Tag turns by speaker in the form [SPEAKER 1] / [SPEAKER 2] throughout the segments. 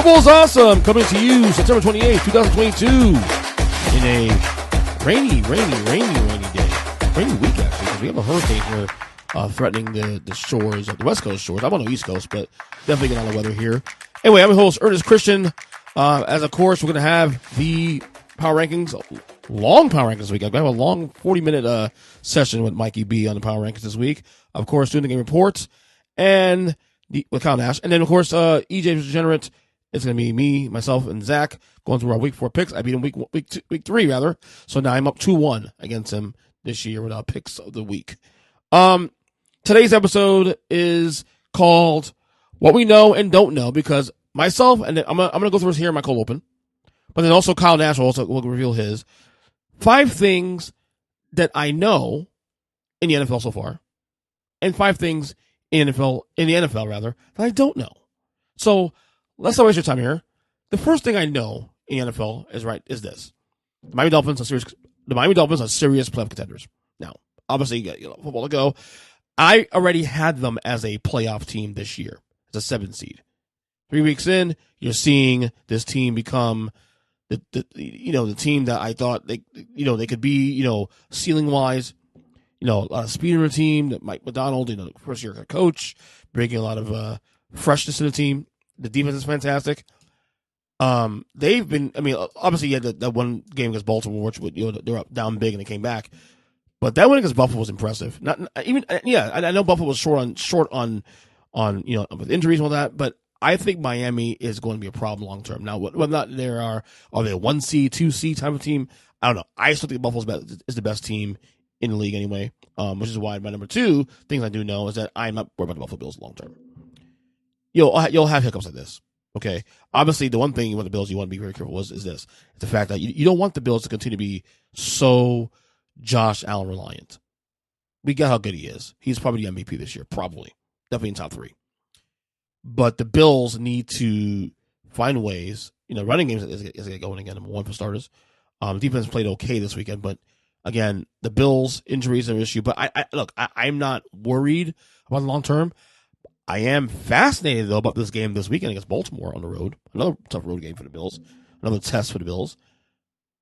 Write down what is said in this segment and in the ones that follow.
[SPEAKER 1] Football's awesome, coming to you September 28th, 2022, in a rainy day. Rainy week, actually, because we have a hurricane here threatening the shores of the West Coast shores. I'm on the East Coast, but definitely getting on the weather here. Anyway, I'm your host, Ernest Christian. As of course, we're going to have the Power Rankings, long Power Rankings this week. I'm going to have a long 40-minute session with Mikey B on the Power Rankings this week. Of course, doing the game reports and with Kyle Nash. And then, of course, EJ The Degenerate. It's going to be me, myself, and Zach going through our week 4 picks. I beat him week 3, rather. So now I'm up 2-1 against him this year with our picks of the week. Today's episode is called What We Know and Don't Know, because myself, and I'm gonna go through this here in my cold open, but then also Kyle Nash will reveal his 5 things that I know in the NFL so far, and 5 things in the NFL rather that I don't know. So let's not waste your time here. The first thing I know in the NFL is this: the Miami Dolphins are serious playoff contenders. Now, obviously, you got football to go. I already had them as a playoff team this year, as a 7th seed. 3 weeks in, you're seeing this team become the team that I thought they could be, ceiling wise, a lot of speed in the team. That Mike McDonald, first year coach, bringing a lot of freshness to the team. The defense is fantastic. They've been, obviously you had that one game against Baltimore, which they were up down big and they came back. But that win against Buffalo was impressive. I know Buffalo was short on with injuries and all that, but I think Miami is going to be a problem long term. Now, whether or not are they a 1C, 2C type of team? I don't know. I still think Buffalo is the best team in the league anyway, which is why my number 2 things I do know is that I'm not worried about the Buffalo Bills long term. You'll have hiccups like this. Okay. Obviously, the one thing you want the Bills, you want to be very careful is this: the fact that you don't want the Bills to continue to be so Josh Allen reliant. We got how good he is. He's probably the MVP this year, probably, definitely in top 3. But the Bills need to find ways. Running games is get going again. Number 1 for starters. Defense played okay this weekend, but again, the Bills injuries are an issue. But I'm not worried about the long term. I am fascinated, though, about this game this weekend against Baltimore on the road. Another tough road game for the Bills. Another test for the Bills.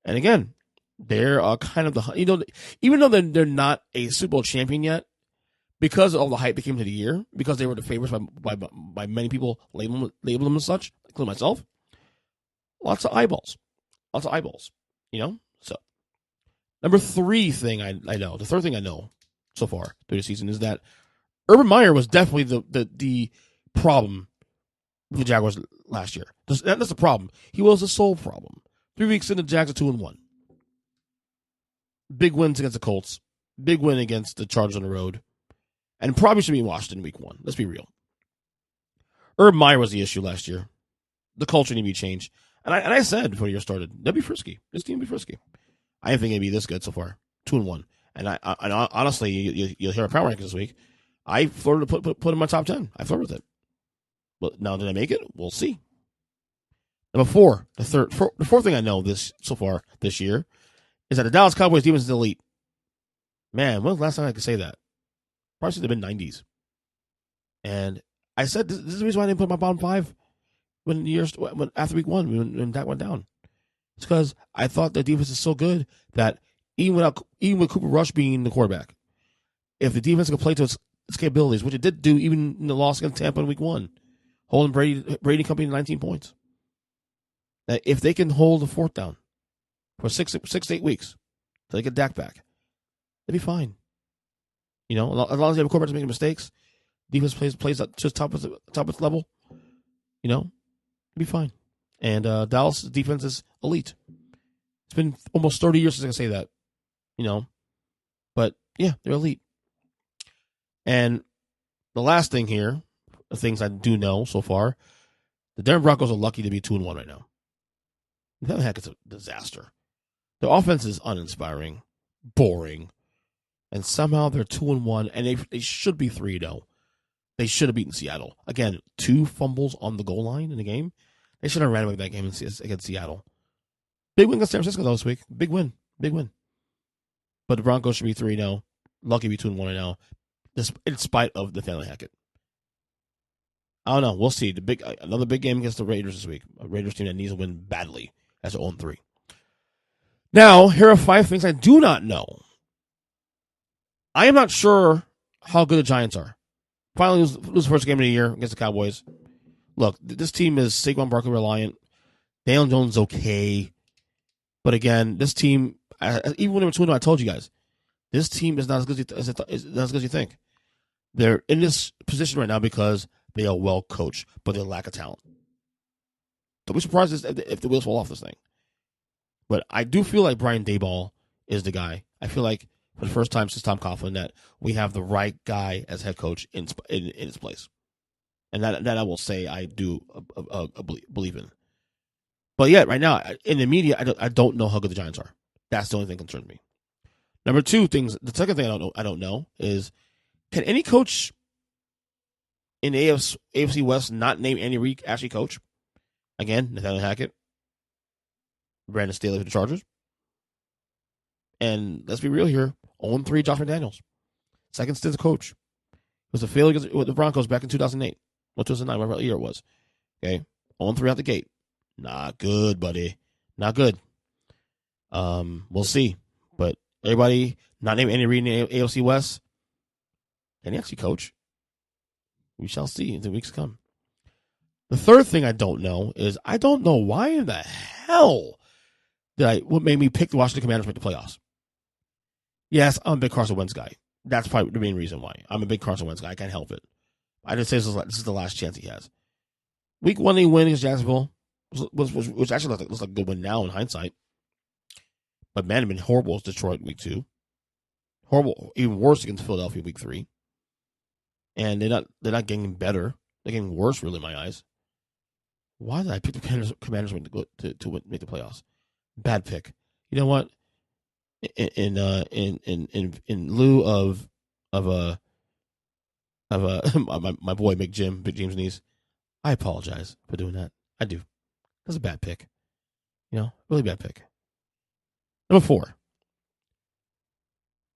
[SPEAKER 1] And again, they're kind of even though they're not a Super Bowl champion yet, because of all the hype that came to the year, because they were the favorites by many people label them as such, including myself. Lots of eyeballs. So, number 3 thing I know, the third thing I know so far through the season is that Urban Meyer was definitely the problem with the Jaguars last year. That's the problem. He was the sole problem. 3 weeks in, the Jags are 2-1. Big wins against the Colts. Big win against the Chargers on the road. And probably should be in Washington week 1. Let's be real. Urban Meyer was the issue last year. The culture needed to be changed. And I said before the year started, they'll be frisky. This team will be frisky. I didn't think it'd be this good so far. 2-1. And I honestly, you'll hear a Power Rankings this week. I flirted to put in my top 10. I flirted with it. But now, did I make it? We'll see. Number 4, the fourth thing I know so far this year is that the Dallas Cowboys defense is elite. Man, when was the last time I could say that? Probably since the mid-90s. And I said this is the reason why I didn't put my bottom 5 after week 1 when Dak went down. It's because I thought the defense is so good that even with Cooper Rush being the quarterback, if the defense could play to its capabilities, which it did do even in the loss against Tampa in week 1, holding Brady Company to 19 points. That if they can hold the 4th down for 6 to 8 weeks till they get Dak back, they'll be fine. As long as they have a quarterback making mistakes, defense plays at just top of its level, it'll be fine. And Dallas' defense is elite. It's been almost 30 years since I can say that, But yeah, they're elite. And the last thing here, the things I do know so far, the Denver Broncos are lucky to be 2-1 right now. The heck, it's a disaster. Their offense is uninspiring, boring, and somehow they're 2-1, and they should be 3-0. They should have beaten Seattle. Again, 2 fumbles on the goal line in the game. They should have ran away with that game against Seattle. Big win against San Francisco this week. Big win. But the Broncos should be 3-0. Lucky to be 2-1 right now, in spite of Nathaniel Hackett. I don't know. We'll see. Another big game against the Raiders this week. A Raiders team that needs to win badly as 0-3. Now, here are 5 things I do not know. I am not sure how good the Giants are. Finally lose the first game of the year against the Cowboys. Look, this team is Saquon Barkley reliant. Daniel Jones is okay. But again, this team, even when they were 2-0, I told you guys, this team is not as good as you think. They're in this position right now because they are well coached, but they lack of talent. Don't be surprised if the wheels fall off this thing. But I do feel like Brian Daboll is the guy. I feel like for the first time since Tom Coughlin that we have the right guy as head coach in his place. And that I will say I do believe in. But yet, right now, in the media, I don't know how good the Giants are. That's the only thing that concerns me. Number 2 things. The second thing I don't know is, can any coach in the AFC West not name Andy Reid actually coach? Again, Nathaniel Hackett, Brandon Staley for the Chargers, and let's be real here, 0-3 Josh McDaniels, second stint as coach. It was a failure with the Broncos back in 2008, or 2009, whatever year it was. Okay, 0-3 out the gate. Not good, buddy. Not good. We'll see. But everybody not named Andy Reid in the AFC West, can he actually coach? We shall see in the weeks to come. The third thing I don't know is I don't know why in the hell what made me pick the Washington Commanders to make the playoffs. Yes, I'm a big Carson Wentz guy. That's probably the main reason why. I'm a big Carson Wentz guy. I can't help it. I just say this is the last chance he has. Week 1, they win against Jacksonville, which actually looks like a good win now in hindsight. But man, it's been horrible as Detroit week 2. Horrible, even worse against Philadelphia week 3. And they're not getting better. They're getting worse, really, in my eyes. Why did I pick the Commanders to make the playoffs? Bad pick. You know what? In lieu of my boy Big James Neese, I apologize for doing that. I do. That's a bad pick. Really bad pick. Number 4.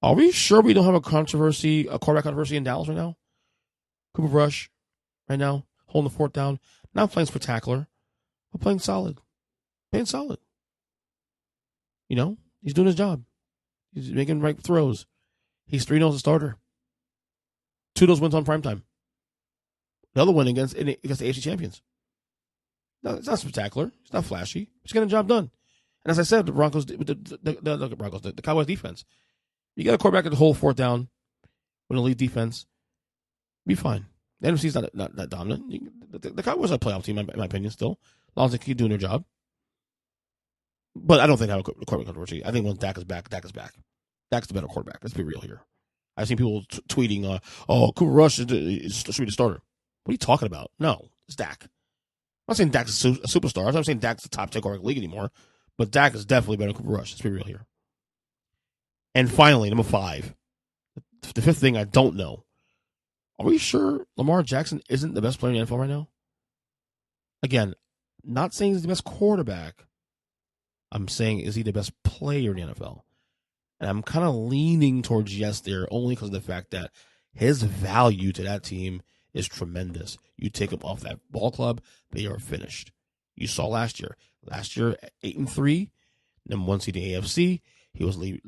[SPEAKER 1] Are we sure we don't have a quarterback controversy in Dallas right now? Cooper Rush, right now, holding the fort down, not playing spectacular, but playing solid. Playing solid. He's doing his job. He's making right throws. He's 3-0 as a starter. 2 of those wins on primetime. The other one against the AFC champions. No, it's not spectacular. It's not flashy. He's getting the job done. And as I said, the Cowboys defense. You got a quarterback that hold fourth down with an elite defense. Be fine. The NFC's not that dominant. The Cowboys are a playoff team, in my opinion, still. As long as they keep doing their job. But I don't think I have a quarterback controversy. I think once Dak is back, Dak is back. Dak's the better quarterback. Let's be real here. I've seen people tweeting, Cooper Rush should be the starter. What are you talking about? No, it's Dak. I'm not saying Dak's a superstar. I'm not saying Dak's the top 10 quarterback in the league anymore. But Dak is definitely better than Cooper Rush. Let's be real here. And finally, number 5. The fifth thing I don't know. Are we sure Lamar Jackson isn't the best player in the NFL right now? Again, not saying he's the best quarterback. I'm saying, is he the best player in the NFL? And I'm kind of leaning towards yes there, only because of the fact that his value to that team is tremendous. You take him off that ball club, they are finished. You saw last year. Last year, 8-3, number 1 seed in the AFC. He was the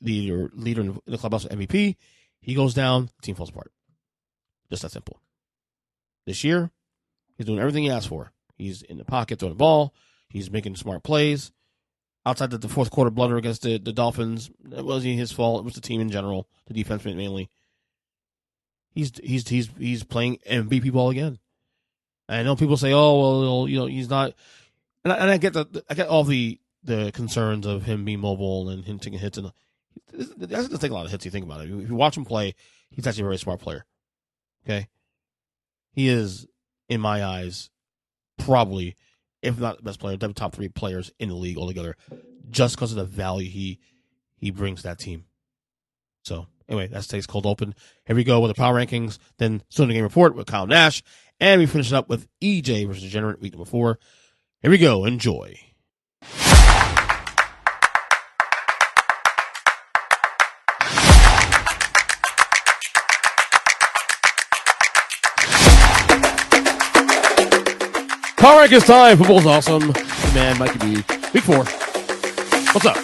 [SPEAKER 1] leader in the clubhouse MVP. He goes down, the team falls apart. Just that simple. This year, he's doing everything he asked for. He's in the pocket throwing the ball. He's making smart plays. Outside the fourth quarter blunder against the Dolphins, it wasn't his fault. It was the team in general, the defense mainly. He's playing MVP ball again. I know people say, "Oh, well, he's not." And I get all the concerns of him being mobile and him taking hits, and he doesn't take a lot of hits. You think about it. If you watch him play, he's actually a very smart player. Okay, he is, in my eyes, probably, if not the best player, the top 3 players in the league altogether, just because of the value he brings to that team. So anyway, that's today's cold open. Here we go with the power rankings. Then soon the game report with Kyle Nash, and we finish it up with EJ versus Degenerate week number 4. Here we go. Enjoy. Power Rankings time. Football's awesome. The man, Mikey B. Week 4. What's up?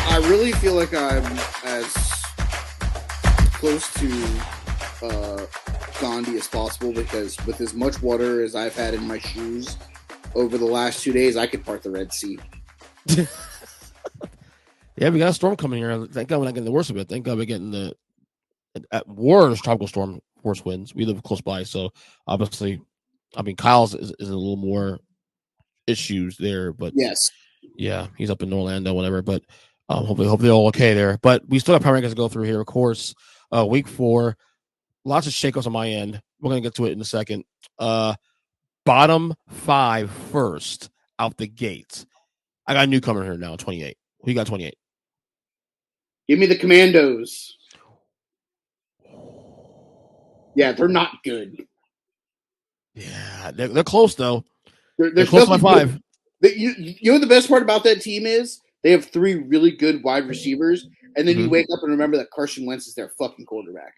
[SPEAKER 2] I really feel like I'm as close to Gandhi as possible because with as much water as I've had in my shoes over the last 2 days, I could part the Red Sea.
[SPEAKER 1] Yeah, we got a storm coming here. Thank God we're not getting the worst of it. Thank God we're getting the worst tropical storm, force winds. We live close by, so obviously, I mean, Kyle's is a little more issues there, but
[SPEAKER 2] yes,
[SPEAKER 1] yeah, he's up in Orlando, whatever. But hopefully they're all okay there. But we still have power rankings to go through here, of course. Week 4, lots of shakeups on my end. We're gonna get to it in a second. Bottom 5 first out the gate. I got a newcomer here now, 28. Who you got 28?
[SPEAKER 2] give me the Commandos. Yeah, they're not good.
[SPEAKER 1] Yeah, they're close though. They're
[SPEAKER 2] There's
[SPEAKER 1] close to my
[SPEAKER 2] nothing
[SPEAKER 1] 5.
[SPEAKER 2] You know what the best part about that team is? They have 3 really good wide receivers, and then you wake up and remember that Carson Wentz is their fucking quarterback.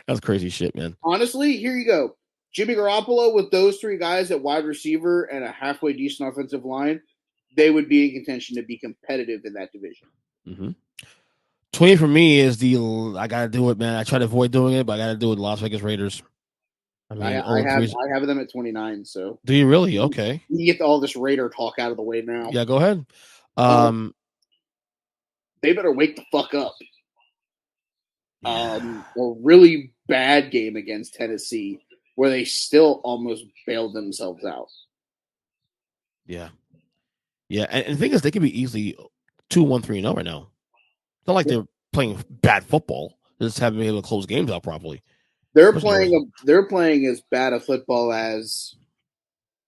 [SPEAKER 1] That's crazy shit, man.
[SPEAKER 2] Honestly, here you go. Jimmy Garoppolo with those 3 guys at wide receiver and a halfway decent offensive line, they would be in contention to be competitive in that division.
[SPEAKER 1] 20 for me is I gotta do it, man. I try to avoid doing it, but I gotta do it. Las Vegas Raiders. I mean,
[SPEAKER 2] I have them at 29. So
[SPEAKER 1] do you really? Okay.
[SPEAKER 2] You get all this Raider talk out of the way now.
[SPEAKER 1] Yeah, go ahead.
[SPEAKER 2] They better wake the fuck up. A really bad game against Tennessee where they still almost bailed themselves out.
[SPEAKER 1] Yeah. Yeah, and the thing is, they could be easily 2-1-3-0 right now. It's not like they're playing bad football. They just haven't been able to close games out properly.
[SPEAKER 2] They're playing as bad a football as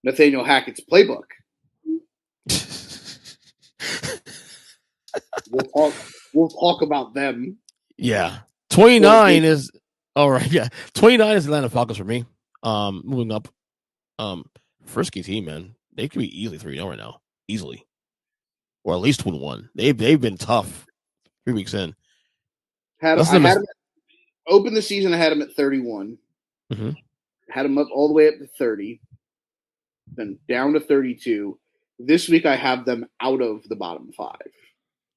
[SPEAKER 2] Nathaniel Hackett's playbook. We'll talk about them.
[SPEAKER 1] Yeah. 29 is all right. Yeah. 29 is Atlanta Falcons for me. Moving up. Frisky team, man. They could be easily 3-0 right now. Easily. Or at least 2-1. They've been tough 3 weeks in.
[SPEAKER 2] Opened the season, I had them at 31.
[SPEAKER 1] Mm-hmm.
[SPEAKER 2] Had them up all the way up to 30. Then down to 32. This week I have them out of the bottom 5.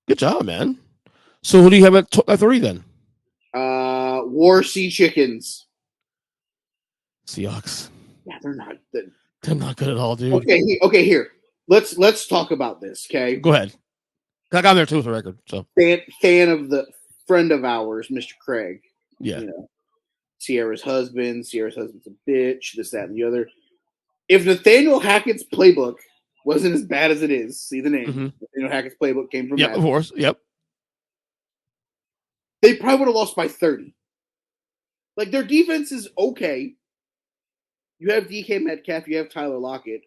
[SPEAKER 1] Good job, man. So who do you have at 30 then?
[SPEAKER 2] War Sea Chickens.
[SPEAKER 1] Seahawks.
[SPEAKER 2] Yeah, they're not good.
[SPEAKER 1] They're not good at all, dude.
[SPEAKER 2] Okay, here. Let's talk about this, okay?
[SPEAKER 1] Go ahead. I got there too with the record. So
[SPEAKER 2] fan of the friend of ours, Mr. Craig.
[SPEAKER 1] Yeah.
[SPEAKER 2] You know, Sierra's husband's a bitch, this, that, and the other. If Nathaniel Hackett's playbook wasn't as bad as it is, see the name.
[SPEAKER 1] Mm-hmm.
[SPEAKER 2] Nathaniel Hackett's playbook came from
[SPEAKER 1] Yep, of course. Yep.
[SPEAKER 2] They probably would have lost by 30. Like, their defense is okay. You have DK Metcalf, you have Tyler Lockett,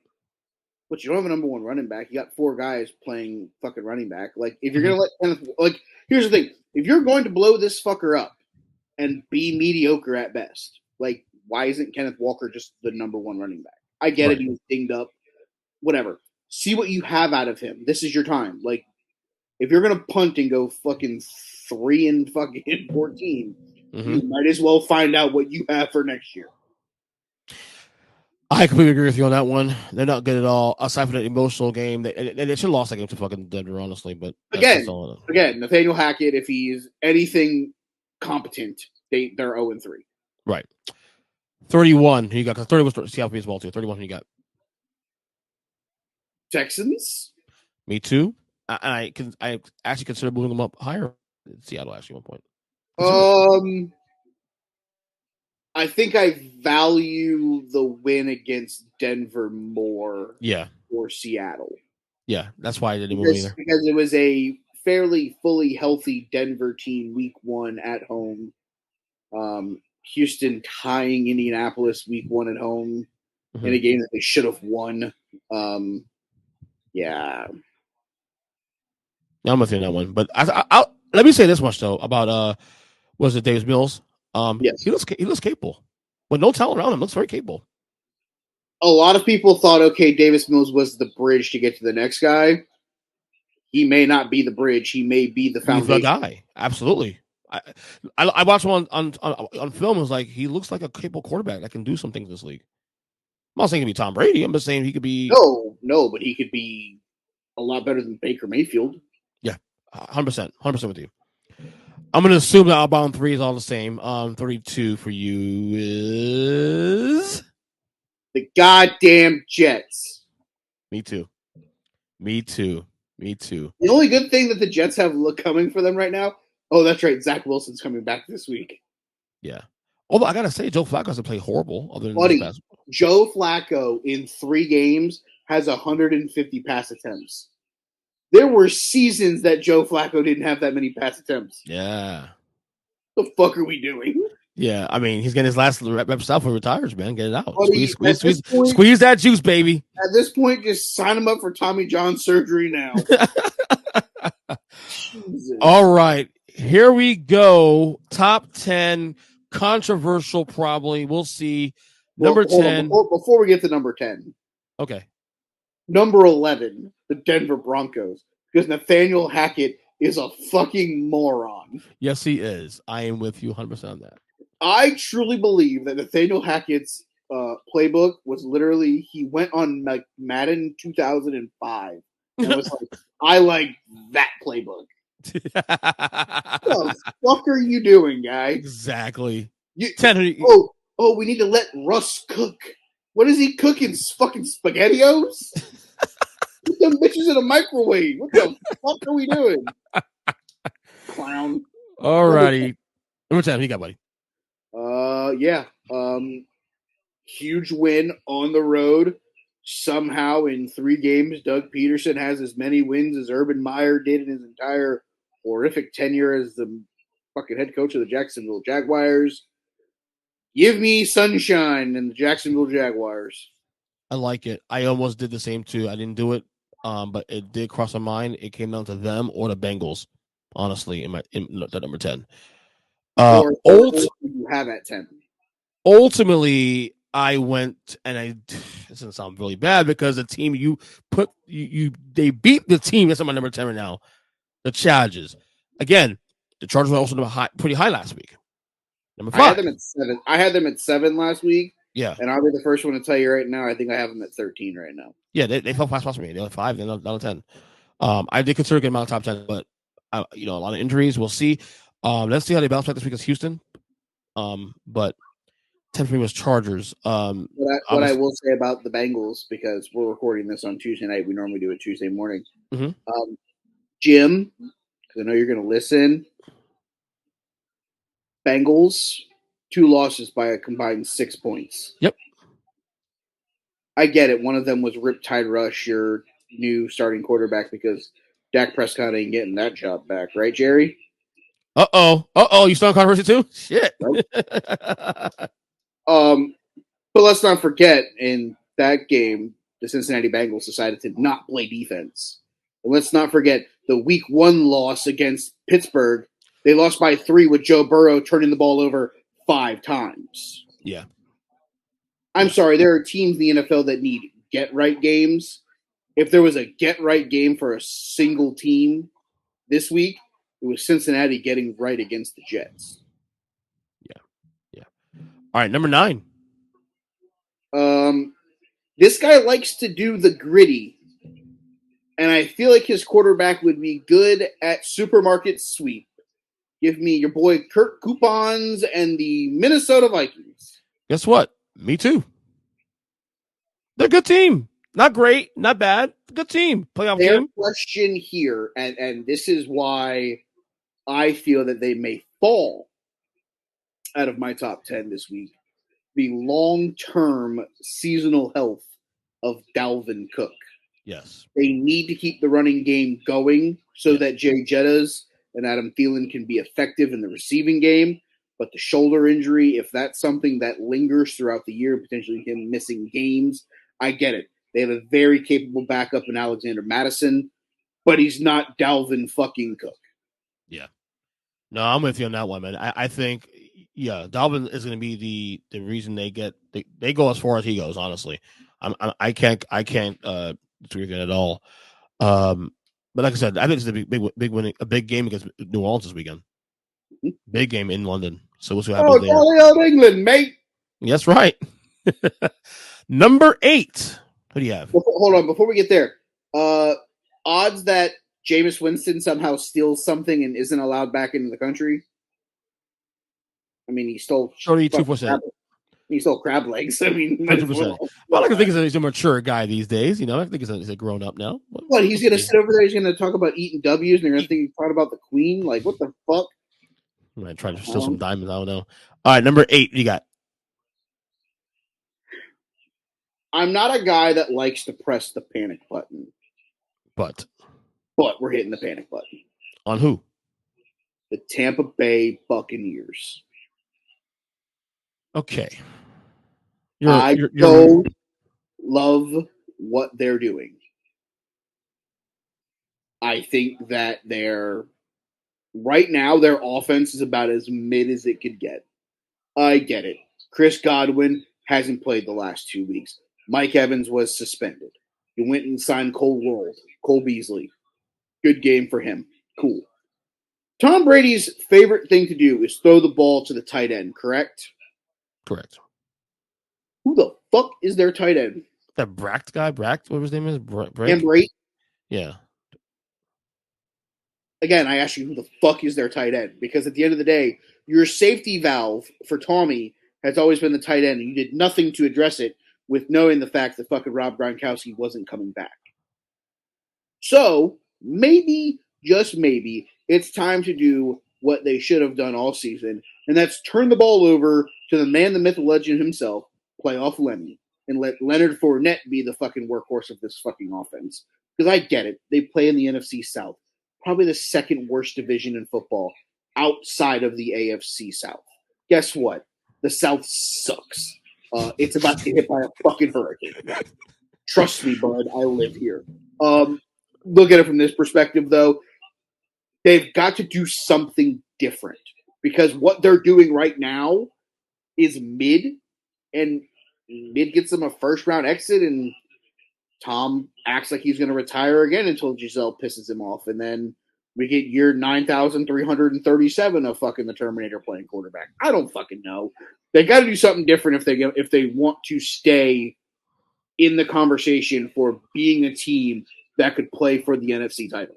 [SPEAKER 2] but you don't have a number 1 running back. You got 4 guys playing fucking running back. Like, if you're going to let Kenneth, like, here's the thing. If you're going to blow this fucker up and be mediocre at best, like, why isn't Kenneth Walker just the number 1 running back? I get it. He was dinged up. Whatever. See what you have out of him. This is your time. Like, if you're going to punt and go fucking 3-14, you might as well find out what you have for next year.
[SPEAKER 1] I completely agree with you on that one. They're not good at all. Aside from that emotional game, they should have lost that game to fucking Denver, honestly. But
[SPEAKER 2] again, Nathaniel Hackett, if he's anything competent, they're 0-3.
[SPEAKER 1] Right. 31. Who you got? Because 30 was Seattle as well too. 31. Who you got?
[SPEAKER 2] Texans.
[SPEAKER 1] Me too. I actually consider moving them up higher in Seattle. Actually, at one
[SPEAKER 2] point. I think I value the win against Denver more.
[SPEAKER 1] Yeah.
[SPEAKER 2] Or Seattle.
[SPEAKER 1] Yeah, that's why I didn't move either.
[SPEAKER 2] Because it was a fairly fully healthy Denver team week 1 at home. Houston tying Indianapolis week 1 at home in a game that they should have won. Yeah.
[SPEAKER 1] I'm with you on that one. But I'll let me say this much though about was it Davis Mills?
[SPEAKER 2] Yes.
[SPEAKER 1] He looks capable. With no talent around him, looks very capable.
[SPEAKER 2] A lot of people thought, okay, Davis Mills was the bridge to get to the next guy. He may not be the bridge. He may be the foundation.
[SPEAKER 1] He's the guy. Absolutely. I watched him on film. It was like he looks like a capable quarterback that can do some things in this league. I'm not saying he could be Tom Brady. I'm just saying he could be.
[SPEAKER 2] No, but he could be a lot better than Baker Mayfield.
[SPEAKER 1] Yeah, 100% with you. I'm going to assume that our bottom three is all the same. 32 for you is
[SPEAKER 2] the goddamn Jets.
[SPEAKER 1] Me too.
[SPEAKER 2] The only good thing that the Jets have coming for them right now. Oh, that's right. Zach Wilson's coming back this week.
[SPEAKER 1] Yeah. Although I gotta say, Joe Flacco hasn't played horrible. Other than
[SPEAKER 2] Buddy,
[SPEAKER 1] this past.
[SPEAKER 2] Joe Flacco in 3 games has 150 pass attempts. There were seasons that Joe Flacco didn't have that many pass attempts.
[SPEAKER 1] Yeah.
[SPEAKER 2] What the fuck are we doing?
[SPEAKER 1] Yeah, I mean, he's getting his last reps out before he retires, man. Get it out.
[SPEAKER 2] Buddy,
[SPEAKER 1] Squeeze that juice, baby.
[SPEAKER 2] At this point, just sign him up for Tommy John surgery now.
[SPEAKER 1] All right. Here we go. Top 10. Controversial, probably. We'll see. Number 10.
[SPEAKER 2] Before we get to number 10.
[SPEAKER 1] Okay.
[SPEAKER 2] Number 11, the Denver Broncos. Because Nathaniel Hackett is a fucking moron.
[SPEAKER 1] Yes, he is. I am with you 100% on that.
[SPEAKER 2] I truly believe that Nathaniel Hackett's playbook was literally, he went on like Madden 2005 and was like, I like that playbook. What the fuck are you doing, guy?
[SPEAKER 1] Exactly.
[SPEAKER 2] We need to let Russ cook. What is he cooking? Fucking SpaghettiOs? Put them bitches in a microwave. What the fuck are we doing? Clown.
[SPEAKER 1] Alrighty. Number 10, who you got, buddy?
[SPEAKER 2] Yeah. Huge win on the road. Somehow in 3 games, Doug Peterson has as many wins as Urban Meyer did in his entire horrific tenure as the fucking head coach of the Jacksonville Jaguars. Give me sunshine and the Jacksonville Jaguars.
[SPEAKER 1] I like it. I almost did the same too. I didn't do it, but it did cross my mind. It came down to them or the Bengals, honestly, in the number 10.
[SPEAKER 2] Or you have at 10.
[SPEAKER 1] Ultimately, I went and this doesn't sound really bad because the team they beat the team that's on my number 10 right now, the Chargers. Again, the Chargers were also pretty high last week. Number 5.
[SPEAKER 2] I had them at 7. I had them at 7 last week.
[SPEAKER 1] Yeah.
[SPEAKER 2] And I'll be the first one to tell you right now, I think I have them at 13 right now.
[SPEAKER 1] Yeah, they fell past me. They were 5, they're not 10. I did consider getting them out of top 10, but a lot of injuries. We'll see. Let's see how they bounce back this week against Houston. But 10 for me was Chargers.
[SPEAKER 2] What I will say about the Bengals, because we're recording this on Tuesday night, we normally do it Tuesday morning.
[SPEAKER 1] Mm-hmm.
[SPEAKER 2] Jim, because I know you're going to listen. Bengals, 2 losses by a combined 6 points.
[SPEAKER 1] Yep.
[SPEAKER 2] I get it. One of them was Riptide Rush, your new starting quarterback, because Dak Prescott ain't getting that job back, right, Jerry?
[SPEAKER 1] Uh-oh. You starting controversy too? Shit.
[SPEAKER 2] Nope. But let's not forget, in that game, the Cincinnati Bengals decided to not play defense. And let's not forget the week 1 loss against Pittsburgh. They lost by 3 with Joe Burrow turning the ball over 5 times.
[SPEAKER 1] Yeah.
[SPEAKER 2] I'm sorry, there are teams in the NFL that need get-right games. If there was a get-right game for a single team this week, it was Cincinnati getting right against the Jets.
[SPEAKER 1] Yeah. All right, number 9.
[SPEAKER 2] This guy likes to do the gritty, and I feel like his quarterback would be good at supermarket sweep. Give me your boy Kirk Coupons and the Minnesota Vikings.
[SPEAKER 1] Guess what? Me too. They're a good team. Not great, not bad. Good team. Playoff
[SPEAKER 2] Their
[SPEAKER 1] game.
[SPEAKER 2] question here, and this is why I feel that they may fall out of my top 10 this week, the long-term seasonal health of Dalvin Cook.
[SPEAKER 1] Yes.
[SPEAKER 2] They need to keep the running game going so that Jay Jettas and Adam Thielen can be effective in the receiving game. But the shoulder injury, if that's something that lingers throughout the year, potentially him missing games, I get it. They have a very capable backup in Alexander Madison, but he's not Dalvin fucking Cook.
[SPEAKER 1] Yeah. No, I'm with you on that one, man. I think, Dalvin is going to be the reason they go as far as he goes. Honestly, I can't disagree with you at all. But like I said, I think it's a big win, a big game against New Orleans this weekend. Mm-hmm. Big game in London. So we'll see what
[SPEAKER 2] Oh,
[SPEAKER 1] happens there.
[SPEAKER 2] jolly old England, mate.
[SPEAKER 1] That's right. Number 8. Who do you have?
[SPEAKER 2] Hold on, before we get there, odds that Jameis Winston somehow steals something and isn't allowed back into the country. I mean, he stole
[SPEAKER 1] 32%.
[SPEAKER 2] He stole crab legs. I mean,
[SPEAKER 1] 100%. Well, I think he's a mature guy these days. You know, I think he's a grown up now.
[SPEAKER 2] What, he's going to sit over there? He's going to talk about eating W's, and they're going to think he's talking about the Queen? Like, what the fuck?
[SPEAKER 1] I might try to steal some diamonds. I don't know. All right, number 8. You got?
[SPEAKER 2] I'm not a guy that likes to press the panic button.
[SPEAKER 1] But
[SPEAKER 2] we're hitting the panic button.
[SPEAKER 1] On who?
[SPEAKER 2] The Tampa Bay Buccaneers.
[SPEAKER 1] Okay.
[SPEAKER 2] I don't love what they're doing. I think that right now, their offense is about as mid as it could get. I get it. Chris Godwin hasn't played the last 2 weeks. Mike Evans was suspended. He went and signed Cole Beasley. Good game for him. Cool. Tom Brady's favorite thing to do is throw the ball to the tight end, correct?
[SPEAKER 1] Correct.
[SPEAKER 2] Who the fuck is their tight end?
[SPEAKER 1] That Bracht guy? Bracht? What his name is?
[SPEAKER 2] Brate?
[SPEAKER 1] Yeah.
[SPEAKER 2] Again, I ask you, who the fuck is their tight end? Because at the end of the day, your safety valve for Tommy has always been the tight end, and you did nothing to address it with knowing the fact that fucking Rob Gronkowski wasn't coming back. So, maybe, just maybe, it's time to do what they should have done all season, and that's turn the ball over to the man, the myth, the legend himself, playoff Lenny, and let Leonard Fournette be the fucking workhorse of this fucking offense. Because I get it. They play in the NFC South. Probably the second worst division in football outside of the AFC South. Guess what? The South sucks. It's about to get hit by a fucking hurricane. Trust me, bud. I live here. Look at it from this perspective, though. They've got to do something different because what they're doing right now is mid, and mid gets them a first-round exit, and Tom acts like he's going to retire again until Giselle pisses him off, and then we get year 9,337 of fucking the Terminator playing quarterback. I don't fucking know. They got to do something different if they want to stay in the conversation for being a team that could play for the NFC title.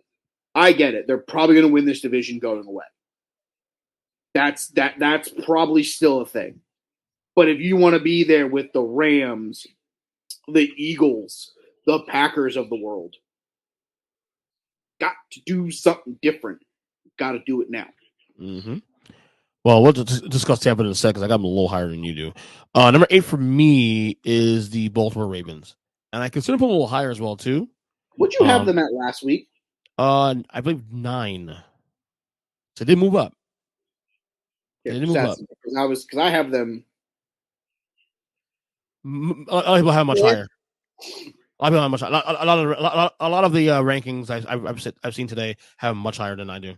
[SPEAKER 2] I get it. They're probably going to win this division going away. That's probably still a thing. But if you want to be there with the Rams, the Eagles, the Packers of the world, got to do something different. Got to do it now.
[SPEAKER 1] Mm-hmm. Well, we'll discuss Tampa in a second. I got them a little higher than you do. Number 8 for me is the Baltimore Ravens, and I consider them a little higher as well too.
[SPEAKER 2] What'd you have them at last week?
[SPEAKER 1] I believe 9. So they move up.
[SPEAKER 2] Yeah, they move up because I have them.
[SPEAKER 1] I have much higher. I mean, much. A lot of the rankings I've seen today have much higher than I do.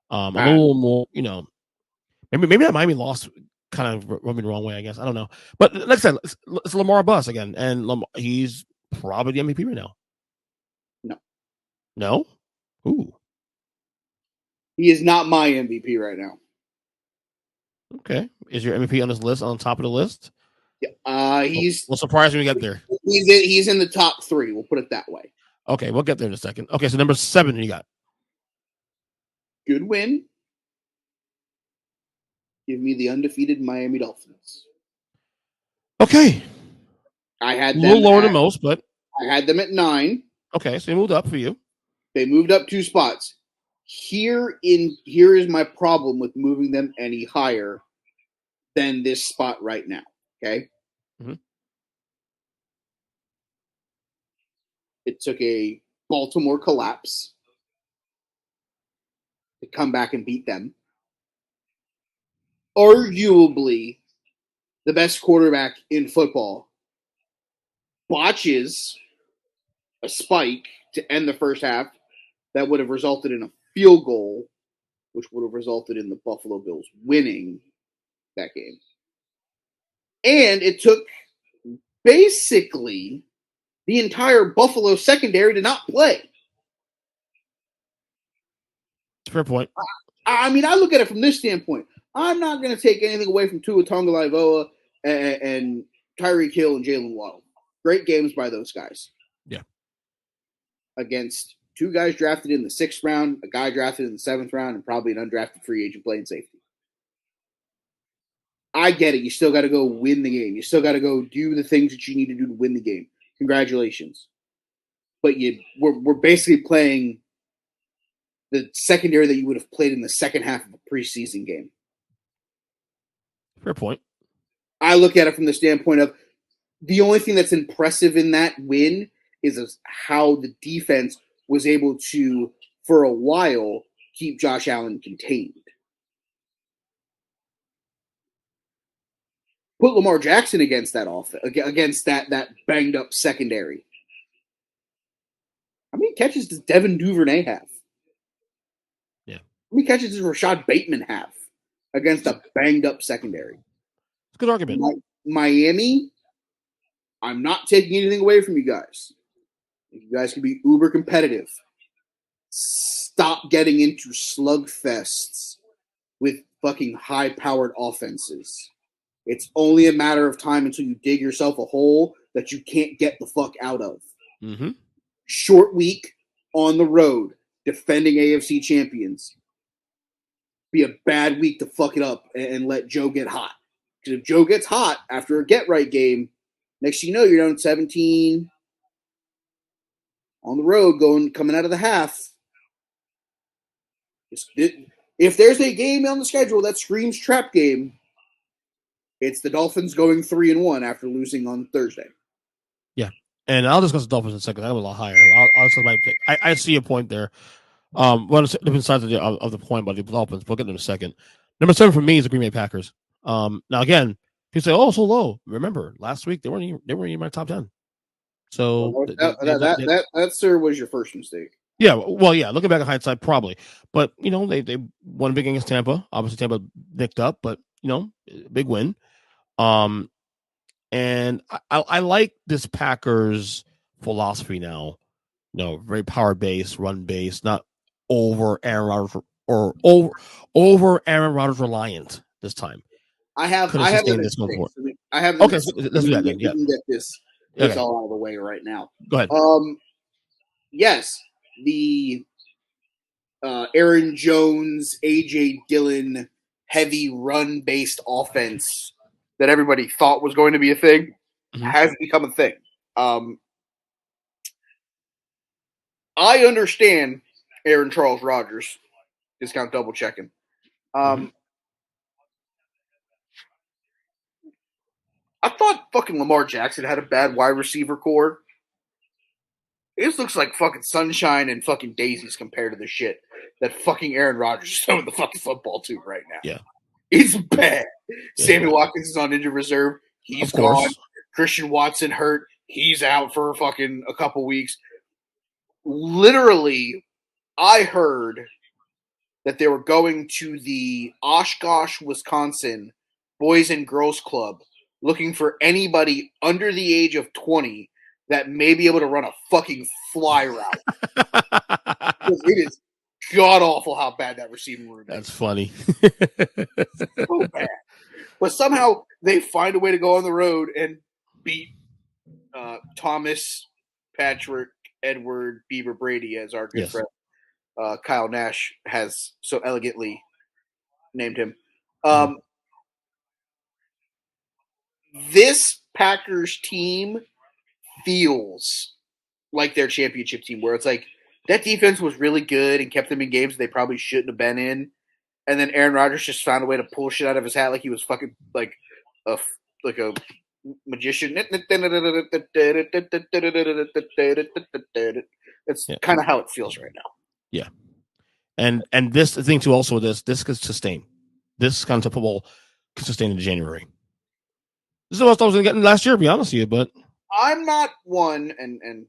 [SPEAKER 1] A little more, maybe that Miami loss kind of rubbed me the wrong way. I guess I don't know, but like I said, it's Lamar Bus again, and he's probably the MVP right now. No. Ooh.
[SPEAKER 2] He is not my MVP right now.
[SPEAKER 1] Okay, is your MVP on this list on top of the list?
[SPEAKER 2] Yeah, he's.
[SPEAKER 1] We'll surprise when we get there.
[SPEAKER 2] He's in the top 3. We'll put it that way.
[SPEAKER 1] Okay, we'll get there in a second. Okay, so number 7, you got.
[SPEAKER 2] Good win. Give me the undefeated Miami Dolphins.
[SPEAKER 1] Okay.
[SPEAKER 2] I had them
[SPEAKER 1] a little lower than most, but
[SPEAKER 2] I had them at 9.
[SPEAKER 1] Okay, so they moved up for you.
[SPEAKER 2] They moved up 2 spots. Here is my problem with moving them any higher than this spot right now. Okay.
[SPEAKER 1] Mm-hmm.
[SPEAKER 2] It took a Baltimore collapse to come back and beat them. Arguably the best quarterback in football botches a spike to end the first half that would have resulted in a field goal, which would have resulted in the Buffalo Bills winning that game. And it took basically the entire Buffalo secondary to not play.
[SPEAKER 1] Fair point.
[SPEAKER 2] I mean, I look at it from this standpoint. I'm not going to take anything away from Tua Tagovailoa and Tyreek Hill and Jalen Waddle. Great games by those guys.
[SPEAKER 1] Yeah.
[SPEAKER 2] Against two guys drafted in the 6th round, a guy drafted in the 7th round, and probably an undrafted free agent playing safety. I get it. You still got to go win the game. You still got to go do the things that you need to do to win the game. Congratulations. But we're basically playing the secondary that you would have played in the second half of a preseason game.
[SPEAKER 1] Fair point.
[SPEAKER 2] I look at it from the standpoint of the only thing that's impressive in that win is how the defense was able to, for a while, keep Josh Allen contained. Put Lamar Jackson against that against that banged up secondary. How many catches does Devin Duvernay have?
[SPEAKER 1] Yeah.
[SPEAKER 2] How many catches does Rashad Bateman have against a banged up secondary?
[SPEAKER 1] It's a good argument.
[SPEAKER 2] Miami, I'm not taking anything away from you guys. You guys can be uber competitive. Stop getting into slugfests with fucking high-powered offenses. It's only a matter of time until you dig yourself a hole that you can't get the fuck out of.
[SPEAKER 1] Mm-hmm.
[SPEAKER 2] Short week on the road, defending AFC champions. Be a bad week to fuck it up and let Joe get hot. Because if Joe gets hot after a get-right game, next thing you know, you're down 17 on the road coming out of the half. If there's a game on the schedule that screams trap game, it's the Dolphins going 3-1 after losing on Thursday.
[SPEAKER 1] Yeah, and I'll discuss the Dolphins in a second. I have a lot higher. I'll discuss my pick. I see a point there. One of different sides of the point about the Dolphins. We'll get in a second. Number 7 for me is the Green Bay Packers. Now again, people say, "Oh, so low." Remember, last week they weren't even in my top 10. So
[SPEAKER 2] that sir was your first mistake.
[SPEAKER 1] Yeah, well, yeah. Looking back in hindsight, probably, but they won big against Tampa. Obviously, Tampa nicked up, but big win. And I like this Packers philosophy now. Very power based, run based, not over Aaron Rodgers or over Aaron Rodgers reliant this time.
[SPEAKER 2] I have
[SPEAKER 1] this going forward.
[SPEAKER 2] I have
[SPEAKER 1] okay. So let's do that then. Yeah,
[SPEAKER 2] we can get this all out of the way right now.
[SPEAKER 1] Go ahead.
[SPEAKER 2] Yes, the Aaron Jones, AJ Dillon, heavy run based offense that everybody thought was going to be a thing has become a thing. I understand Aaron Charles Rodgers. Discount double checking. I thought fucking Lamar Jackson had a bad wide receiver core. This looks like fucking sunshine and fucking daisies compared to the shit that fucking Aaron Rodgers is throwing the fucking football to right now.
[SPEAKER 1] Yeah.
[SPEAKER 2] It's bad. Yeah. Sammy Watkins is on injured reserve. He's gone. Christian Watson hurt. He's out for fucking a couple weeks. Literally, I heard that they were going to the Oshkosh, Wisconsin Boys and Girls Club looking for anybody under the age of 20 that may be able to run a fucking fly route. Because it is god-awful how bad that receiving room is.
[SPEAKER 1] That's funny.
[SPEAKER 2] So bad. But somehow they find a way to go on the road and beat Thomas, Patrick, Edward, Bieber, Brady, as our good friend Kyle Nash has so elegantly named him. This Packers team feels like their championship team, where it's like that defense was really good and kept them in games they probably shouldn't have been in, and then Aaron Rodgers just found a way to pull shit out of his hat like he was fucking like a magician. That's kind of how it feels right now.
[SPEAKER 1] Yeah, and this thing too. Also, this could sustain. This kind of football could sustain in January. This is what I was going to get in last year, to be honest with you, but
[SPEAKER 2] I'm not one, and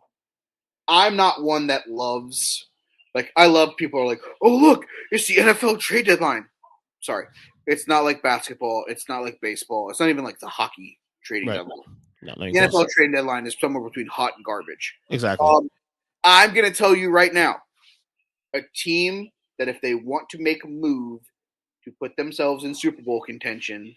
[SPEAKER 2] I'm not one that loves. Like, I love people are like, oh, look, it's the NFL trade deadline. Sorry. It's not like basketball. It's not like baseball. It's not even like the hockey trading deadline.
[SPEAKER 1] No,
[SPEAKER 2] the NFL trading deadline is somewhere between hot and garbage.
[SPEAKER 1] Exactly.
[SPEAKER 2] I'm going to tell you right now, a team that if they want to make a move to put themselves in Super Bowl contention,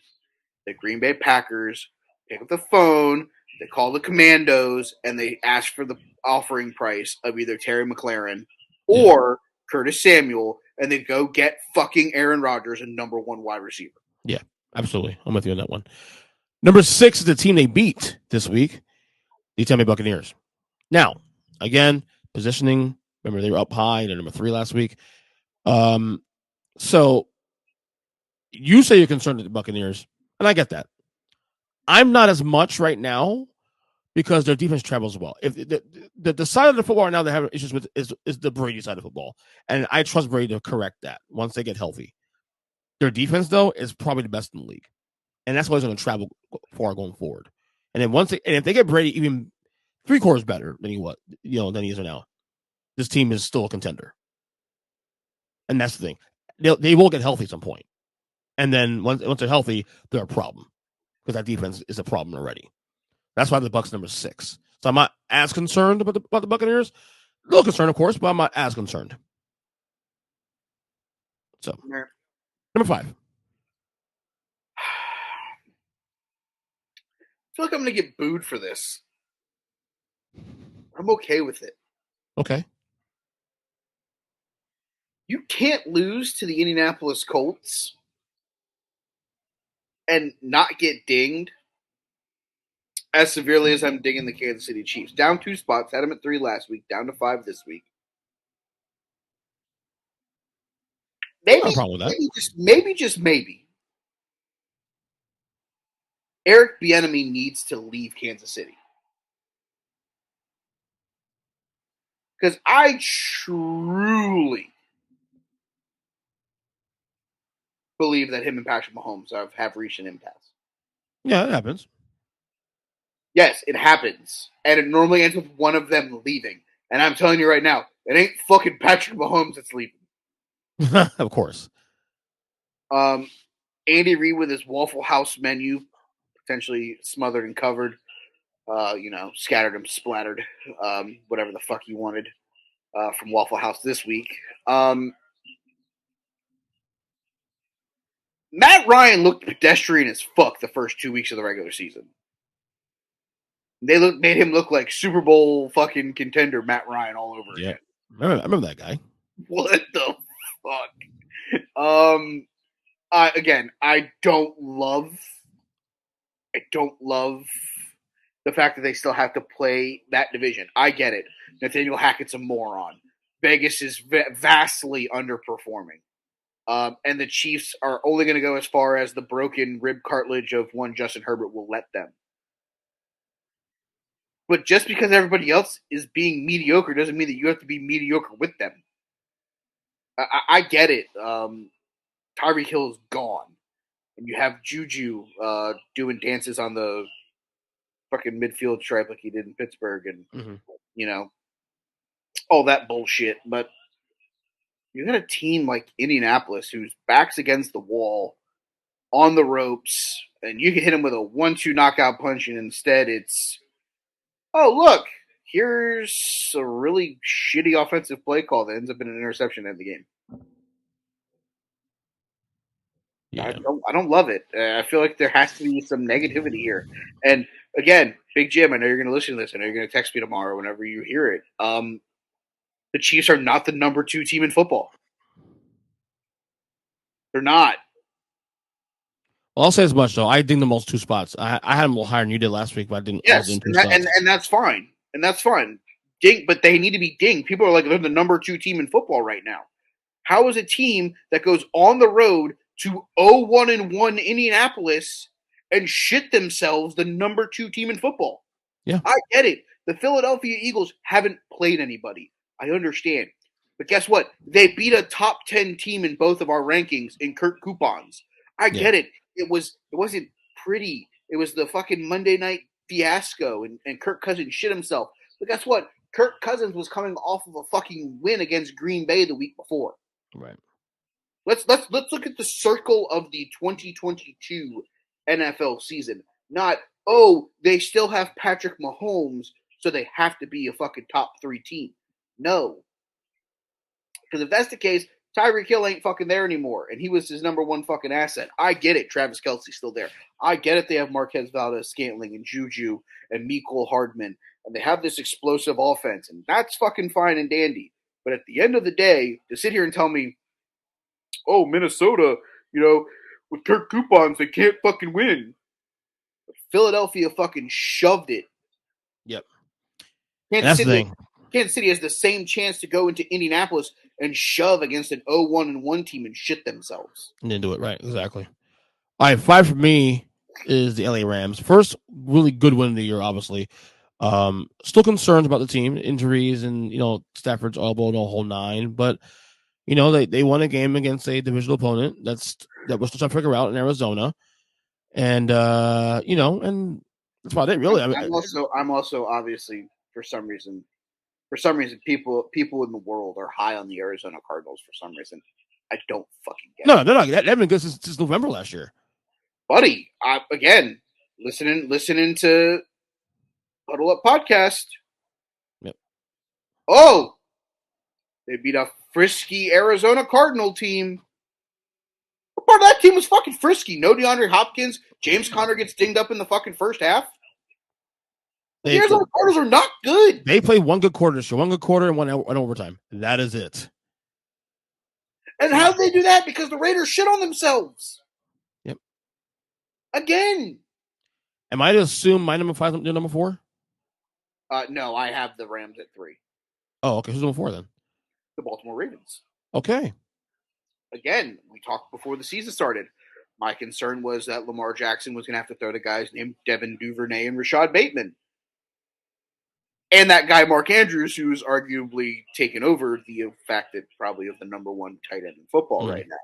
[SPEAKER 2] the Green Bay Packers pick up the phone, they call the Commandos, and they ask for the offering price of either Terry McLaurin or Curtis Samuel, and they go get fucking Aaron Rodgers, a number one wide receiver.
[SPEAKER 1] Yeah, absolutely. I'm with you on that one. Number 6 is the team they beat this week, the Tampa Bay Buccaneers. Now, again, positioning. Remember, they were up high. They're number 3 last week. So you say you're concerned with the Buccaneers, and I get that. I'm not as much right now because their defense travels well. If the side of the football right now they have issues with is the Brady side of football, and I trust Brady to correct that once they get healthy. Their defense, though, is probably the best in the league, and that's why it's going to travel far going forward. And then if they get Brady even 3 quarters better than than he is now, this team is still a contender. And that's the thing; they will get healthy at some point, and then once they're healthy, they're a problem because that defense is a problem already. That's why the Bucs number 6. So I'm not as concerned about the Buccaneers. A little concerned, of course, but I'm not as concerned. So, number 5.
[SPEAKER 2] I feel like I'm going to get booed for this. I'm okay with it.
[SPEAKER 1] Okay.
[SPEAKER 2] You can't lose to the Indianapolis Colts and not get dinged as severely as I'm dinging the Kansas City Chiefs. Down 2 spots, had them at 3 last week, down to 5 this week. Maybe,
[SPEAKER 1] No problem with that.
[SPEAKER 2] maybe, Eric Bieniemy needs to leave Kansas City. Because I truly believe that him and Patrick Mahomes have reached an impasse.
[SPEAKER 1] Yeah, it happens.
[SPEAKER 2] Yes, it happens. And it normally ends with one of them leaving. And I'm telling you right now, it ain't fucking Patrick Mahomes that's leaving.
[SPEAKER 1] Of course.
[SPEAKER 2] Andy Reid with his Waffle House menu, potentially smothered and covered, scattered and splattered, whatever the fuck you wanted from Waffle House this week. Matt Ryan looked pedestrian as fuck the first 2 weeks of the regular season. They made him look like Super Bowl fucking contender Matt Ryan all over again.
[SPEAKER 1] I remember that guy.
[SPEAKER 2] What the fuck? I don't love the fact that they still have to play that division. I get it. Nathaniel Hackett's a moron. Vegas is vastly underperforming. And the Chiefs are only going to go as far as the broken rib cartilage of one Justin Herbert will let them. But just because everybody else is being mediocre doesn't mean that you have to be mediocre with them. I get it. Tyreek Hill is gone. And you have Juju doing dances on the fucking midfield stripe like he did in Pittsburgh and, all that bullshit. But you got a team like Indianapolis whose back's against the wall, on the ropes, and you can hit him with a 1-2 knockout punch, and instead it's, oh, look, here's a really shitty offensive play call that ends up in an interception at the game. Yeah. I don't love it. I feel like there has to be some negativity here. And again, Big Jim, I know you're going to listen to this. I know you're going to text me tomorrow whenever you hear it. The Chiefs are not the number 2 team in football. They're not.
[SPEAKER 1] Well, I'll say as much, though. I dinged them all 2 spots. I had them a little higher than you did last week, but I didn't.
[SPEAKER 2] Yes, and that's fine. And that's fine. Ding, but they need to be dinged. People are like, they're the number 2 team in football right now. How is a team that goes on the road to 0-1-1 Indianapolis and shit themselves the number 2 team in football?
[SPEAKER 1] Yeah.
[SPEAKER 2] I get it. The Philadelphia Eagles haven't played anybody. I understand. But guess what? They beat a top 10 team in both of our rankings in Kurt Coupons. I get it. It wasn't pretty. It was the fucking Monday night fiasco and Kirk Cousins shit himself. But guess what? Kirk Cousins was coming off of a fucking win against Green Bay the week before.
[SPEAKER 1] Right.
[SPEAKER 2] Let's look at the circle of the 2022 NFL season. Not, they still have Patrick Mahomes, so they have to be a fucking top 3 team. No. Because if that's the case, Tyreek Hill ain't fucking there anymore, and he was his number one fucking asset. I get it. Travis Kelce's still there. I get it. They have Marquez Valdez-Scantling and Juju and Mecole Hardman, and they have this explosive offense, and that's fucking fine and dandy. But at the end of the day, to sit here and tell me, oh, Minnesota, with Kirk Coupons, they can't fucking win. Philadelphia fucking shoved it.
[SPEAKER 1] Yep.
[SPEAKER 2] Kansas
[SPEAKER 1] That's the
[SPEAKER 2] City,
[SPEAKER 1] thing.
[SPEAKER 2] Kansas City has the same chance to go into Indianapolis and shove against an 0-1-1 team and shit themselves.
[SPEAKER 1] And didn't do it right. Exactly. All right, 5 for me is the LA Rams. First really good win of the year, obviously. Still concerns about the team, injuries and, Stafford's elbow, the whole 9. But, they won a game against a divisional opponent that we're still trying to figure out in Arizona. And, and that's about it, really.
[SPEAKER 2] I'm also obviously, for some reason, people in the world are high on the Arizona Cardinals for some reason. I don't fucking get it.
[SPEAKER 1] No, they're not. They've been good since November last year.
[SPEAKER 2] Buddy, again, listening to Huddle Up Podcast.
[SPEAKER 1] Yep.
[SPEAKER 2] Oh, they beat a frisky Arizona Cardinal team. What part of that team was fucking frisky? No DeAndre Hopkins. James Conner gets dinged up in the fucking first half. The Arizona Cardinals are not good.
[SPEAKER 1] They played one good quarter this year. One good quarter and one overtime. That is it.
[SPEAKER 2] And how did they do that? Because the Raiders shit on themselves.
[SPEAKER 1] Yep.
[SPEAKER 2] Again.
[SPEAKER 1] Am I to assume my number 5 is your number 4?
[SPEAKER 2] No, I have the Rams at 3.
[SPEAKER 1] Oh, okay. Who's number 4 then?
[SPEAKER 2] The Baltimore Ravens.
[SPEAKER 1] Okay.
[SPEAKER 2] Again, we talked before the season started. My concern was that Lamar Jackson was going to have to throw to guys named Devin Duvernay and Rashad Bateman. And that guy, Mark Andrews, who's arguably taken over the fact that probably of the number 1 tight end in football right now.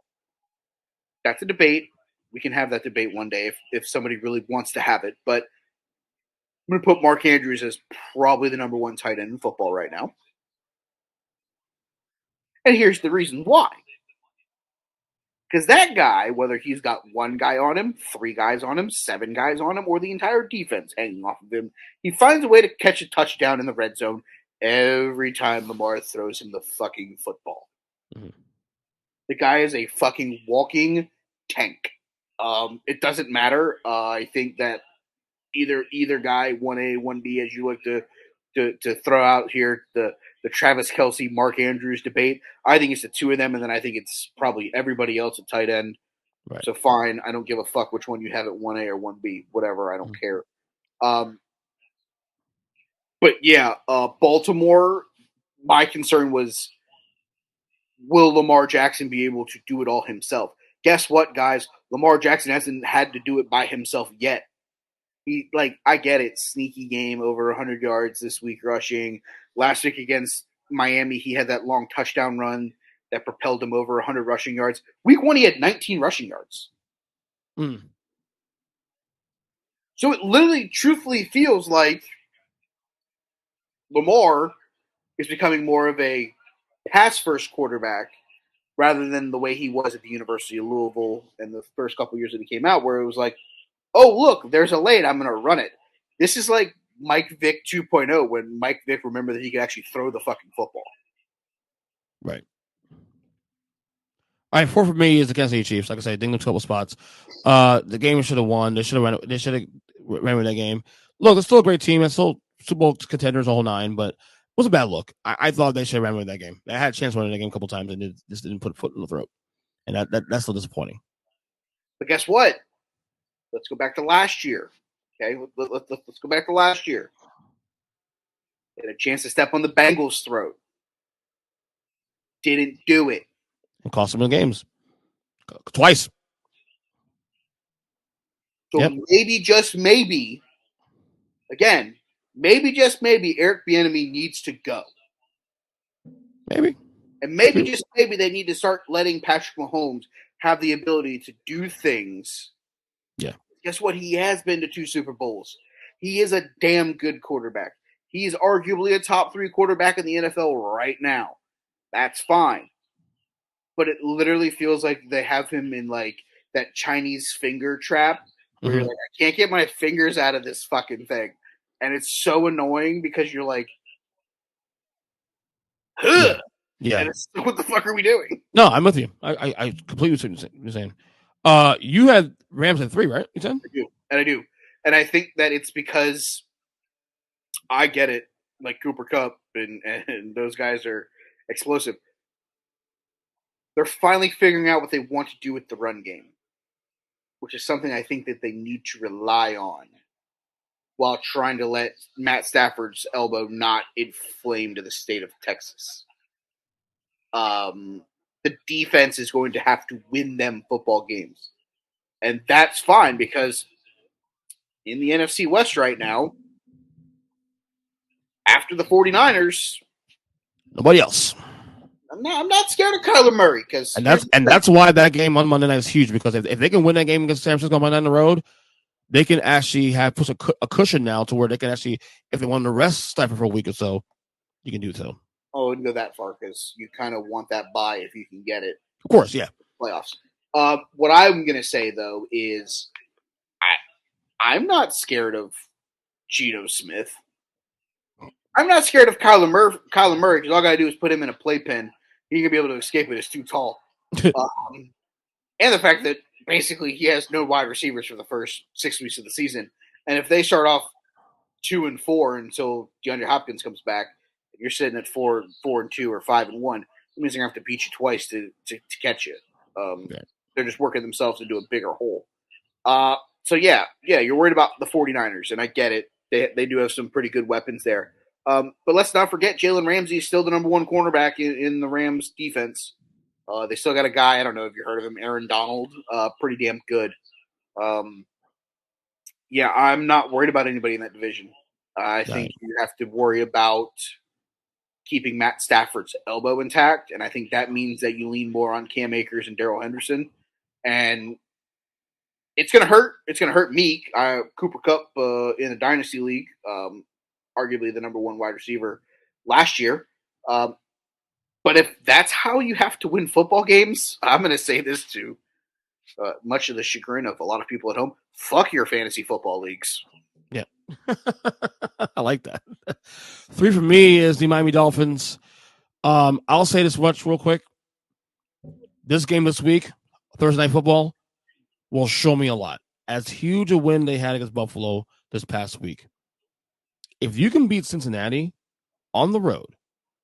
[SPEAKER 2] That's a debate. We can have that debate one day if somebody really wants to have it. But I'm going to put Mark Andrews as probably the number 1 tight end in football right now. And here's the reason why. Because that guy, whether he's got 1 guy on him, 3 guys on him, 7 guys on him, or the entire defense hanging off of him, he finds a way to catch a touchdown in the red zone every time Lamar throws him the fucking football. Mm-hmm. The guy is a fucking walking tank. It doesn't matter. I think that either guy, 1A, 1B, as you like to throw out here, the Travis Kelce, Mark Andrews debate. I think it's the 2 of them, and then I think it's probably everybody else at tight end. Right. So fine, I don't give a fuck which one you have at 1A or 1B, whatever. I don't care. But yeah, Baltimore. My concern was, will Lamar Jackson be able to do it all himself? Guess what, guys? Lamar Jackson hasn't had to do it by himself yet. I get it. Sneaky game, over 100 yards this week rushing. Last week against Miami, he had that long touchdown run that propelled him over 100 rushing yards. Week 1, he had 19 rushing yards. So it literally, truthfully feels like Lamar is becoming more of a pass-first quarterback rather than the way he was at the University of Louisville in the first couple years that he came out, where it was like, oh, look, there's a lane, I'm going to run it. This is like Mike Vick 2.0, when Mike Vick remembered that he could actually throw the fucking football.
[SPEAKER 1] Right. All right, 4 for me is the Kansas City Chiefs. Like I said, dinged them a couple spots. The game should have won. They should have ran with that game. Look, it's still a great team. It's still Super Bowl contenders, the whole 9, but it was a bad look. I thought they should have ran with that game. They had a chance to win the game a couple times and just didn't put a foot in the throat. And that's still disappointing.
[SPEAKER 2] But guess what? Let's go back to last year. Okay, let's go back to last year. They had a chance to step on the Bengals' throat. Didn't do it.
[SPEAKER 1] And cost them the games. Twice.
[SPEAKER 2] So maybe, just maybe, again, maybe, just maybe, Eric Bieniemy needs to go.
[SPEAKER 1] Maybe.
[SPEAKER 2] And maybe, just maybe, they need to start letting Patrick Mahomes have the ability to do things.
[SPEAKER 1] Yeah.
[SPEAKER 2] Guess what? He has been to 2 Super Bowls. He is a damn good quarterback. He's arguably a top 3 quarterback in the NFL right now. That's fine. But it literally feels like they have him in like that Chinese finger trap where you're like, I can't get my fingers out of this fucking thing. And it's so annoying because you're like, ugh.
[SPEAKER 1] Yeah.
[SPEAKER 2] And it's, what the fuck are we doing?
[SPEAKER 1] No, I'm with you. I completely see what you're saying. You had Rams at 3, right? You said?
[SPEAKER 2] I do. And I think that it's because I get it. Like Cooper Cup and those guys are explosive. They're finally figuring out what they want to do with the run game, which is something I think that they need to rely on while trying to let Matt Stafford's elbow not inflame to the state of Texas. The defense is going to have to win them football games. And that's fine because in the NFC West right now, after the 49ers,
[SPEAKER 1] Nobody else.
[SPEAKER 2] I'm not scared of Kyler Murray because
[SPEAKER 1] that's why that game on Monday night is huge, because if they can win that game against San Francisco Monday night on the road, they can actually have put a cushion now to where they can actually, if they want to rest Stafford for a week or so, you can do so.
[SPEAKER 2] Oh, I wouldn't go that far because you kind of want that bye if you can get it.
[SPEAKER 1] Of course, yeah.
[SPEAKER 2] Playoffs. What I'm going to say, though, is I'm not scared of Geno Smith. I'm not scared of Kyler Murray because all I got to do is put him in a playpen. He can be able to escape it. It's too tall. And the fact that basically he has no wide receivers for the first 6 weeks of the season. And if they start off 2-4 until DeAndre Hopkins comes back, you're sitting at 4-2 or 5-1. It means they're gonna have to beat you twice to catch you. They're just working themselves into a bigger hole. So yeah, you're worried about the 49ers, and I get it. They do have some pretty good weapons there. But let's not forget Jalen Ramsey is still the number one cornerback in the Rams defense. They still got a guy, I don't know if you heard of him, Aaron Donald, pretty damn good. Yeah, I'm not worried about anybody in that division. I think you have to worry about keeping Matt Stafford's elbow intact, and I think that means that you lean more on Cam Akers and Darrell Henderson. And it's going to hurt. It's going to hurt me. Cooper Kupp in the Dynasty League, arguably the number one wide receiver last year. But if that's how you have to win football games, I'm going to say this too, much of the chagrin of a lot of people at home, fuck your fantasy football leagues.
[SPEAKER 1] Yeah. I like that. 3 for me is the Miami Dolphins. I'll say this much real quick. This game this week, Thursday Night Football, will show me a lot. As huge a win they had against Buffalo this past week. If you can beat Cincinnati on the road,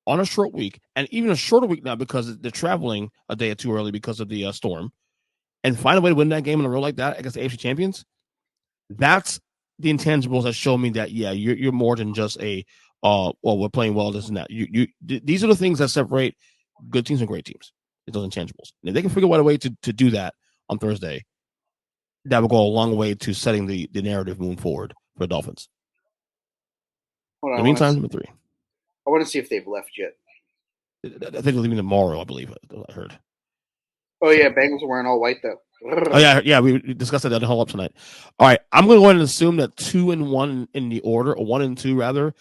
[SPEAKER 1] on a short week, and even a shorter week now because they're traveling a day or two early because of the storm, and find a way to win that game on a road like that against the AFC champions, that's the intangibles that show me that, yeah, you're more than just a, well, we're playing well, this and that. These are the things that separate good teams from great teams. It's those intangibles. And if they can figure out a way to do that on Thursday, that will go a long way to setting the narrative moving forward for the Dolphins. In the meantime, number 3.
[SPEAKER 2] I want to see if they've left yet.
[SPEAKER 1] I think they're leaving tomorrow, I believe. I heard.
[SPEAKER 2] Oh, yeah, Bengals are wearing all white, though.
[SPEAKER 1] Oh, yeah, we discussed that the whole up tonight. All right, I'm going to go ahead and assume that 2 and 1 in the order, or 1 and 2 rather,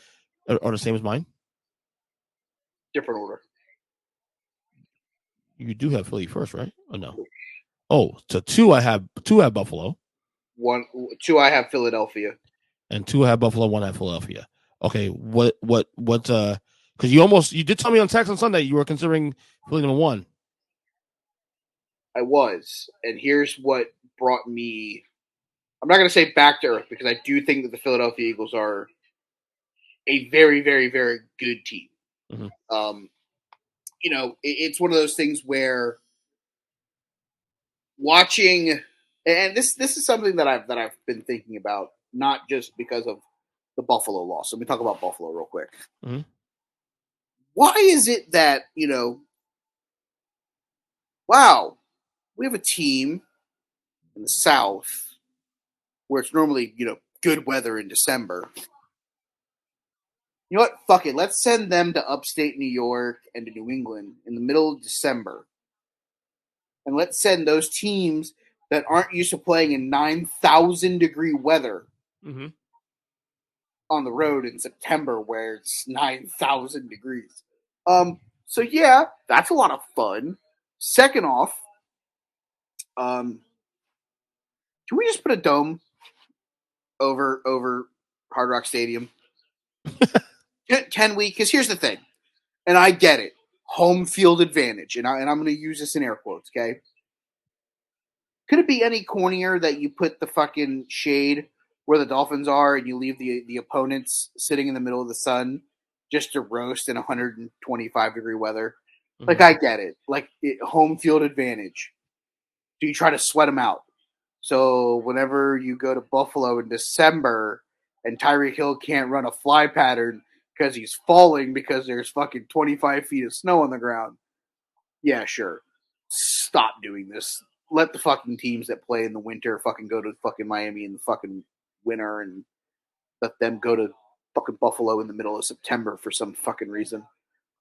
[SPEAKER 1] are the same as mine.
[SPEAKER 2] Different order.
[SPEAKER 1] You do have Philly first, right? Oh, no. Oh, so 2 I have Buffalo.
[SPEAKER 2] 2 I have Philadelphia.
[SPEAKER 1] And 2 I have Buffalo, 1 I have Philadelphia. Okay, what because you did tell me on text on Sunday you were considering Philly number 1.
[SPEAKER 2] I was, and here's what brought me. I'm not going to say back to earth because I do think that the Philadelphia Eagles are a very, very, very good team. Mm-hmm. It's one of those things where watching, and this is something that I've been thinking about, not just because of the Buffalo loss. Let me talk about Buffalo real quick. Mm-hmm. Why is it that, wow, we have a team in the South where it's normally, good weather in December. You know what? Fuck it. Let's send them to upstate New York and to New England in the middle of December. And let's send those teams that aren't used to playing in 9,000 degree weather on the road in September where it's 9,000 degrees. So yeah, that's a lot of fun. Second off, can we just put a dome over Hard Rock Stadium? Can we? Because here's the thing, and I get it. home field advantage, and I'm going to use this in air quotes, okay? Could it be any cornier that you put the fucking shade where the Dolphins are and you leave the opponents sitting in the middle of the sun just to roast in 125-degree weather?
[SPEAKER 1] Mm-hmm.
[SPEAKER 2] Like, I get it. Like, home field advantage. Do you try to sweat them out? So whenever you go to Buffalo in December and Tyreek Hill can't run a fly pattern because he's falling because there's fucking 25 feet of snow on the ground. Yeah, sure. Stop doing this. Let the fucking teams that play in the winter fucking go to fucking Miami in the fucking winter and let them go to fucking Buffalo in the middle of September for some fucking reason.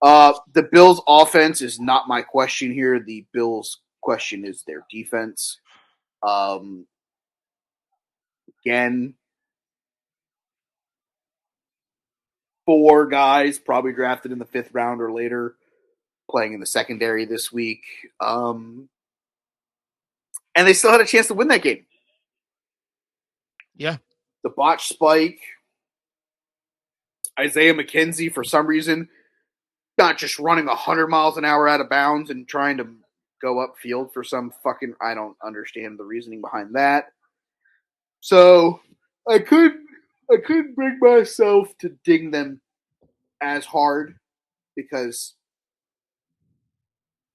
[SPEAKER 2] The Bills' offense is not my question here. The Bills' question is their defense. Again, 4 guys probably drafted in the 5th round or later, playing in the secondary this week. And they still had a chance to win that game.
[SPEAKER 1] Yeah.
[SPEAKER 2] The botch spike, Isaiah McKenzie, for some reason, not just running 100 miles an hour out of bounds and trying to go upfield for some fucking, I don't understand the reasoning behind that. So I couldn't bring myself to ding them as hard because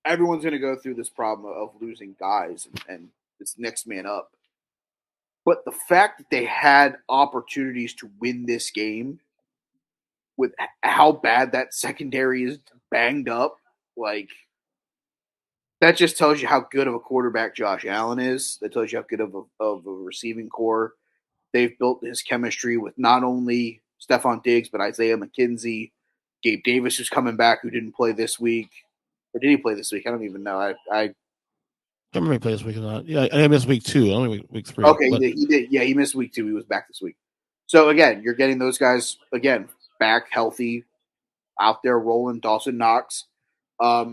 [SPEAKER 2] everyone's going to go through this problem of losing guys and it's next man up. But the fact that they had opportunities to win this game with how bad that secondary is banged up, like, that just tells you how good of a quarterback Josh Allen is. That tells you how good of a receiving core they've built his chemistry with not only Stephon Diggs, but Isaiah McKenzie, Gabe Davis, who's coming back, who didn't play this week. Or did he play this week? I don't even know. I
[SPEAKER 1] can't remember if he played this week or not. Yeah, I missed week 2. Only week 3.
[SPEAKER 2] Okay, he did. Yeah, he missed week 2. He was back this week. So, again, you're getting those guys, again, back healthy, out there rolling. Dawson Knox. But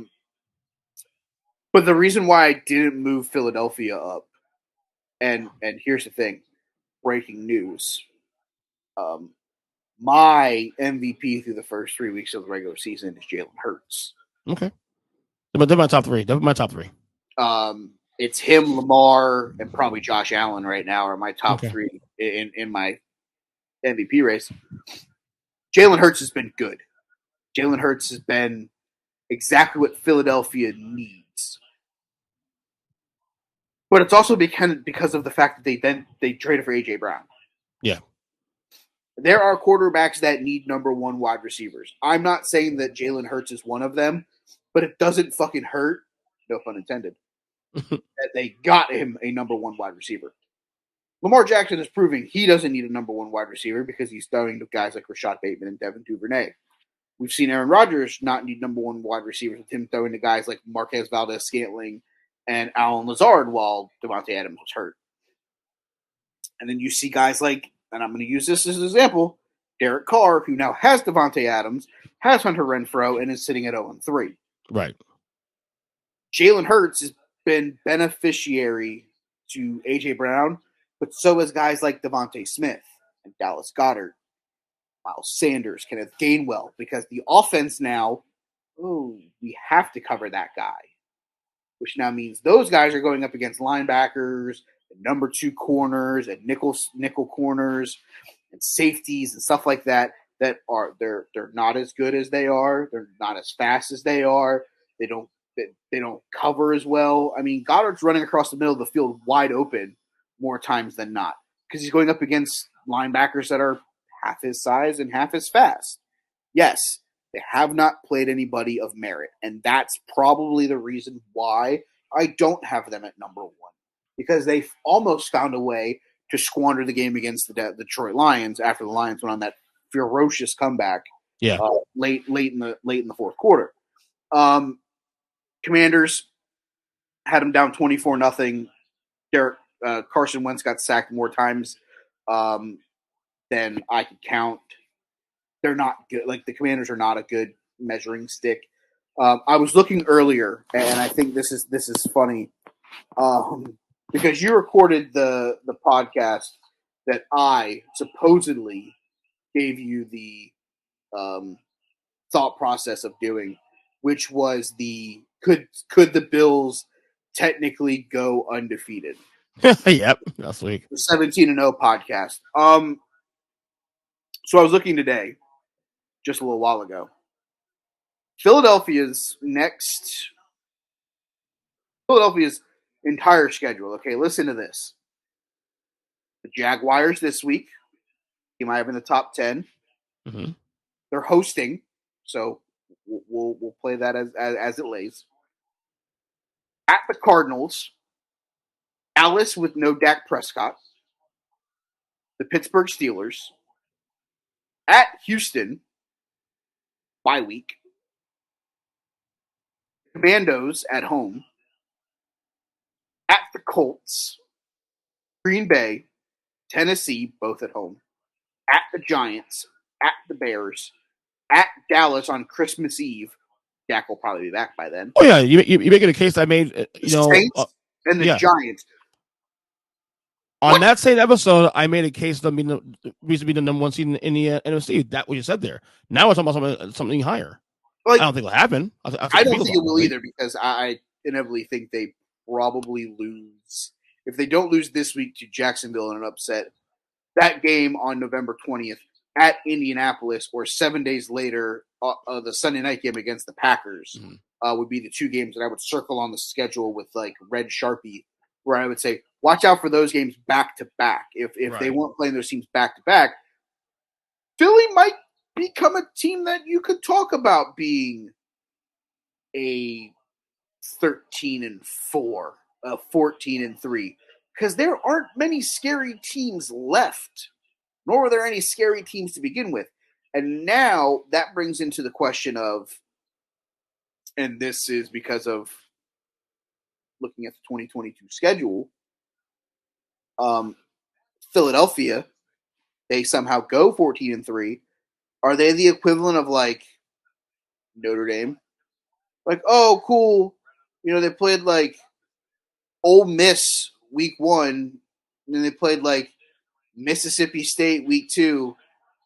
[SPEAKER 2] the reason why I didn't move Philadelphia up, and here's the thing, breaking news. My MVP through the first 3 weeks of the regular season is Jalen Hurts.
[SPEAKER 1] Okay. They're my top 3. They're my top 3.
[SPEAKER 2] It's him, Lamar, and probably Josh Allen right now are my top 3 in my MVP race. Jalen Hurts has been good. Jalen Hurts has been exactly what Philadelphia needs. But it's also because of the fact that they traded for A.J. Brown.
[SPEAKER 1] Yeah.
[SPEAKER 2] There are quarterbacks that need number 1 wide receivers. I'm not saying that Jalen Hurts is one of them, but it doesn't fucking hurt, no pun intended, that they got him a number 1 wide receiver. Lamar Jackson is proving he doesn't need a number 1 wide receiver because he's throwing to guys like Rashad Bateman and Devin Duvernay. We've seen Aaron Rodgers not need number 1 wide receivers with him throwing to guys like Marquez Valdez-Scantling and Allen Lazard while Devontae Adams was hurt. And then you see guys like, and I'm going to use this as an example, Derek Carr, who now has Devontae Adams, has Hunter Renfrow, and is sitting at 0-3.
[SPEAKER 1] Right.
[SPEAKER 2] Jalen Hurts has been beneficiary to A.J. Brown, but so has guys like Devontae Smith and Dallas Goedert, Miles Sanders, Kenneth Gainwell, because the offense now, we have to cover that guy, which now means those guys are going up against linebackers, and number 2 corners, and nickel corners, and safeties and stuff like that. That are they're not as good as they are. They're not as fast as they are. They don't cover as well. I mean, Goddard's running across the middle of the field wide open more times than not because he's going up against linebackers that are half his size and half as fast. Yes, they have not played anybody of merit, and that's probably the reason why I don't have them at number 1, because they've almost found a way to squander the game against the Detroit Lions after the Lions went on that ferocious comeback.
[SPEAKER 1] Yeah,
[SPEAKER 2] late in the fourth quarter. Commanders had them down 24-0. Carson Wentz got sacked more times than I could count. They're not good. Like, the Commanders are not a good measuring stick. I was looking earlier, and I think this is funny, because you recorded the podcast that I supposedly gave you the thought process of doing, which was the could the Bills technically go undefeated?
[SPEAKER 1] Yep, last week.
[SPEAKER 2] The 17-0 podcast. So I was looking today, just a little while ago. Philadelphia's entire schedule. Okay, listen to this. The Jaguars this week. He might have in the top 10.
[SPEAKER 1] Mm-hmm.
[SPEAKER 2] They're hosting, so we'll play that as it lays. At the Cardinals, Dallas with no Dak Prescott, the Pittsburgh Steelers, at Houston, bye week, Commandos at home, at the Colts, Green Bay, Tennessee, both at home, at the Giants, at the Bears, at Dallas on Christmas Eve. Dak will probably be back by then.
[SPEAKER 1] Oh yeah, you making a case I made.
[SPEAKER 2] The Saints and the Giants.
[SPEAKER 1] On that same episode, I made a case of them being the reason to be the number one seed in the NFC. That's what you said there. Now we're talking about something higher.
[SPEAKER 2] Like,
[SPEAKER 1] I don't think it'll happen.
[SPEAKER 2] I don't think it will either, because I inevitably think they probably lose. If they don't lose this week to Jacksonville in an upset, that game on November 20th at Indianapolis, or 7 days later, the Sunday night game against the Packers, would be the two games that I would circle on the schedule with like red Sharpie, where I would say, watch out for those games back to back. If they weren't playing those teams back to back, Philly might become a team that you could talk about being a 13-4, a 14-3, because there aren't many scary teams left, nor were there any scary teams to begin with. And now that brings into the question of, and this is because of looking at the 2022 schedule, Philadelphia, they somehow go 14-3. Are they the equivalent of like Notre Dame? Like, oh, cool. They played like Ole Miss week 1, and then they played like Mississippi State week 2,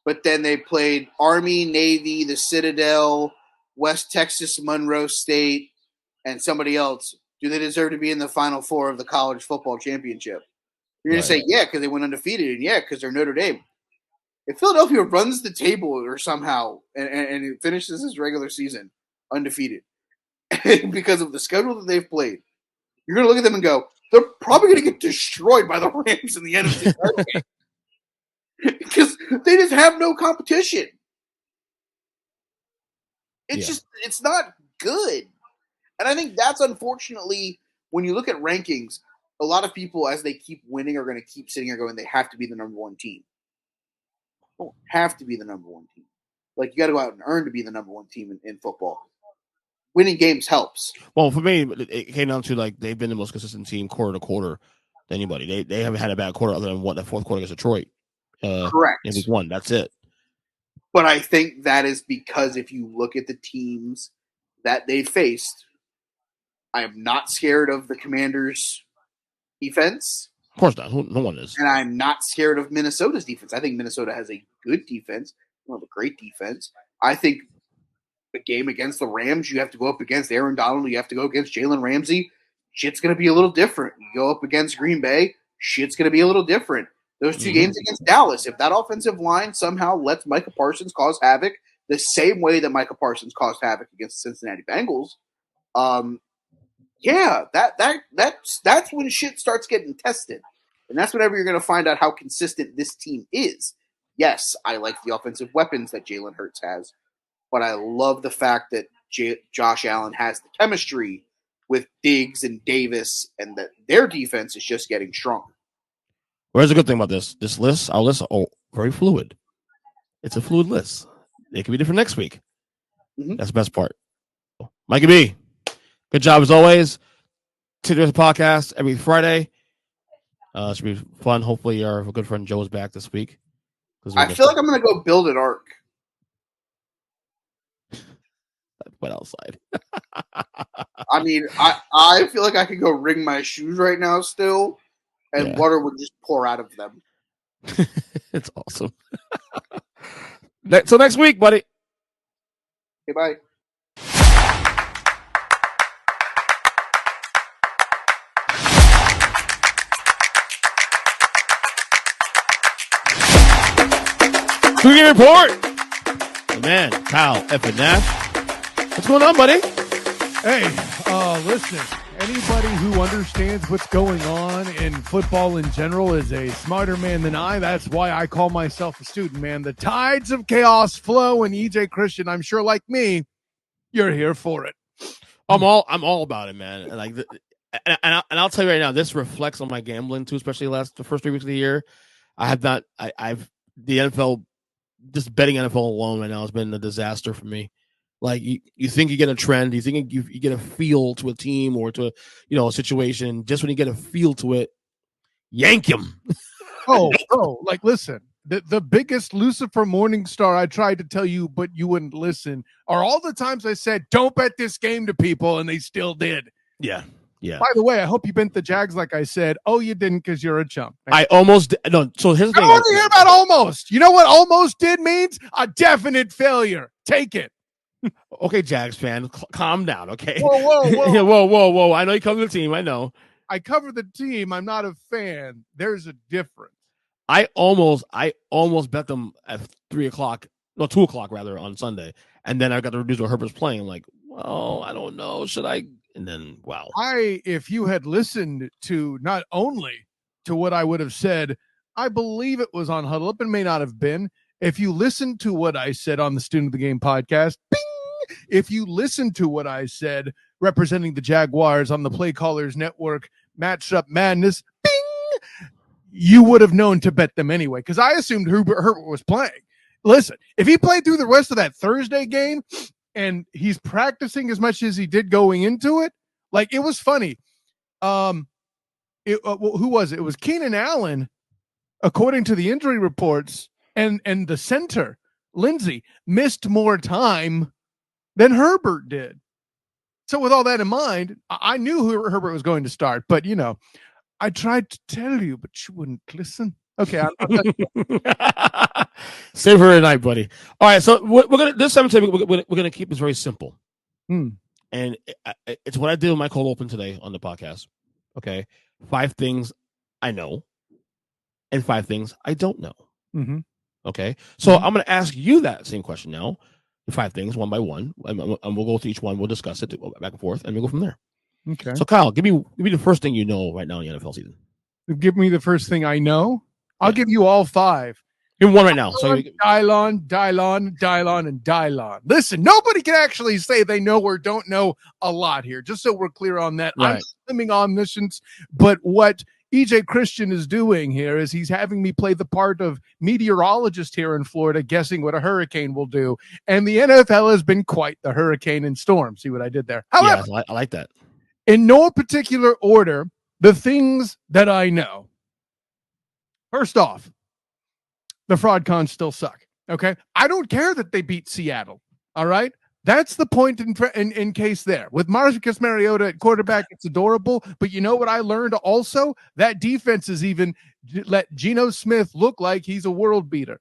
[SPEAKER 2] but then they played Army, Navy, the Citadel, West Texas, Monroe State, and somebody else. Do they deserve to be in the Final Four of the college football championship? You're going to say, yeah, because they went undefeated, and yeah, because they're Notre Dame. If Philadelphia runs the table or somehow and it finishes this regular season undefeated because of the schedule that they've played, you're going to look at them and go, they're probably going to get destroyed by the Rams in the NFC game because they just have no competition. It's not good. And I think that's unfortunately, when you look at rankings, a lot of people, as they keep winning, are going to keep sitting here going, they have to be the number one team. They don't have to be the number one team. Like, you got to go out and earn to be the number one team in football. Winning games helps.
[SPEAKER 1] Well, for me, it came down to like they've been the most consistent team quarter to quarter than anybody. They haven't had a bad quarter other than that fourth quarter against Detroit.
[SPEAKER 2] Correct.
[SPEAKER 1] In week 1, that's it.
[SPEAKER 2] But I think that is because if you look at the teams that they faced, I am not scared of the Commanders' defense.
[SPEAKER 1] Of course not. No one is.
[SPEAKER 2] And I'm not scared of Minnesota's defense. I think Minnesota has a good defense. They have a great defense. I think the game against the Rams, you have to go up against Aaron Donald. You have to go against Jalen Ramsey. Shit's going to be a little different. You go up against Green Bay. Shit's going to be a little different. Those two games against Dallas, if that offensive line somehow lets Micah Parsons cause havoc the same way that Micah Parsons caused havoc against the Cincinnati Bengals, that's when shit starts getting tested. And that's whenever you're going to find out how consistent this team is. Yes, I like the offensive weapons that Jalen Hurts has, but I love the fact that Josh Allen has the chemistry with Diggs and Davis, and that their defense is just getting stronger.
[SPEAKER 1] Where's the good thing about this? This list, our lists are very fluid. It's a fluid list. It can be different next week. That's the best part. Mikey B, good job as always. Today the podcast every Friday. It should be fun. Hopefully our good friend Joe is back this week.
[SPEAKER 2] I feel like I'm going to go build an ark.
[SPEAKER 1] Went outside.
[SPEAKER 2] I mean, I feel like I could go wring my shoes right now still, and water would just pour out of them.
[SPEAKER 1] It's awesome. Till next week, buddy.
[SPEAKER 2] Okay, bye.
[SPEAKER 1] Cookie report. The man, Kyle F. and Nash. What's going on, buddy?
[SPEAKER 3] Hey, listen. Anybody who understands what's going on in football in general is a smarter man than I. That's why I call myself a student, man. The tides of chaos flow, and EJ Christian, I'm sure, like me, you're here for it.
[SPEAKER 1] I'm all about it, man. Like, and I'll tell you right now, this reflects on my gambling too, especially the first 3 weeks of the year. I've the NFL, just betting NFL alone right now has been a disaster for me. Like you think you get a trend, you think you get a feel to a team or to a situation. Just when you get a feel to it, yank him.
[SPEAKER 3] Oh, like listen, the biggest Lucifer Morningstar I tried to tell you, but you wouldn't listen, are all the times I said don't bet this game to people, and they still did.
[SPEAKER 1] Yeah.
[SPEAKER 3] By the way, I hope you bent the Jags like I said. Oh, you didn't because you're a chump.
[SPEAKER 1] I almost no. So here's the thing.
[SPEAKER 3] I want to hear about almost. You know what almost did means? A definite failure. Take it.
[SPEAKER 1] Okay, Jags fan, calm down, okay?
[SPEAKER 3] Whoa.
[SPEAKER 1] whoa. I know you cover the team. I know.
[SPEAKER 3] I cover the team. I'm not a fan. There's a difference.
[SPEAKER 1] I almost bet them at 2 o'clock rather on Sunday, and then I got to reduce what Herbert's playing. I'm like, well, I don't know. Should I? And then, wow.
[SPEAKER 3] If you had listened to not only to what I would have said, I believe it was on Huddle Up and may not have been. If you listened to what I said on the Student of the Game podcast, bing! If you listened to what I said representing the Jaguars on the Play Callers Network Matchup Madness, bing! You would have known to bet them anyway, because I assumed Herbert was playing. Listen, if he played through the rest of that Thursday game and he's practicing as much as he did going into it, like it was funny. Who was it? It was Keenan Allen, according to the injury reports, and the center, Lindsey, missed more time than Herbert did. So with all that in mind, I knew who Herbert was going to start, but I tried to tell you, but you wouldn't listen. Okay.
[SPEAKER 1] Save her tonight, buddy. All right. So we're going to, this time we're going to keep this very simple. And it's what I did with my cold open today on the podcast. Okay. 5 things I know and 5 things I don't know.
[SPEAKER 3] Mm-hmm.
[SPEAKER 1] Okay. So I'm going to ask you that same question now. 5 things, one by one, and we'll go through each one. We'll discuss it back and forth, and we'll go from there.
[SPEAKER 3] Okay.
[SPEAKER 1] So, Kyle, give me the first thing you know right now in the NFL season.
[SPEAKER 3] Give me the first thing I know. I'll give you all 5.
[SPEAKER 1] Give me one right now.
[SPEAKER 3] Dylon, and Dylon. Listen, nobody can actually say they know or don't know a lot here, just so we're clear on that.
[SPEAKER 1] Right.
[SPEAKER 3] I'm slimming omniscience, but what EJ Christian is doing here is he's having me play the part of meteorologist here in Florida, guessing what a hurricane will do. And the NFL has been quite the hurricane and storm. See what I did there? However,
[SPEAKER 1] yeah, I like that.
[SPEAKER 3] In no particular order, the things that I know. First off, the fraud cons still suck. Okay. I don't care that they beat Seattle. All right. That's the point in case there. With Marcus Mariota at quarterback, it's adorable. But you know what I learned also? That defense is even let Geno Smith look like he's a world beater.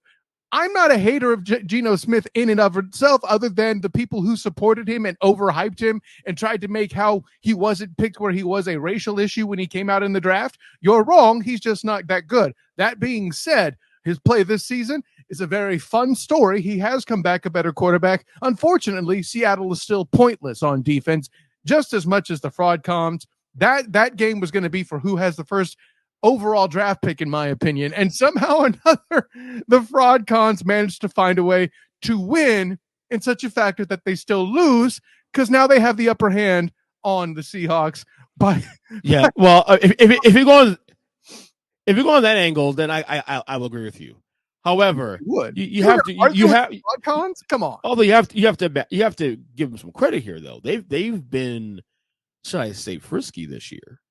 [SPEAKER 3] I'm not a hater of Geno Smith in and of itself, other than the people who supported him and overhyped him and tried to make how he wasn't picked where he was a racial issue when he came out in the draft. You're wrong. He's just not that good. That being said, his play this season is a very fun story. He has come back a better quarterback. Unfortunately, Seattle is still pointless on defense, just as much as the fraud cons. That game was going to be for who has the first overall draft pick, in my opinion. And somehow or another, the fraud cons managed to find a way to win in such a factor that they still lose, because now they have the upper hand on the Seahawks. But
[SPEAKER 1] yeah, well, if you go on that angle, then I will agree with you. However, you have
[SPEAKER 3] fraud cons. Come on.
[SPEAKER 1] Although you have to give them some credit here, though. They've been, should I say, frisky this year.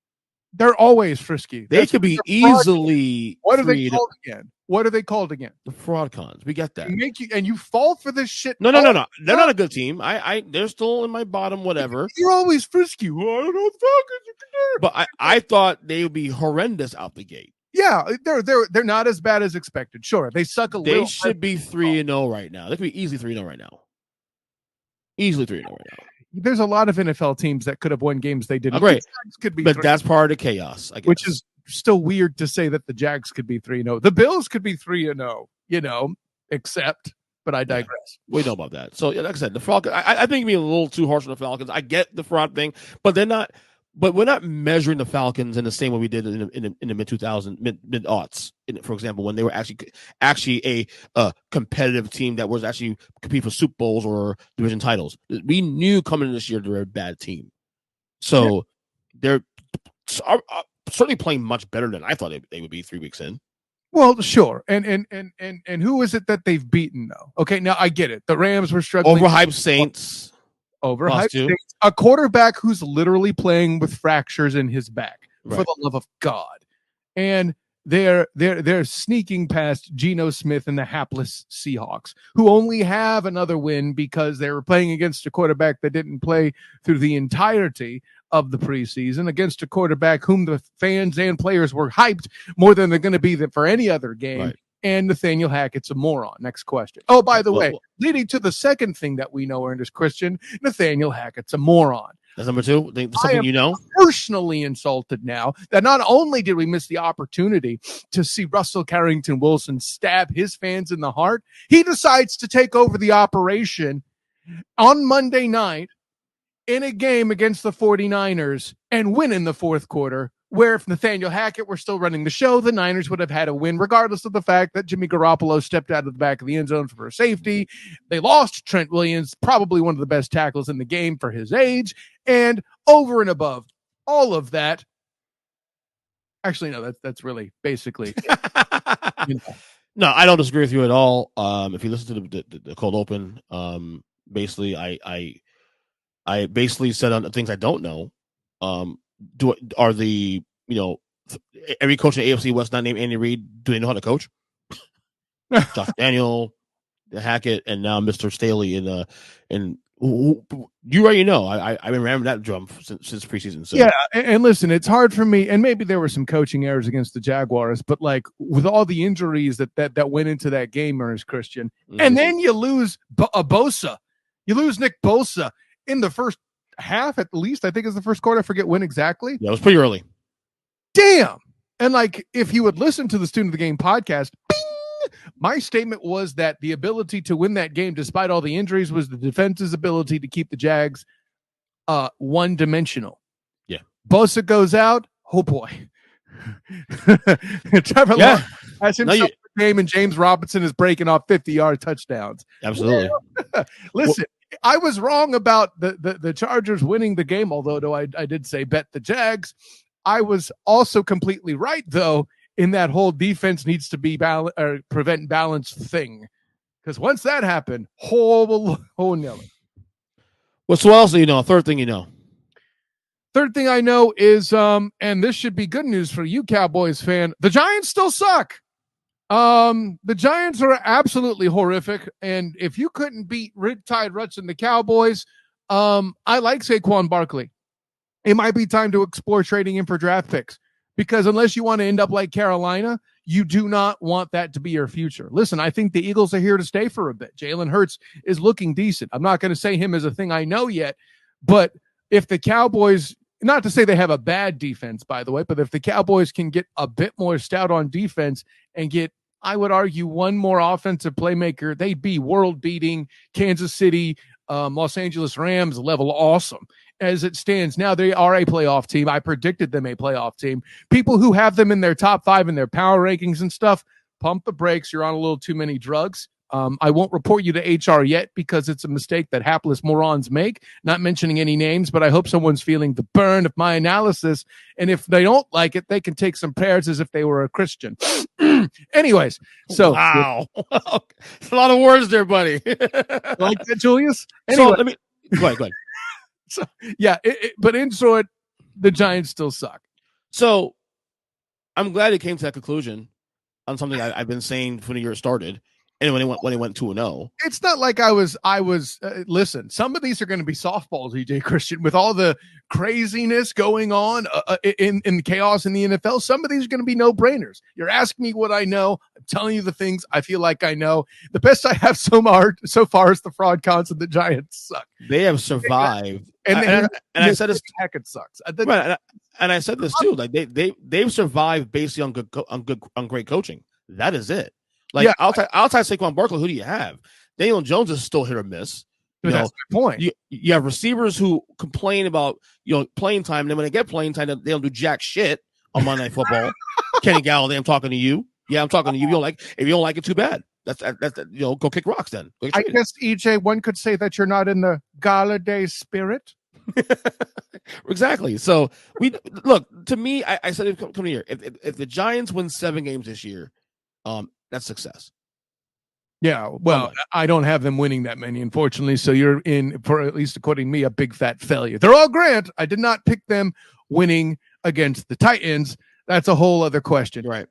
[SPEAKER 3] They're always frisky.
[SPEAKER 1] They could be easily.
[SPEAKER 3] What are they called again? What are they called again?
[SPEAKER 1] The fraud cons. We get that.
[SPEAKER 3] You fall for this shit.
[SPEAKER 1] No. They're not a good team. They're still in my bottom. Whatever.
[SPEAKER 3] You're always frisky. Well, I don't know what the fuck you can do.
[SPEAKER 1] But I thought they would be horrendous out the gate.
[SPEAKER 3] Yeah, they're not as bad as expected. Sure, they suck a little.
[SPEAKER 1] They should be 3-0 right now. They could be easily 3-0 right now. Easily 3-0 right now.
[SPEAKER 3] There's a lot of NFL teams that could have won games they didn't.
[SPEAKER 1] Great.
[SPEAKER 3] Could be,
[SPEAKER 1] but that's part of the chaos, I guess.
[SPEAKER 3] Which is still weird to say that the Jags could be 3-0. The Bills could be 3-0. but I digress.
[SPEAKER 1] We know about that. So, like I said, the Falcons, I think you're being a little too harsh on the Falcons. I get the fraud thing, but they're not. But we're not measuring the Falcons in the same way we did in the mid 2000s, mid aughts. For example, when they were actually a competitive team that was actually compete for Super Bowls or division titles. We knew coming in this year they're a bad team, so they're certainly playing much better than I thought they would be 3 weeks in.
[SPEAKER 3] Well, sure. And who is it that they've beaten though? Okay, now I get it. The Rams were struggling.
[SPEAKER 1] Overhyped Saints.
[SPEAKER 3] Overhyped Saints. A quarterback who's literally playing with fractures in his back, for the love of God. And they're sneaking past Geno Smith and the hapless Seahawks, who only have another win because they were playing against a quarterback that didn't play through the entirety of the preseason, against a quarterback whom the fans and players were hyped more than they're going to be for any other game. Right. And Nathaniel Hackett's a moron. Next question. Oh, by the way, leading to the second thing that we know, Ernest Christian, Nathaniel Hackett's a moron.
[SPEAKER 1] That's number two. Something you know.
[SPEAKER 3] Personally insulted now that not only did we miss the opportunity to see Russell Carrington Wilson stab his fans in the heart, he decides to take over the operation on Monday night in a game against the 49ers and win in the fourth quarter, where if Nathaniel Hackett were still running the show, the Niners would have had a win, regardless of the fact that Jimmy Garoppolo stepped out of the back of the end zone for a safety. They lost Trent Williams, probably one of the best tackles in the game for his age, and over and above all of that. Actually, no, that's really basically.
[SPEAKER 1] No, I don't disagree with you at all. If you listen to the cold open, basically, I basically said on the things I don't know. Are the every coach in the AFC West not named Andy Reid? Do they know how to coach? Josh Daniel, Hackett, and now Mr. Staley and you already know. I remember that drum since preseason. So.
[SPEAKER 3] Yeah, and listen, it's hard for me, and maybe there were some coaching errors against the Jaguars, but like with all the injuries that went into that game, Ernest Christian, and then you lose Bosa, you lose Nick Bosa in the first half, at least I think is the first quarter. I forget when exactly.
[SPEAKER 1] Yeah, it was pretty early.
[SPEAKER 3] Damn. And like, if you would listen to the Student of the Game podcast, bing, my statement was that the ability to win that game, despite all the injuries, was the defense's ability to keep the Jags one-dimensional.
[SPEAKER 1] Yeah.
[SPEAKER 3] Bosa goes out. Oh boy. Trevor Lawrence has himself a game, and James Robinson is breaking off 50-yard touchdowns.
[SPEAKER 1] Absolutely.
[SPEAKER 3] Listen. I was wrong about the Chargers winning the game, although I did say bet the Jags. I was also completely right, though, in that whole defense needs to be prevent balance thing. Because once that happened, whole no.
[SPEAKER 1] Well, so else do you know? Third thing you know.
[SPEAKER 3] Third thing I know is, and this should be good news for you, Cowboys fan, the Giants still suck. The Giants are absolutely horrific, and if you couldn't beat Riptide Ruts and the Cowboys, I like Saquon Barkley. It might be time to explore trading him for draft picks, because unless you want to end up like Carolina, you do not want that to be your future. Listen, I think the Eagles are here to stay for a bit. Jalen Hurts is looking decent. I'm not going to say him as a thing I know yet, but if the Cowboys, not to say they have a bad defense, by the way, but if the Cowboys can get a bit more stout on defense and get, I would argue, one more offensive playmaker, they'd be world-beating Kansas City, Los Angeles Rams level awesome. As it stands now, they are a playoff team. I predicted them a playoff team. People who have them in their top 5 in their power rankings and stuff, pump the brakes. You're on a little too many drugs. I won't report you to HR yet because it's a mistake that hapless morons make, not mentioning any names, but I hope someone's feeling the burn of my analysis. And if they don't like it, they can take some prayers as if they were a Christian. Anyways, so.
[SPEAKER 1] Wow. It's a lot of words there, buddy.
[SPEAKER 3] Like that, Julius?
[SPEAKER 1] Anyway. So let me, go ahead.
[SPEAKER 3] So, yeah, but in short, the Giants still suck.
[SPEAKER 1] So I'm glad it came to that conclusion on something I've been saying from the year it started. And when it went 2-0,
[SPEAKER 3] it's not like I was. Listen, some of these are going to be softballs, EJ Christian, with all the craziness going on in chaos in the NFL. Some of these are going to be no brainers. You're asking me what I know. I'm telling you the things I feel like I know. The best I have so far is the fraud cons and the Giants suck.
[SPEAKER 1] They have survived, and I said this.
[SPEAKER 3] Heck, it sucks.
[SPEAKER 1] Right, and I said this too. Like they've survived basically on great coaching. That is it. Like
[SPEAKER 3] Yeah.
[SPEAKER 1] outside Saquon Barkley, who do you have? Daniel Jones is still hit or miss.
[SPEAKER 3] That's my point.
[SPEAKER 1] You have receivers who complain about playing time, and then when they get playing time, they don't do jack shit on Monday Night Football. Kenny Galladay, I'm talking to you. Yeah, I'm talking to you. If you don't like it, too bad. That's go kick rocks then.
[SPEAKER 3] I guess EJ, one could say that you're not in the Galladay spirit.
[SPEAKER 1] Exactly. So we look, to me, I said it come here. If the Giants win 7 games this year, that's success.
[SPEAKER 3] Yeah, well, I don't have them winning that many, unfortunately. So you're in, for at least according to me, a big fat failure. They're all Grant. I did not pick them winning against the Titans. That's a whole other question.
[SPEAKER 1] Right.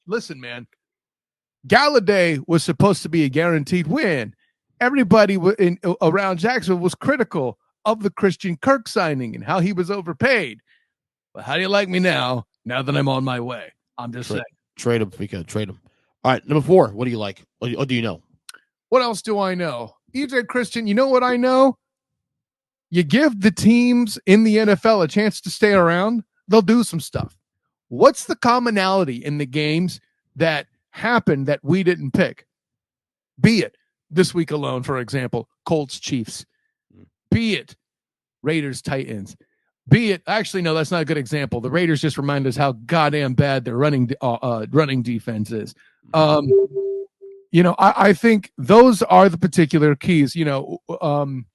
[SPEAKER 3] Listen, man, Galladay was supposed to be a guaranteed win. Everybody around Jacksonville was critical of the Christian Kirk saying and how he was overpaid. But how do you like me now that I'm on my way? I'm just saying.
[SPEAKER 1] Trade him. We can trade him. All right, number 4. What do you like? Or do you know?
[SPEAKER 3] What else do I know? EJ Christian, you know what I know? You give the teams in the NFL a chance to stay around, they'll do some stuff. What's the commonality in the games that happened that we didn't pick? Be it this week alone, for example, Colts Chiefs. Be it Raiders Titans. Be it, actually, no, that's not a good example. The Raiders just remind us how goddamn bad their running defense is. I think those are the particular keys. We can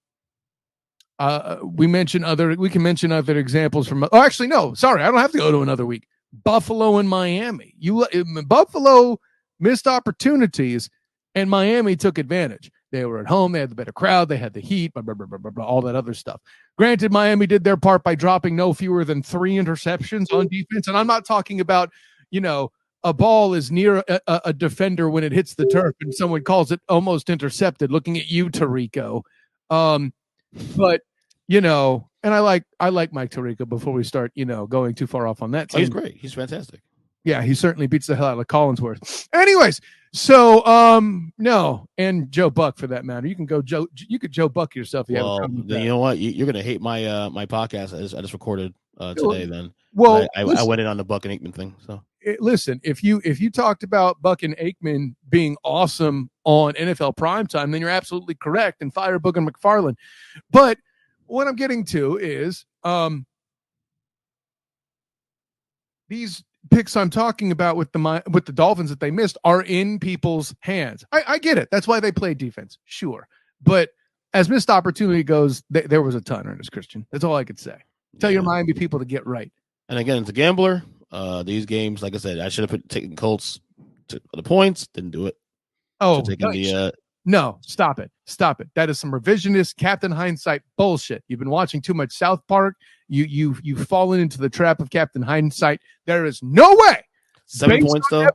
[SPEAKER 3] mention other examples from. Oh, actually, no, sorry, I don't have to go to another week. Buffalo and Miami. Buffalo missed opportunities, and Miami took advantage. They were at home. They had the better crowd. They had the heat, blah, blah, blah, blah, blah, all that other stuff. Granted, Miami did their part by dropping no fewer than 3 interceptions on defense. And I'm not talking about, a ball is near a defender when it hits the turf and someone calls it almost intercepted, looking at you, Tirico. But, and I like Mike Tirico before we start, going too far off on that team.
[SPEAKER 1] Oh, he's great. He's fantastic.
[SPEAKER 3] Yeah, he certainly beats the hell out of Collinsworth. Anyways, so no, and Joe Buck for that matter. You could Joe Buck yourself.
[SPEAKER 1] You know what? You're gonna hate my my podcast I just recorded today. Then I went in on the Buck and Aikman thing. So
[SPEAKER 3] listen, if you talked about Buck and Aikman being awesome on NFL primetime, then you're absolutely correct. And fire Booger McFarland. But what I'm getting to is these picks I'm talking about with the Dolphins that they missed are in people's hands. I get it. That's why they play defense. Sure. But as missed opportunity goes, there was a ton, Ernest Christian. That's all I could say. Tell your Miami people to get right.
[SPEAKER 1] And again, it's a gambler. These games, like I said, I should have taken Colts to the points. Didn't do it.
[SPEAKER 3] Oh, no, stop it. That is some revisionist Captain Hindsight bullshit. You've been watching too much South Park. You've fallen into the trap of Captain Hindsight. There is no way.
[SPEAKER 1] 7 points though.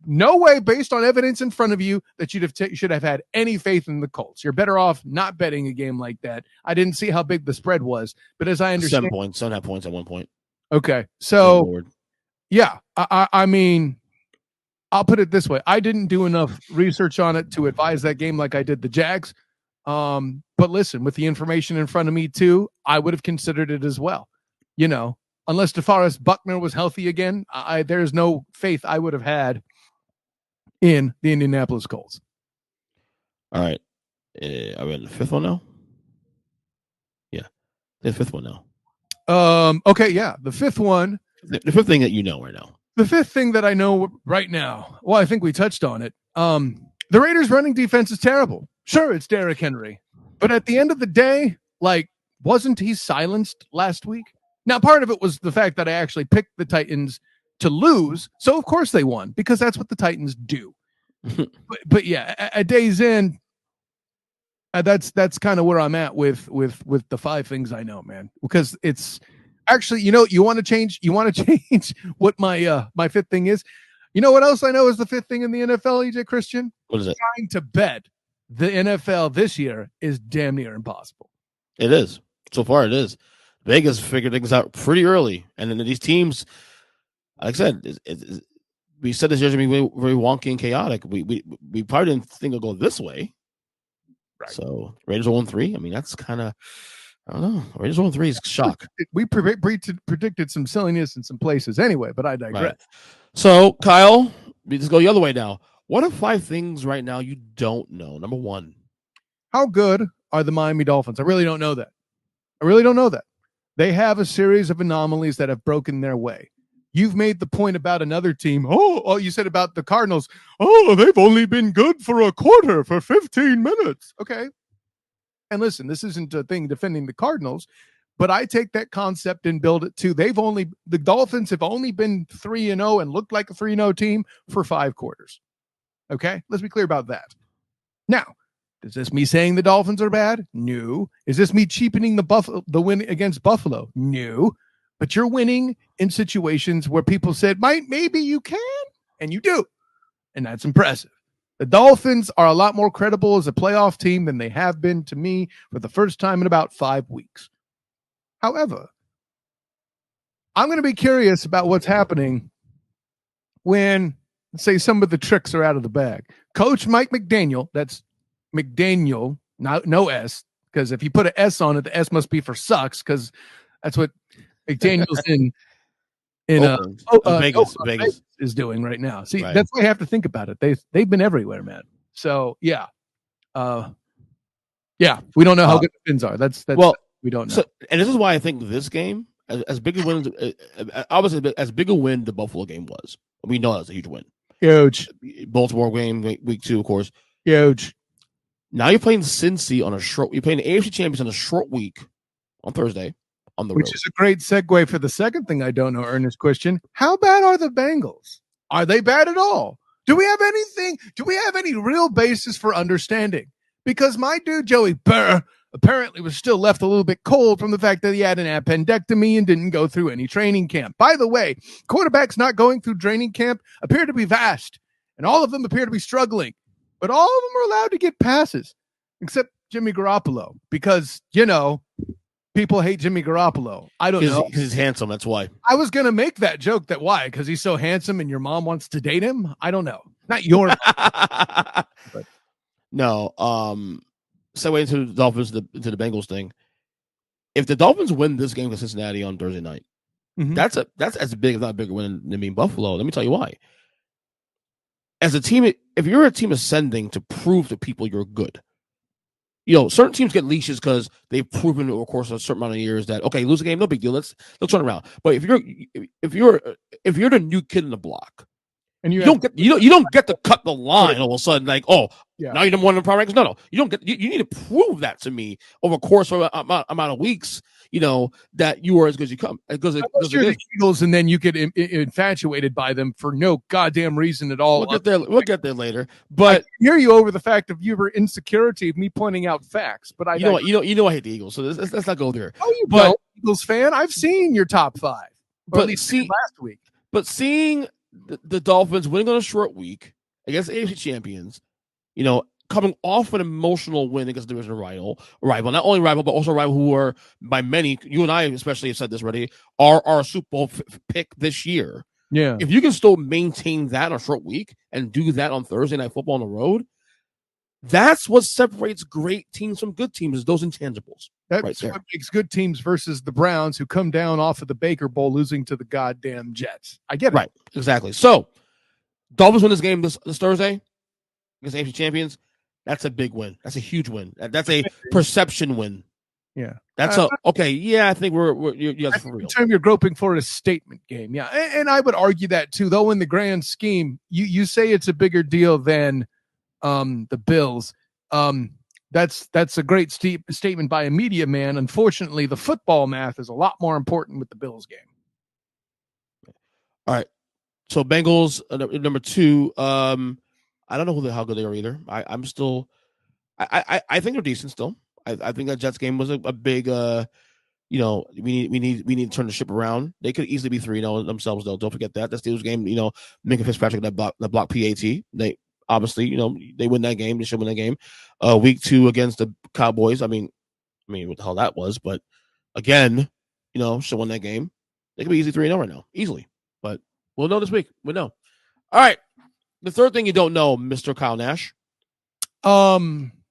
[SPEAKER 3] No way, based on evidence in front of you, that should have had any faith in the Colts. You're better off not betting a game like that. I didn't see how big the spread was, but as I understand,
[SPEAKER 1] 7 points, 7.5 points at one point.
[SPEAKER 3] Okay, so yeah, I mean, I'll put it this way: I didn't do enough research on it to advise that game like I did the Jags. But listen, with the information in front of me too, I would have considered it as well. Unless DeForest Buckner was healthy again, there's no faith I would have had in the Indianapolis Colts.
[SPEAKER 1] All right. Are we on the 5th one now? Yeah. The 5th one now.
[SPEAKER 3] Okay, yeah. The 5th one.
[SPEAKER 1] The 5th thing that you know right now.
[SPEAKER 3] The 5th thing that I know right now. Well, I think we touched on it. The Raiders' running defense is terrible. Sure, it's Derrick Henry. But at the end of the day, wasn't he silenced last week? Now, part of it was the fact that I actually picked the Titans to lose. So, of course, they won because that's what the Titans do. but yeah, at day's end, that's kind of where I'm at with the 5 things I know, man. Because it's actually, you want to change what my 5th thing is. You know what else I know is the 5th thing in the NFL, EJ Christian?
[SPEAKER 1] What is it?
[SPEAKER 3] Trying to bet the NFL this year is damn near impossible.
[SPEAKER 1] It is. So far, it is. Vegas figured things out pretty early. And then these teams, like I said, we said this year's going to be very wonky and chaotic. We probably didn't think it'll go this way. Right. So Raiders 0-3. I mean, that's kind of, I don't know. Raiders 0-3 is shock.
[SPEAKER 3] We predicted some silliness in some places anyway, but I digress.
[SPEAKER 1] Right. So, Kyle, we just go the other way now. What are 5 things right now you don't know? Number 1.
[SPEAKER 3] How good are the Miami Dolphins? I really don't know that. They have a series of anomalies that have broken their way. You've made the point about another team. Oh, you said about the Cardinals. Oh, they've only been good for a quarter, for 15 minutes. Okay. And listen, this isn't a thing defending the Cardinals, but I take that concept and build it too. The Dolphins have only been 3-0 and looked like a 3-0 team for 5 quarters. Okay. Let's be clear about that. Now, is this me saying the Dolphins are bad? No. Is this me cheapening the win against Buffalo? No. But you're winning in situations where people said, maybe you can, and you do. And that's impressive. The Dolphins are a lot more credible as a playoff team than they have been to me for the first time in about 5 weeks. However, I'm going to be curious about what's happening when, say, some of the tricks are out of the bag. Coach Mike McDaniel, that's McDaniel, no S, because if you put an S on it, the S must be for sucks, because that's what McDaniel's in Vegas is doing right now. See, right. That's why I have to think about it. They've been everywhere, man. So yeah, we don't know how good the Fins are. That's we don't know.
[SPEAKER 1] So, and this is why I think this game, as big a win, obviously as big a win the Buffalo game was. We know that's a huge win.
[SPEAKER 3] Huge.
[SPEAKER 1] Baltimore game, week 2, of course.
[SPEAKER 3] Huge.
[SPEAKER 1] Now you're playing Cincy on a short. You're playing the AFC champions on a short week on Thursday on the road.
[SPEAKER 3] Which is a great segue for the second thing I don't know, Ernest question. How bad are the Bengals? Are they bad at all? Do we have any real basis for understanding? Because my dude Joey Burr apparently was still left a little bit cold from the fact that he had an appendectomy and didn't go through any training camp. By the way, quarterbacks not going through training camp appear to be vast, and all of them appear to be struggling. But all of them are allowed to get passes, except Jimmy Garoppolo, because, people hate Jimmy Garoppolo. I don't know.
[SPEAKER 1] Because he's handsome, that's why.
[SPEAKER 3] I was going to make that joke that why? Because he's so handsome and your mom wants to date him? I don't know. Not your mom. But.
[SPEAKER 1] No. Segue into the Dolphins, to the Bengals thing. If the Dolphins win this game to Cincinnati on Thursday night, that's as big, if not a bigger win than being Buffalo. Let me tell you why. As a team, if you're a team ascending to prove to people you're good, certain teams get leashes because they've proven over the course of a certain amount of years that, okay, lose a game, no big deal. Let's turn around. But if you're the new kid in the block, and you don't get to cut the line all of a sudden, like, now you're number 1 in the power rankings. No, you don't get. You need to prove that to me over the course of an amount of weeks. That you are as good as you come. Because
[SPEAKER 3] you're the Eagles, and then you get infatuated by them for no goddamn reason at all.
[SPEAKER 1] We'll get there later. But
[SPEAKER 3] I hear you over the fact of your insecurity of me pointing out facts. But I
[SPEAKER 1] I hate the Eagles, so let's not go there.
[SPEAKER 3] Oh, you don't, Eagles fan. I've seen your top 5, but at least last week.
[SPEAKER 1] But seeing the Dolphins winning on a short week against AFC champions, coming off an emotional win against the division rival, not only rival, but also rival who are, by many, you and I especially have said this already, are our Super Bowl pick this year.
[SPEAKER 3] Yeah.
[SPEAKER 1] If you can still maintain that on a short week and do that on Thursday Night Football on the road, that's what separates great teams from good teams, is those intangibles.
[SPEAKER 3] That's what makes good teams versus the Browns, who come down off of the Baker Bowl losing to the goddamn Jets. I get it.
[SPEAKER 1] Right, exactly. So, Dolphins win this game this Thursday against AFC champions. That's a big win. That's a huge win. That's a perception win.
[SPEAKER 3] Yeah.
[SPEAKER 1] That's okay. Yeah, I think you're guys for real.
[SPEAKER 3] The term you're groping for is a statement game. Yeah. And I would argue that too, though, in the grand scheme, you say it's a bigger deal than the Bills. That's a great statement by a media man. Unfortunately, the football math is a lot more important with the Bills game.
[SPEAKER 1] All right. So Bengals, number 2, I don't know how good they are either. I think they're decent still. I think that Jets game was a big, we need to turn the ship around. They could easily be 3-0 themselves though. Don't forget that. That Steelers game, Minka Fitzpatrick, that block PAT. They obviously, they win that game. They should win that game. Week 2 against the Cowboys. I mean, what the hell that was, but again, should win that game. They could be easy 3-0 right now, easily. But we'll know this week. We'll know. All right. The third thing you don't know, Mr. Kyle Nash.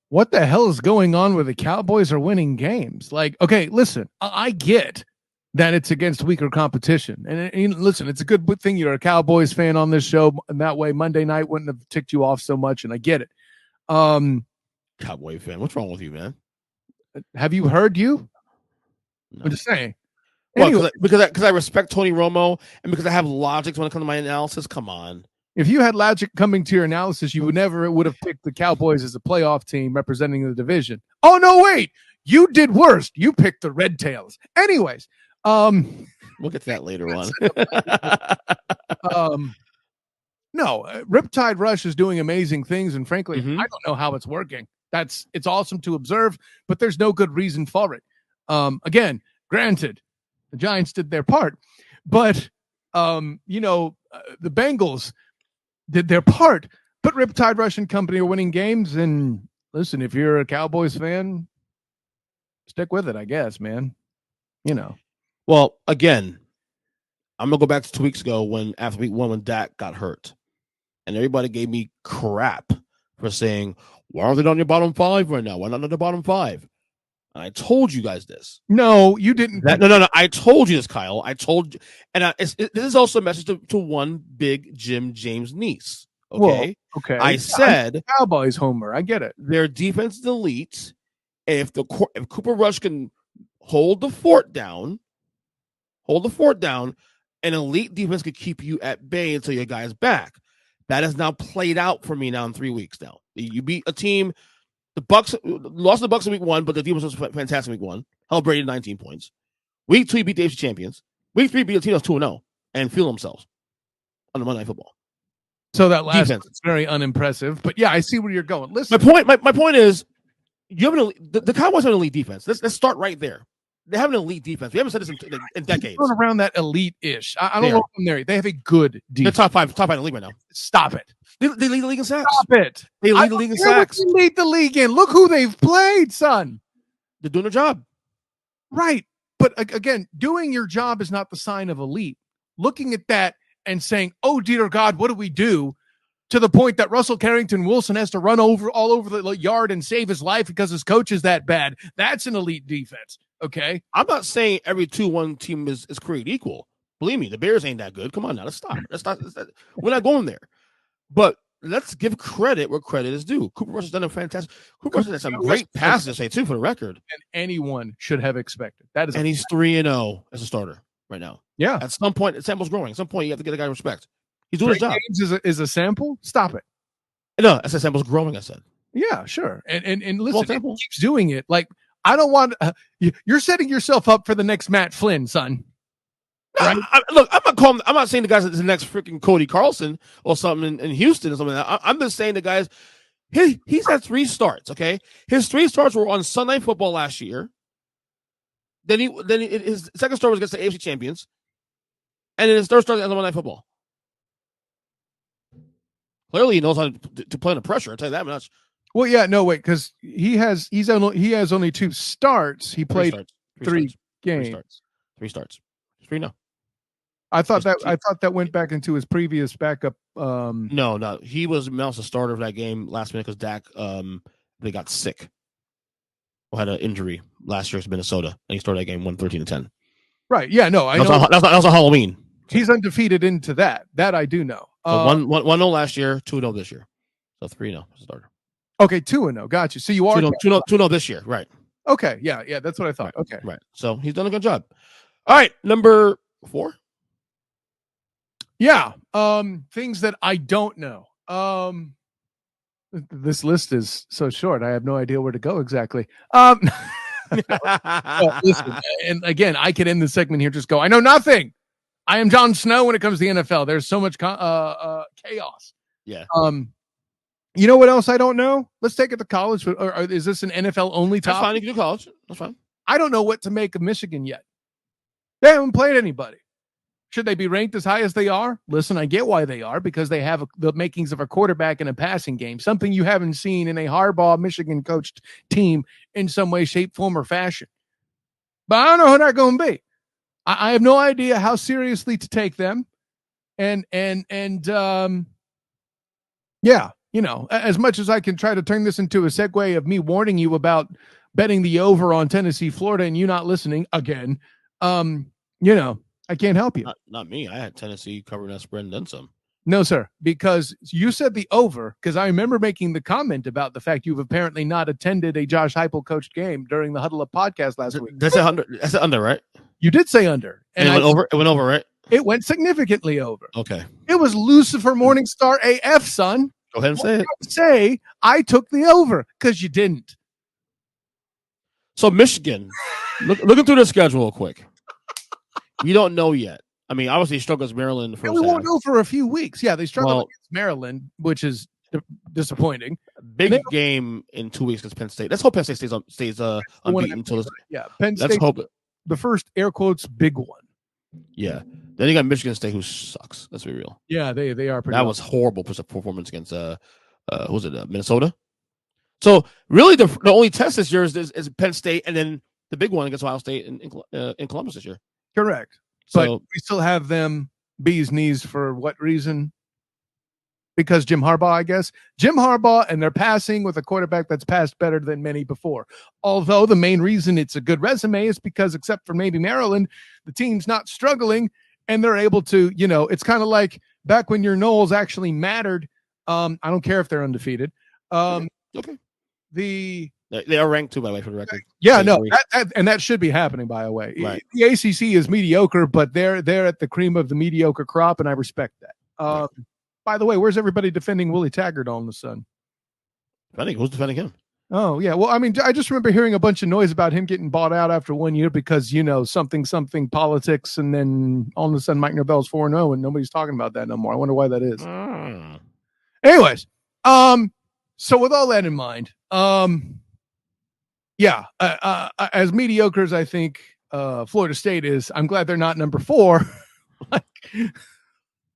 [SPEAKER 3] What the hell is going on where the Cowboys are winning games? Like, okay, listen, I get that it's against weaker competition. And listen, it's a good thing you're a Cowboys fan on this show, and that way Monday night wouldn't have ticked you off so much, and I get it.
[SPEAKER 1] Cowboy fan. What's wrong with you, man?
[SPEAKER 3] Have you heard you?
[SPEAKER 1] No.
[SPEAKER 3] I'm just saying.
[SPEAKER 1] Well,
[SPEAKER 3] Anyway,
[SPEAKER 1] because I respect Tony Romo and because I have logic when it comes to my analysis. Come on.
[SPEAKER 3] if you had logic coming to your analysis, you would have picked the Cowboys as a playoff team representing the division. Oh, no, wait. You did worse. You picked the Red Tails. Anyways.
[SPEAKER 1] We'll get to that later on.
[SPEAKER 3] No, Riptide Rush is doing amazing things, and frankly,
[SPEAKER 1] Mhm.
[SPEAKER 3] I don't know how it's working. It's awesome to observe, but there's no good reason for it. Again, granted, the Giants did their part, but the Bengals did their part. But Riptide Rush and company are winning games, and listen, if you're a Cowboys fan, stick with it, I guess, man.
[SPEAKER 1] Well, again, I'm gonna go back to 2 weeks ago after week 1 when Dak got hurt, and everybody gave me crap for saying, why aren't they on your bottom 5 right now? Why not on the bottom 5? And I told you guys this.
[SPEAKER 3] No, you didn't.
[SPEAKER 1] No. I told you this, Kyle. I told you, and this is also a message to one big Jim James niece. Okay,
[SPEAKER 3] well, okay.
[SPEAKER 1] I said
[SPEAKER 3] Cowboys homer. I get it.
[SPEAKER 1] Their defense is elite. If Cooper Rush can hold the fort down, an elite defense could keep you at bay until your guy's back. That has now played out for me now in 3 weeks now. You beat a team, the Bucks lost the Bucks in week 1, but the defense was fantastic in week 1. Held Brady 19 points. Week 2, you beat the AFC champions. Week 3, beat a team that's 2-0 and feel themselves on the Monday Night Football.
[SPEAKER 3] So that last is very unimpressive, but yeah, I see where you're going. Listen,
[SPEAKER 1] my point is, you have the Cowboys have an elite defense. Let's start right there. They have an elite defense. We haven't said this in decades.
[SPEAKER 3] Around that elite-ish. I don't know if I'm there. They have a good defense.
[SPEAKER 1] They're top five in the league right now.
[SPEAKER 3] Stop it.
[SPEAKER 1] They lead the league in sacks.
[SPEAKER 3] Stop it.
[SPEAKER 1] They lead the league in sacks.
[SPEAKER 3] They lead the league in. Look who they've played, son.
[SPEAKER 1] They're doing their job.
[SPEAKER 3] Right. But again, doing your job is not the sign of elite. Looking at that and saying, oh, dear God, what do we do? To the point that Russell Carrington Wilson has to run all over the yard and save his life because his coach is that bad. That's an elite defense. Okay.
[SPEAKER 1] I'm not saying every 2-1 team is created equal. Believe me, the Bears ain't that good. Come on now, let's stop. We're not going there. But let's give credit where credit is due. Cooper Rush has done a fantastic. Cooper Rush has some great passes to say too, for the record.
[SPEAKER 3] And anyone should have expected that.
[SPEAKER 1] And he's 3-0 as a starter right now.
[SPEAKER 3] Yeah.
[SPEAKER 1] At some point, the sample's growing. At some point, you have to get a guy respect. He's doing his job.
[SPEAKER 3] Games is a sample. Stop it.
[SPEAKER 1] No, I said sample's growing. I said.
[SPEAKER 3] Yeah, sure. And listen, he keeps doing it. Like, I don't want. You're setting yourself up for the next Matt Flynn, son.
[SPEAKER 1] Right? Look, I'm not saying the guy's the next freaking Cody Carlson or something in Houston or something like that. I'm just saying the guys. He's had 3 starts. Okay, his 3 starts were on Sunday Night Football last year. Then his second start was against the AFC champions, and then his third start on Monday Night Football. Clearly, he knows how to play under pressure. I'll tell you that much.
[SPEAKER 3] Well, yeah, no, wait, because he has only 2 starts. He played 3 games.
[SPEAKER 1] 3 starts. 3 no.
[SPEAKER 3] I thought that went back into his previous backup.
[SPEAKER 1] No, he was a starter of that game last minute because Dak they got sick. Or had an injury last year to Minnesota, and he started that game 13-10.
[SPEAKER 3] Right? Yeah, no, I know.
[SPEAKER 1] That was on Halloween.
[SPEAKER 3] He's undefeated into that. That I do know.
[SPEAKER 1] So 1-0 last year, 2-0 this year. So 3-0 as a starter.
[SPEAKER 3] Okay, 2-0. Got you. So you are
[SPEAKER 1] 2-0 this year, right?
[SPEAKER 3] Okay, yeah, that's what I thought. Okay,
[SPEAKER 1] right. So he's done a good job. All right, number 4.
[SPEAKER 3] Yeah, things that I don't know. This list is so short. I have no idea where to go exactly. Well, listen, and again, I could end the segment here. Just go. I know nothing. I am Jon Snow when it comes to the NFL. There's so much chaos.
[SPEAKER 1] Yeah.
[SPEAKER 3] You know what else I don't know? Let's take it to college. Or is this an NFL only topic?
[SPEAKER 1] That's fine. You can do college. That's fine.
[SPEAKER 3] I don't know what to make of Michigan yet. They haven't played anybody. Should they be ranked as high as they are? Listen, I get why they are, because they have the makings of a quarterback in a passing game, something you haven't seen in a Harbaugh Michigan coached team in some way, shape, form, or fashion. But I don't know who they're going to be. I have no idea how seriously to take them. And yeah, as much as I can try to turn this into a segue of me warning you about betting the over on Tennessee, Florida, and you not listening again. I can't help you.
[SPEAKER 1] Not me. I had Tennessee covering that spread and then some.
[SPEAKER 3] No, sir, because you said the over, because I remember making the comment about the fact you've apparently not attended a Josh Heupel coached game during the Huddle Up podcast last week.
[SPEAKER 1] That's under, right?
[SPEAKER 3] You did say under.
[SPEAKER 1] And it went over? It went over, right?
[SPEAKER 3] It went significantly over.
[SPEAKER 1] Okay.
[SPEAKER 3] It was Lucifer Morningstar AF, son.
[SPEAKER 1] Go ahead and say it.
[SPEAKER 3] Say I took the over, because you didn't.
[SPEAKER 1] So Michigan, looking through the schedule real quick. We don't know yet. I mean, obviously, struggles Maryland the first half.
[SPEAKER 3] We won't know for a few weeks. Yeah, they struggled against Maryland, which is disappointing.
[SPEAKER 1] Big game in 2 weeks against Penn State. Let's hope Penn State stays unbeaten until this.
[SPEAKER 3] Yeah, Penn State.
[SPEAKER 1] Let's hope
[SPEAKER 3] the first air quotes big one.
[SPEAKER 1] Yeah. Then you got Michigan State, who sucks. Let's be real.
[SPEAKER 3] Yeah, they are pretty.
[SPEAKER 1] That was horrible performance against Minnesota. So really, the only test this year is Penn State, and then the big one against Ohio State in Columbus this year.
[SPEAKER 3] Correct. But we still have them bee's knees for what reason? Because Jim Harbaugh, I guess. Jim Harbaugh, and they're passing with a quarterback that's passed better than many before. Although the main reason it's a good resume is because, except for maybe Maryland, the team's not struggling, and they're able to, it's kind of like back when your Knowles actually mattered. I don't care if they're undefeated.
[SPEAKER 1] Okay. They are ranked too, by the way, for the record.
[SPEAKER 3] Yeah, no, and that should be happening, by the way.
[SPEAKER 1] Right.
[SPEAKER 3] The ACC is mediocre, but they're at the cream of the mediocre crop, and I respect that.
[SPEAKER 1] Right.
[SPEAKER 3] By the way, where's everybody defending Willie Taggart all of a sudden?
[SPEAKER 1] Who's defending him?
[SPEAKER 3] Oh, yeah. Well, I mean, I just remember hearing a bunch of noise about him getting bought out after 1 year because, something politics, and then all of a sudden Mike Norvell's 4-0, and nobody's talking about that no more. I wonder why that is. Anyways, so with all that in mind, as mediocre as I think Florida State is, I'm glad they're not number 4,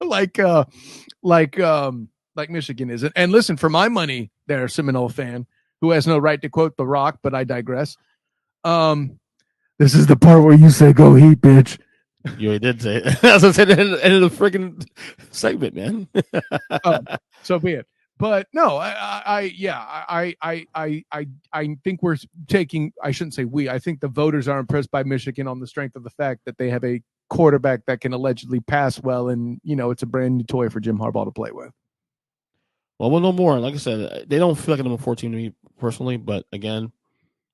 [SPEAKER 3] like Michigan is. And listen, for my money, there, Seminole fan who has no right to quote The Rock, but I digress. This is the part where you say, "Go Heat, bitch."
[SPEAKER 1] You already did say it. That's what I said in the freaking segment, man.
[SPEAKER 3] So be it. But no, I think we're taking. I shouldn't say we. I think the voters are impressed by Michigan on the strength of the fact that they have a quarterback that can allegedly pass well, and it's a brand new toy for Jim Harbaugh to play with.
[SPEAKER 1] Well, we'll know more. Like I said, they don't feel like a number 14 to me personally, but again,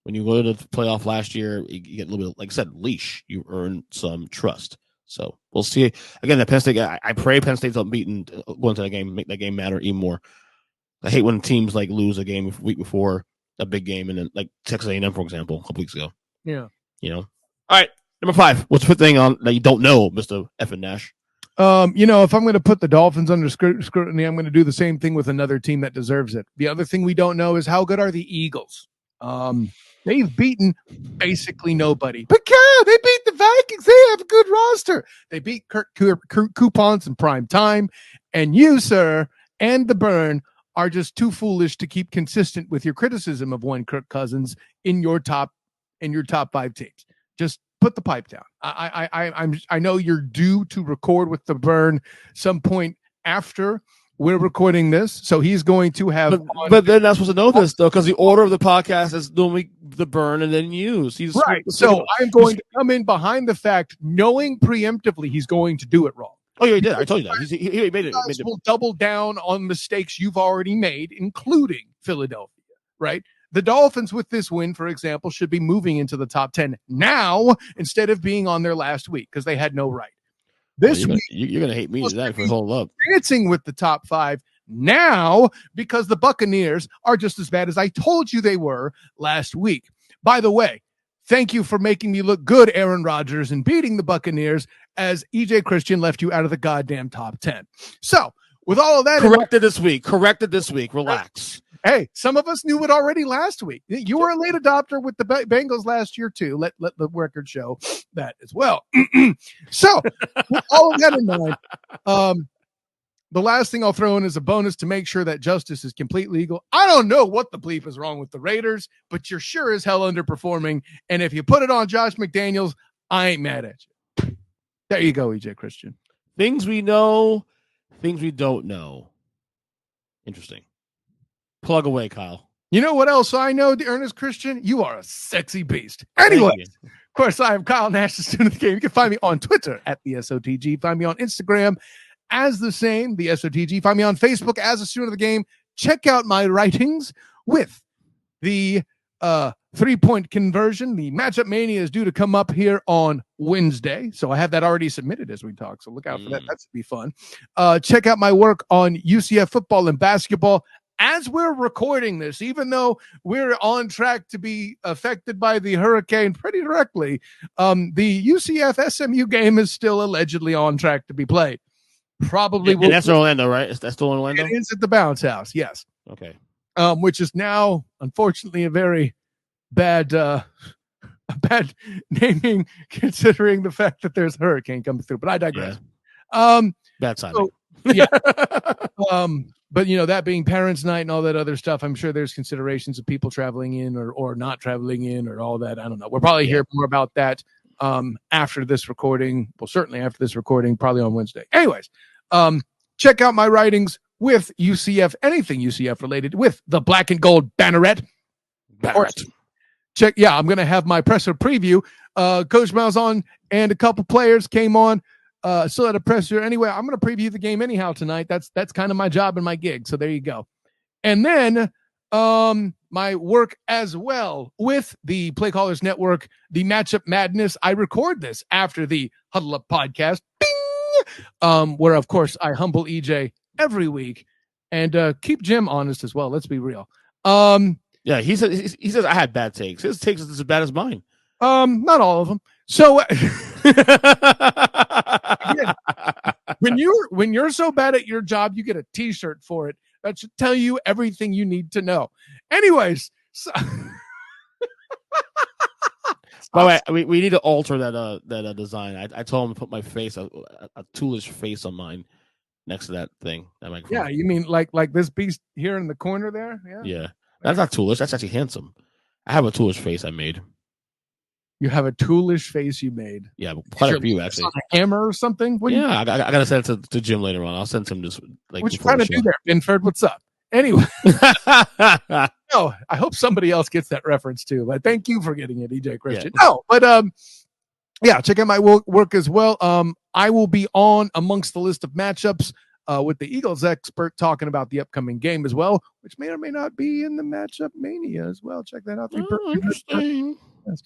[SPEAKER 1] when you go to the playoff last year, you get a little bit, like I said, leash. You earn some trust. So we'll see. Again, that Penn State guy, I pray Penn State's unbeaten going to that game, make that game matter even more. I hate when teams lose a game a week before a big game, and then like Texas A&M, for example, a couple weeks ago.
[SPEAKER 3] Yeah.
[SPEAKER 1] All right, number 5. What's the fifth thing on that you don't know, Mr. Effin Nash?
[SPEAKER 3] If I'm going to put the Dolphins under scrutiny, I'm going to do the same thing with another team that deserves it. The other thing we don't know is how good are the Eagles. They've beaten basically nobody. But they beat the Vikings. They have a good roster. They beat Kirk Coupons in prime time. And you, sir, and the Burn are just too foolish to keep consistent with your criticism of one Kirk Cousins in your top 5 teams. Just put the pipe down. I know you're due to record with the Burn some point after we're recording this, so he's going to have.
[SPEAKER 1] But they're not supposed to know this though, because the order of the podcast is normally the Burn and then Hughes. He's
[SPEAKER 3] right. So I'm going to come in behind the fact, knowing preemptively he's going to do it wrong.
[SPEAKER 1] Oh, yeah, he did. I told you that. He made it.
[SPEAKER 3] Will double down on mistakes you've already made, including Philadelphia, right? The Dolphins, with this win, for example, should be moving into the top 10 now instead of being on their last week because they had no right. This week,
[SPEAKER 1] you're going to hate me to that for holding up.
[SPEAKER 3] Dancing with the top 5 now because the Buccaneers are just as bad as I told you they were last week. By the way, thank you for making me look good, Aaron Rodgers, and beating the Buccaneers as EJ Christian left you out of the goddamn top 10. So, with all of that...
[SPEAKER 1] Corrected this week. Relax.
[SPEAKER 3] Hey, some of us knew it already last week. You were a late adopter with the Bengals last year, too. Let the record show that as well. So, with all of that in mind, the last thing I'll throw in is a bonus to make sure that justice is completely legal. I don't know what the bleep is wrong with the Raiders, but you're sure as hell underperforming. And if you put it on Josh McDaniels, I ain't mad at you. There you go, EJ Christian.
[SPEAKER 1] Things we know, things we don't know. Interesting. Plug away, Kyle.
[SPEAKER 3] You know what else I know, the Ernest Christian? You are a sexy beast. Anyway, of course, I am Kyle Nash, the student of the game. You can find me on Twitter at the SOTG. Find me on Instagram as the same, the SOTG. Find me on Facebook as a student of the game. Check out my writings with the 3-point conversion. The Matchup Mania is due to come up here on Wednesday. So I have that already submitted as we talk. So look out for that. That's be fun. Check out my work on UCF football and basketball. As we're recording this, even though we're on track to be affected by the hurricane pretty directly, the UCF SMU game is still allegedly on track to be played. Probably
[SPEAKER 1] and that's in Orlando, right? That's still in Orlando?
[SPEAKER 3] It is at the Bounce House, yes.
[SPEAKER 1] Okay.
[SPEAKER 3] Which is now, unfortunately, a very bad naming considering the fact that there's a hurricane coming through. But I digress.
[SPEAKER 1] Yeah. Bad timing.
[SPEAKER 3] So, yeah. But, you know, that being Parents' Night and all that other stuff, I'm sure there's considerations of people traveling in or not traveling in or all that. I don't know. We'll probably hear more about that after this recording. Well, certainly after this recording, probably on Wednesday. Anyways, check out my writings with UCF, anything UCF related, with the Black and Gold Banneret. Check. Yeah, I'm going to have my presser preview. Coach Malzahn and a couple players came on. Still at a presser. Anyway, I'm going to preview the game anyhow tonight. That's kind of my job and my gig. So there you go. And then my work as well with the Play Callers Network, the Matchup Madness. I record this after the Huddle Up podcast, bing, where, of course, I humble EJ every week and keep Jim honest as well. Let's be real.
[SPEAKER 1] Yeah, he says I had bad takes. His takes is as bad as mine.
[SPEAKER 3] Not all of them. So again, when you're so bad at your job, you get a T-shirt for it. That should tell you everything you need to know. Anyways, so
[SPEAKER 1] by the way, we need to alter that design. I told him to put my face, a toolish face on mine next to that thing. That microphone.
[SPEAKER 3] Yeah, you mean like this beast here in the corner there?
[SPEAKER 1] Yeah. That's not toolish. That's actually handsome. I have a toolish face I made.
[SPEAKER 3] You have a toolish face you made.
[SPEAKER 1] Yeah, quite a few actually.
[SPEAKER 3] On a hammer or something?
[SPEAKER 1] I gotta send it to Jim later on. I'll send him this. Like,
[SPEAKER 3] what you trying to do there, Binford? What's up? Anyway, no, I hope somebody else gets that reference too. But thank you for getting it, EJ Christian. Yeah. No, but yeah, check out my work as well. I will be on amongst the list of matchups with the Eagles expert talking about the upcoming game as well, which may or may not be in the Matchup Mania as well. Check that out.
[SPEAKER 1] Interesting.
[SPEAKER 3] Yes.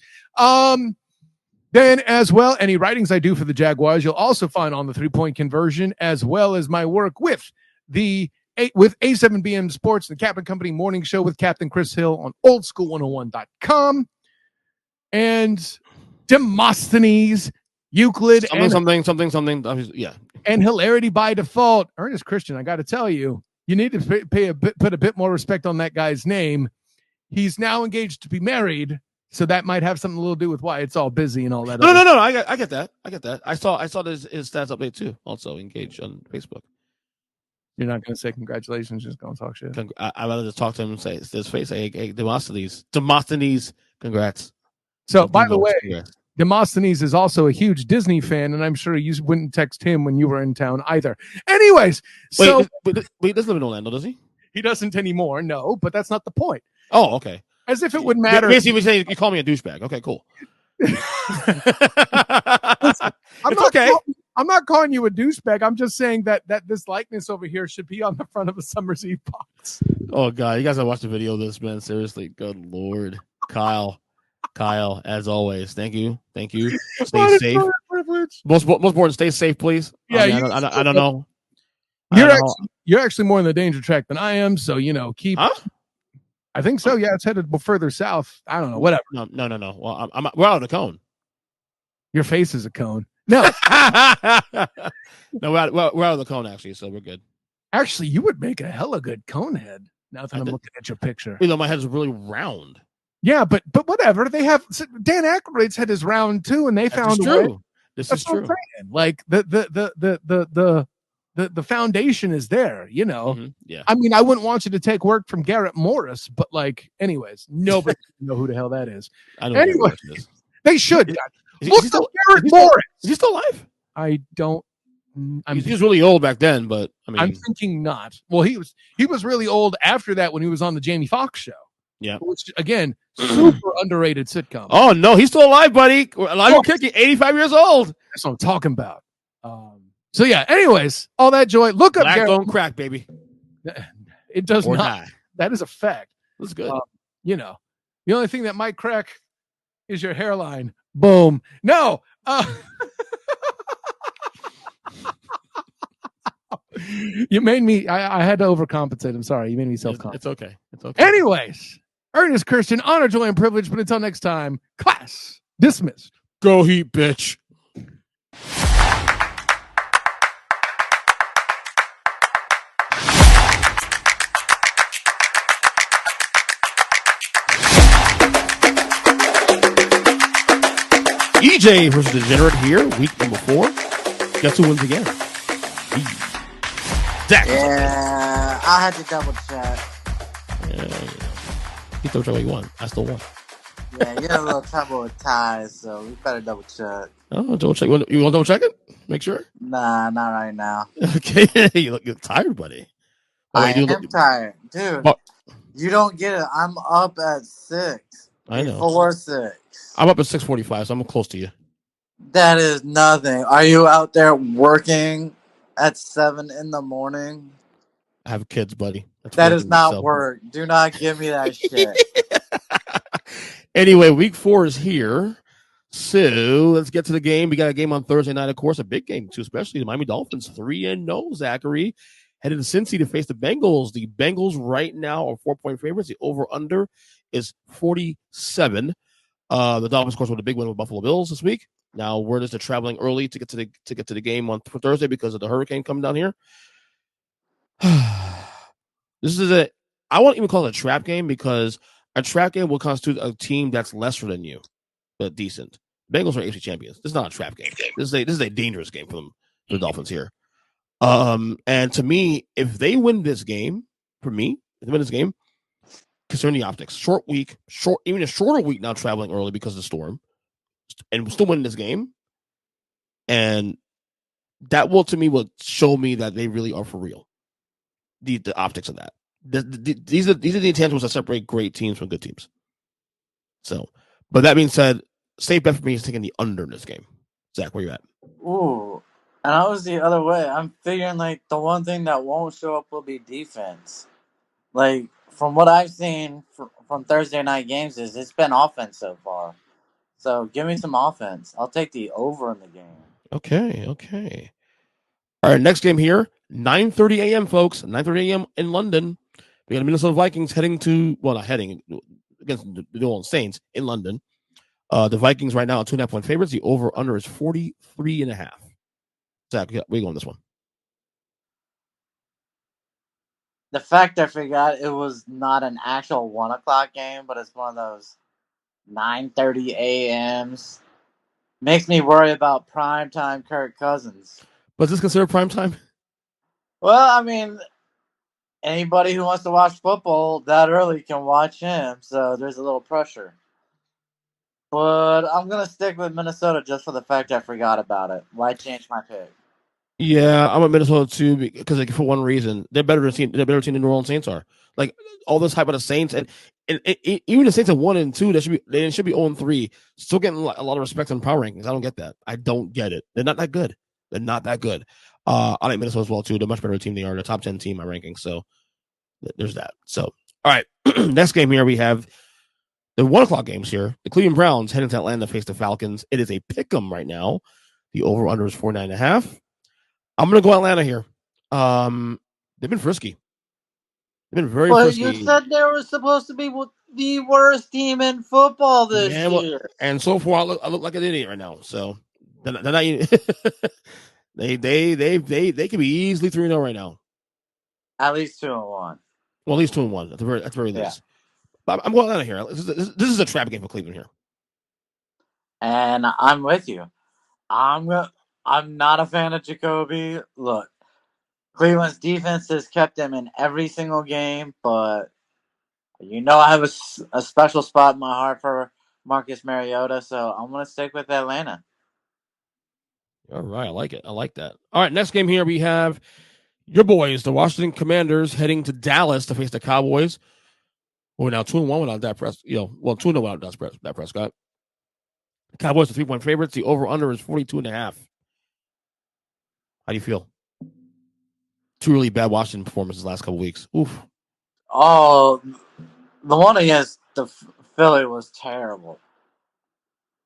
[SPEAKER 3] Then as well, any writings I do for the Jaguars, you'll also find on the 3-point conversion, as well as my work with A7BM Sports, the Captain Company Morning Show with Captain Chris Hill on oldschool101.com, and Demosthenes, Euclid,
[SPEAKER 1] something. Yeah.
[SPEAKER 3] And Hilarity by Default. Ernest Christian, I got to tell you, you need to put a bit more respect on that guy's name. He's now engaged to be married, so that might have something a little to do with why it's all busy and all that.
[SPEAKER 1] No. I get that. I saw his stats update too. Also engaged on Facebook.
[SPEAKER 3] You're not going to say congratulations, just going to talk shit.
[SPEAKER 1] I'd rather just talk to him and say his face. Hey, Demosthenes, congrats.
[SPEAKER 3] So, by the way, Demosthenes is also a huge Disney fan, and I'm sure you wouldn't text him when you were in town either. Anyways, so
[SPEAKER 1] wait, he doesn't live in Orlando, does he?
[SPEAKER 3] He doesn't anymore, no, but that's not the point.
[SPEAKER 1] Oh, okay.
[SPEAKER 3] As if it would matter.
[SPEAKER 1] Basically, we say you call me a douchebag. Okay, cool.
[SPEAKER 3] I'm not calling you a douchebag. I'm just saying that this likeness over here should be on the front of a Summer's Eve box.
[SPEAKER 1] Oh, God. You guys gotta watch the video of this, man. Seriously. Good Lord. Kyle, as always, thank you. Stay safe. Most important, stay safe, please.
[SPEAKER 3] Yeah,
[SPEAKER 1] I don't know.
[SPEAKER 3] You're actually more in the danger track than I am, so keep.
[SPEAKER 1] Huh?
[SPEAKER 3] I think so. Yeah, it's headed further south. I don't know. Whatever.
[SPEAKER 1] No. Well, we're out of the cone.
[SPEAKER 3] Your face is a cone. No,
[SPEAKER 1] no, we're out of the cone actually, so we're good.
[SPEAKER 3] Actually, you would make a hella good cone head. Now that I'm looking at your picture,
[SPEAKER 1] my head is really round.
[SPEAKER 3] Yeah, but whatever. They have Dan Aykroyd's head is round too, and they found a way.
[SPEAKER 1] This is true.
[SPEAKER 3] Like the foundation is there,
[SPEAKER 1] Mm-hmm. Yeah.
[SPEAKER 3] I mean, I wouldn't want you to take work from Garrett Morris, but anyways, nobody know who the hell that is.
[SPEAKER 1] I don't know. Anyway,
[SPEAKER 3] they should.
[SPEAKER 1] Look at Garrett Morris. Is he still alive?
[SPEAKER 3] I don't.
[SPEAKER 1] He was really old back then, but I mean,
[SPEAKER 3] I'm thinking not. Well, he was really old after that when he was on the Jamie Foxx show.
[SPEAKER 1] Yeah.
[SPEAKER 3] Which, again, super underrated sitcom.
[SPEAKER 1] Oh, no, he's still alive, buddy. Alive and kicking, 85 years old.
[SPEAKER 3] That's what I'm talking about. So, yeah, anyways, all that joy. Look up
[SPEAKER 1] Black
[SPEAKER 3] Garrett.
[SPEAKER 1] don't crack, baby.
[SPEAKER 3] It does
[SPEAKER 1] Or
[SPEAKER 3] not.
[SPEAKER 1] die.
[SPEAKER 3] That is a fact.
[SPEAKER 1] That's good.
[SPEAKER 3] You know, the only thing that might crack is your hairline. Boom. No. You made me. I had to overcompensate. I'm sorry. You made me self-confident.
[SPEAKER 1] It's okay. It's okay.
[SPEAKER 3] Anyways, Ernest Christian, honor, joy, and privilege. But until next time, class dismissed.
[SPEAKER 1] Go Heat, bitch. EJ versus Degenerate here, week number 4. Guess who wins again? Zack.
[SPEAKER 4] Yeah, I had to double check.
[SPEAKER 1] He double check what you won. I still won.
[SPEAKER 4] Yeah, you're a little trouble with ties, so we better double check.
[SPEAKER 1] Oh, double check. You want to double check it? Make sure.
[SPEAKER 4] Nah, not right now.
[SPEAKER 1] Okay, you're tired, buddy.
[SPEAKER 4] I am tired, dude. You don't get it. I'm up at 6.
[SPEAKER 1] I know.
[SPEAKER 4] Before 6.
[SPEAKER 1] I'm up at 6:45, so I'm close to you.
[SPEAKER 4] That is nothing. Are you out there working at 7 in the morning?
[SPEAKER 1] I have kids, buddy.
[SPEAKER 4] That is not work. Do not give me that shit.
[SPEAKER 1] Anyway, week 4 is here. So let's get to the game. We got a game on Thursday night, of course, a big game too, especially the Miami Dolphins 3-0. Zachary headed to Cincy to face the Bengals. The Bengals right now are 4-point favorites. The over/under is 47. The Dolphins, of course, with a big win with Buffalo Bills this week. Now, word is they're traveling early to get to the game on Thursday because of the hurricane coming down here. This is I won't even call it a trap game because a trap game will constitute a team that's lesser than you, but decent. Bengals are AFC champions. This is not a trap game. This is a dangerous game for the Dolphins here. And to me, if they win this game, considering the optics, even a shorter week now traveling early because of the storm, and still winning this game, and that will show me that they really are for real. The optics of that. These are the intangibles that separate great teams from good teams. So, but that being said, safe bet for me is taking the under in this game. Zach, where you at?
[SPEAKER 4] Ooh, and I was the other way. I'm figuring like the one thing that won't show up will be defense. Like from what I've seen from Thursday night games, it's been offense so far. So give me some offense. I'll take the over in the game.
[SPEAKER 1] Okay. All right, next game here, 9:30 a.m., folks. 9:30 a.m. in London. We got the Minnesota Vikings against the New Orleans Saints in London. The Vikings right now are 2.5-point favorites. The over/under is 43.5. Zach, where you going this one?
[SPEAKER 4] The fact I forgot it was not an actual 1 o'clock game, but it's one of those 9:30 a.m.s. Makes me worry about primetime Kirk Cousins.
[SPEAKER 1] But is this considered prime time?
[SPEAKER 4] Well, I mean, anybody who wants to watch football that early can watch him, so there's a little pressure. But I'm going to stick with Minnesota just for the fact I forgot about it. Why change my pick?
[SPEAKER 1] Yeah, I'm at Minnesota too because for one reason, they're better team than the New Orleans Saints are. Like all this hype about the Saints and even the Saints at 1-2, they should be 0-3. Still getting a lot of respect on power rankings. I don't get that. I don't get it. They're not that good. I like Minnesota as well too. They're a much better team than they are. They're a top 10 team in my rankings. So there's that. So all right, next game here we have the 1 o'clock games here. The Cleveland Browns heading to Atlanta to face the Falcons. It is a pick'em right now. The over/under is 49.5. I'm going to go Atlanta here. They've been frisky. They've been very frisky.
[SPEAKER 4] You said they were supposed to be the worst team in football this year.
[SPEAKER 1] And so far, I look like an idiot right now. So they're not they can be easily 3-0 right now.
[SPEAKER 4] At least 2-1.
[SPEAKER 1] Well, at least 2-1 at the very least. But I'm going Atlanta here. This is a trap game for Cleveland here.
[SPEAKER 4] And I'm with you. I'm not a fan of Jacoby. Look, Cleveland's defense has kept them in every single game, but I have a special spot in my heart for Marcus Mariota, so I'm going to stick with Atlanta.
[SPEAKER 1] All right, I like it. I like that. All right, next game here we have your boys, the Washington Commanders, heading to Dallas to face the Cowboys. We're now 2-1 without Dak Prescott. 2-0 without Dak Prescott. Cowboys are 3-point favorites. The over-under is 42.5. How do you feel? Two really bad Washington performances the last couple weeks. Oof.
[SPEAKER 4] Oh, the one against the Philly was terrible.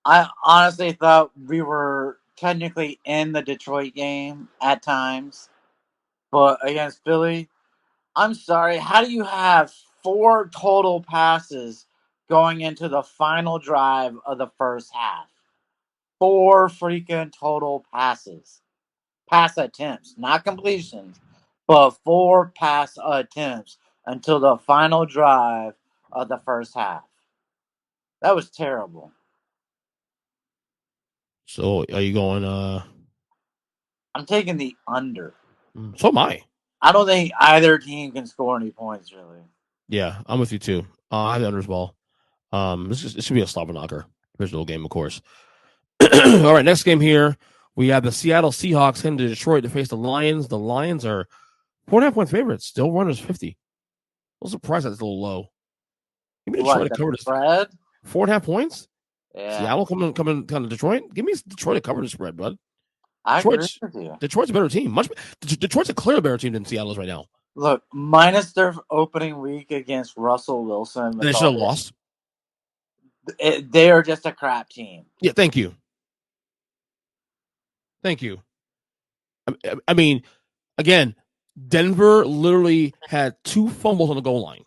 [SPEAKER 4] I honestly thought we were technically in the Detroit game at times, but against Philly, I'm sorry. How do you have 4 total passes going into the final drive of the first half? 4 freaking total passes. Pass attempts, not completions, but 4 pass attempts until the final drive of the first half. That was terrible.
[SPEAKER 1] So are you going?
[SPEAKER 4] I'm taking the under.
[SPEAKER 1] So am I.
[SPEAKER 4] I don't think either team can score any points, really.
[SPEAKER 1] Yeah, I'm with you too. I have the under as well. This should be a slobber knocker. Original game, of course. All right, next game here. We have the Seattle Seahawks heading to Detroit to face the Lions. The Lions are 4.5-point favorites. Still runners 50. I'm a little surprised that's a little low. Give me Detroit to cover this
[SPEAKER 4] spread.
[SPEAKER 1] 4.5 points.
[SPEAKER 4] Yeah.
[SPEAKER 1] Seattle coming to Detroit. Give me Detroit to cover the spread, bud.
[SPEAKER 4] I agree with you.
[SPEAKER 1] Detroit's a better team. Detroit's a clear better team than Seattle is right now.
[SPEAKER 4] Look, minus their opening week against Russell Wilson.
[SPEAKER 1] They should have lost.
[SPEAKER 4] They are just a crap team.
[SPEAKER 1] Yeah, thank you. I mean, again, Denver literally had 2 fumbles on the goal line.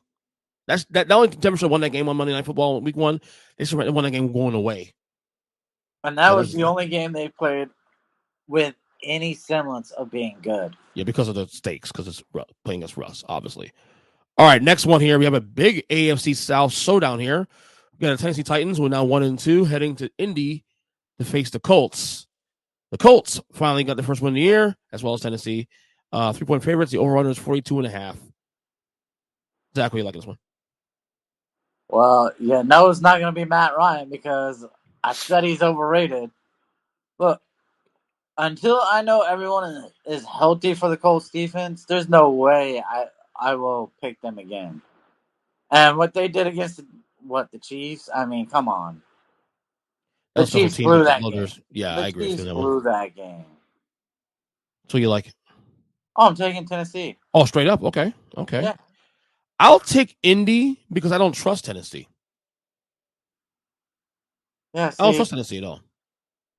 [SPEAKER 1] That only Denver should have won that game on Monday Night Football week 1. They should have won that game going away.
[SPEAKER 4] And that was the only game they played with any semblance of being good.
[SPEAKER 1] Yeah, because of the stakes, because it's playing against Russ, obviously. All right, next one here. We have a big AFC South showdown here. We got the Tennessee Titans, who are now 1-2, heading to Indy to face the Colts. The Colts finally got their first win of the year, as well as Tennessee. 3-point favorites. The over-under is 42.5. Zach, what do you like this one?
[SPEAKER 4] Well, yeah, no, it's not going to be Matt Ryan because I said he's overrated. Look, until I know everyone is healthy for the Colts defense, there's no way I will pick them again. And what they did against the Chiefs, I mean, come on. The Chiefs blew that game.
[SPEAKER 1] Yeah, I agree.
[SPEAKER 4] The Chiefs blew that game.
[SPEAKER 1] So you like?
[SPEAKER 4] Oh, I'm taking Tennessee.
[SPEAKER 1] Oh, straight up? Okay.
[SPEAKER 4] Yeah.
[SPEAKER 1] I'll take Indy because I don't trust Tennessee.
[SPEAKER 4] Yeah,
[SPEAKER 1] I don't trust Tennessee at all.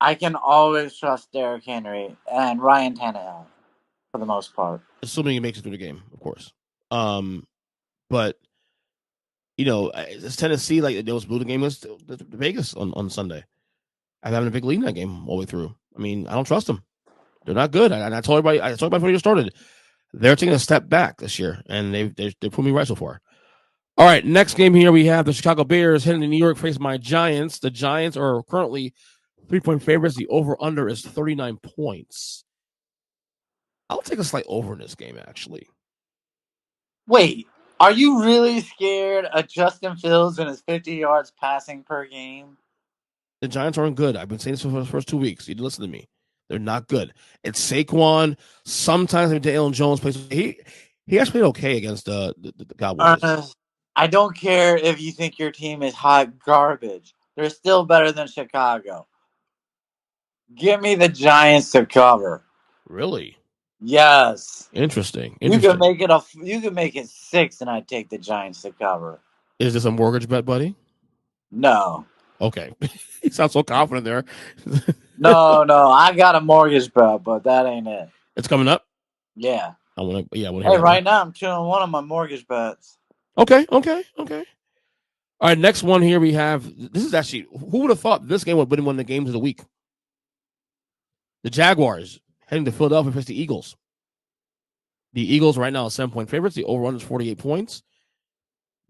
[SPEAKER 4] I can always trust Derrick Henry and Ryan Tannehill for the most part.
[SPEAKER 1] Assuming he makes it through the game, of course. But it's Tennessee, like they was blew the game against Vegas on Sunday. I'm having a big lead in that game all the way through. I mean, I don't trust them. They're not good. I told everybody before the year started. They're taking a step back this year, and they put me right so far. All right, next game here we have the Chicago Bears heading to New York face my Giants. The Giants are currently 3-point favorites. The over-under is 39 points. I'll take a slight over in this game, actually.
[SPEAKER 4] Wait, are you really scared of Justin Fields and his 50 yards passing per game?
[SPEAKER 1] The Giants aren't good. I've been saying this for the first 2 weeks. You listen to me. They're not good. It's Saquon. Sometimes Daniel Jones plays. He actually played okay against the Cowboys.
[SPEAKER 4] I don't care if you think your team is hot garbage. They're still better than Chicago. Give me the Giants to cover.
[SPEAKER 1] Really?
[SPEAKER 4] Yes.
[SPEAKER 1] Interesting.
[SPEAKER 4] You can make it 6, and I'd take the Giants to cover.
[SPEAKER 1] Is this a mortgage bet, buddy?
[SPEAKER 4] No.
[SPEAKER 1] Okay. You sound so confident there.
[SPEAKER 4] No. I got a mortgage bet, but that ain't it.
[SPEAKER 1] It's coming up?
[SPEAKER 4] Yeah.
[SPEAKER 1] I want to hear
[SPEAKER 4] right now I'm 2-1 on my mortgage bets.
[SPEAKER 1] Okay. All right, next one here we have. This is actually, who would have thought this game would have been one of the games of the week? The Jaguars heading to Philadelphia face the Eagles. The Eagles right now are 7-point favorites. The over-under is 48 points.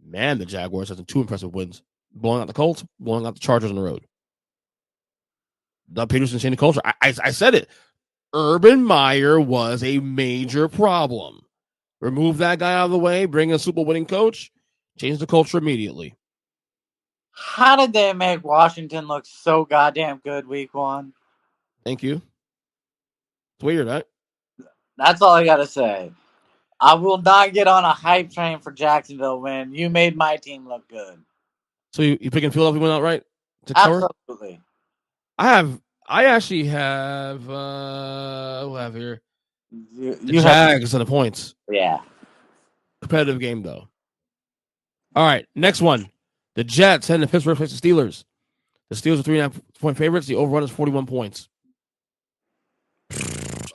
[SPEAKER 1] Man, the Jaguars have 2 impressive wins. Blowing out the Colts, blowing out the Chargers on the road. Doug Peterson changed the culture. I said it. Urban Meyer was a major problem. Remove that guy out of the way, bring a Super Bowl winning coach, change the culture immediately.
[SPEAKER 4] How did they make Washington look so goddamn good week 1?
[SPEAKER 1] Thank you. It's weird, right?
[SPEAKER 4] That's all I got to say. I will not get on a hype train for Jacksonville when you made my team look good.
[SPEAKER 1] So you picking Philadelphia win outright to cover?
[SPEAKER 4] Absolutely.
[SPEAKER 1] I actually have who have here the
[SPEAKER 4] You have,
[SPEAKER 1] Jags and the points.
[SPEAKER 4] yeah.
[SPEAKER 1] Competitive game though. All right, next one. The Jets heading to Pittsburgh face the Steelers. The Steelers are 3.5 point favorites. The over-run is 41 points.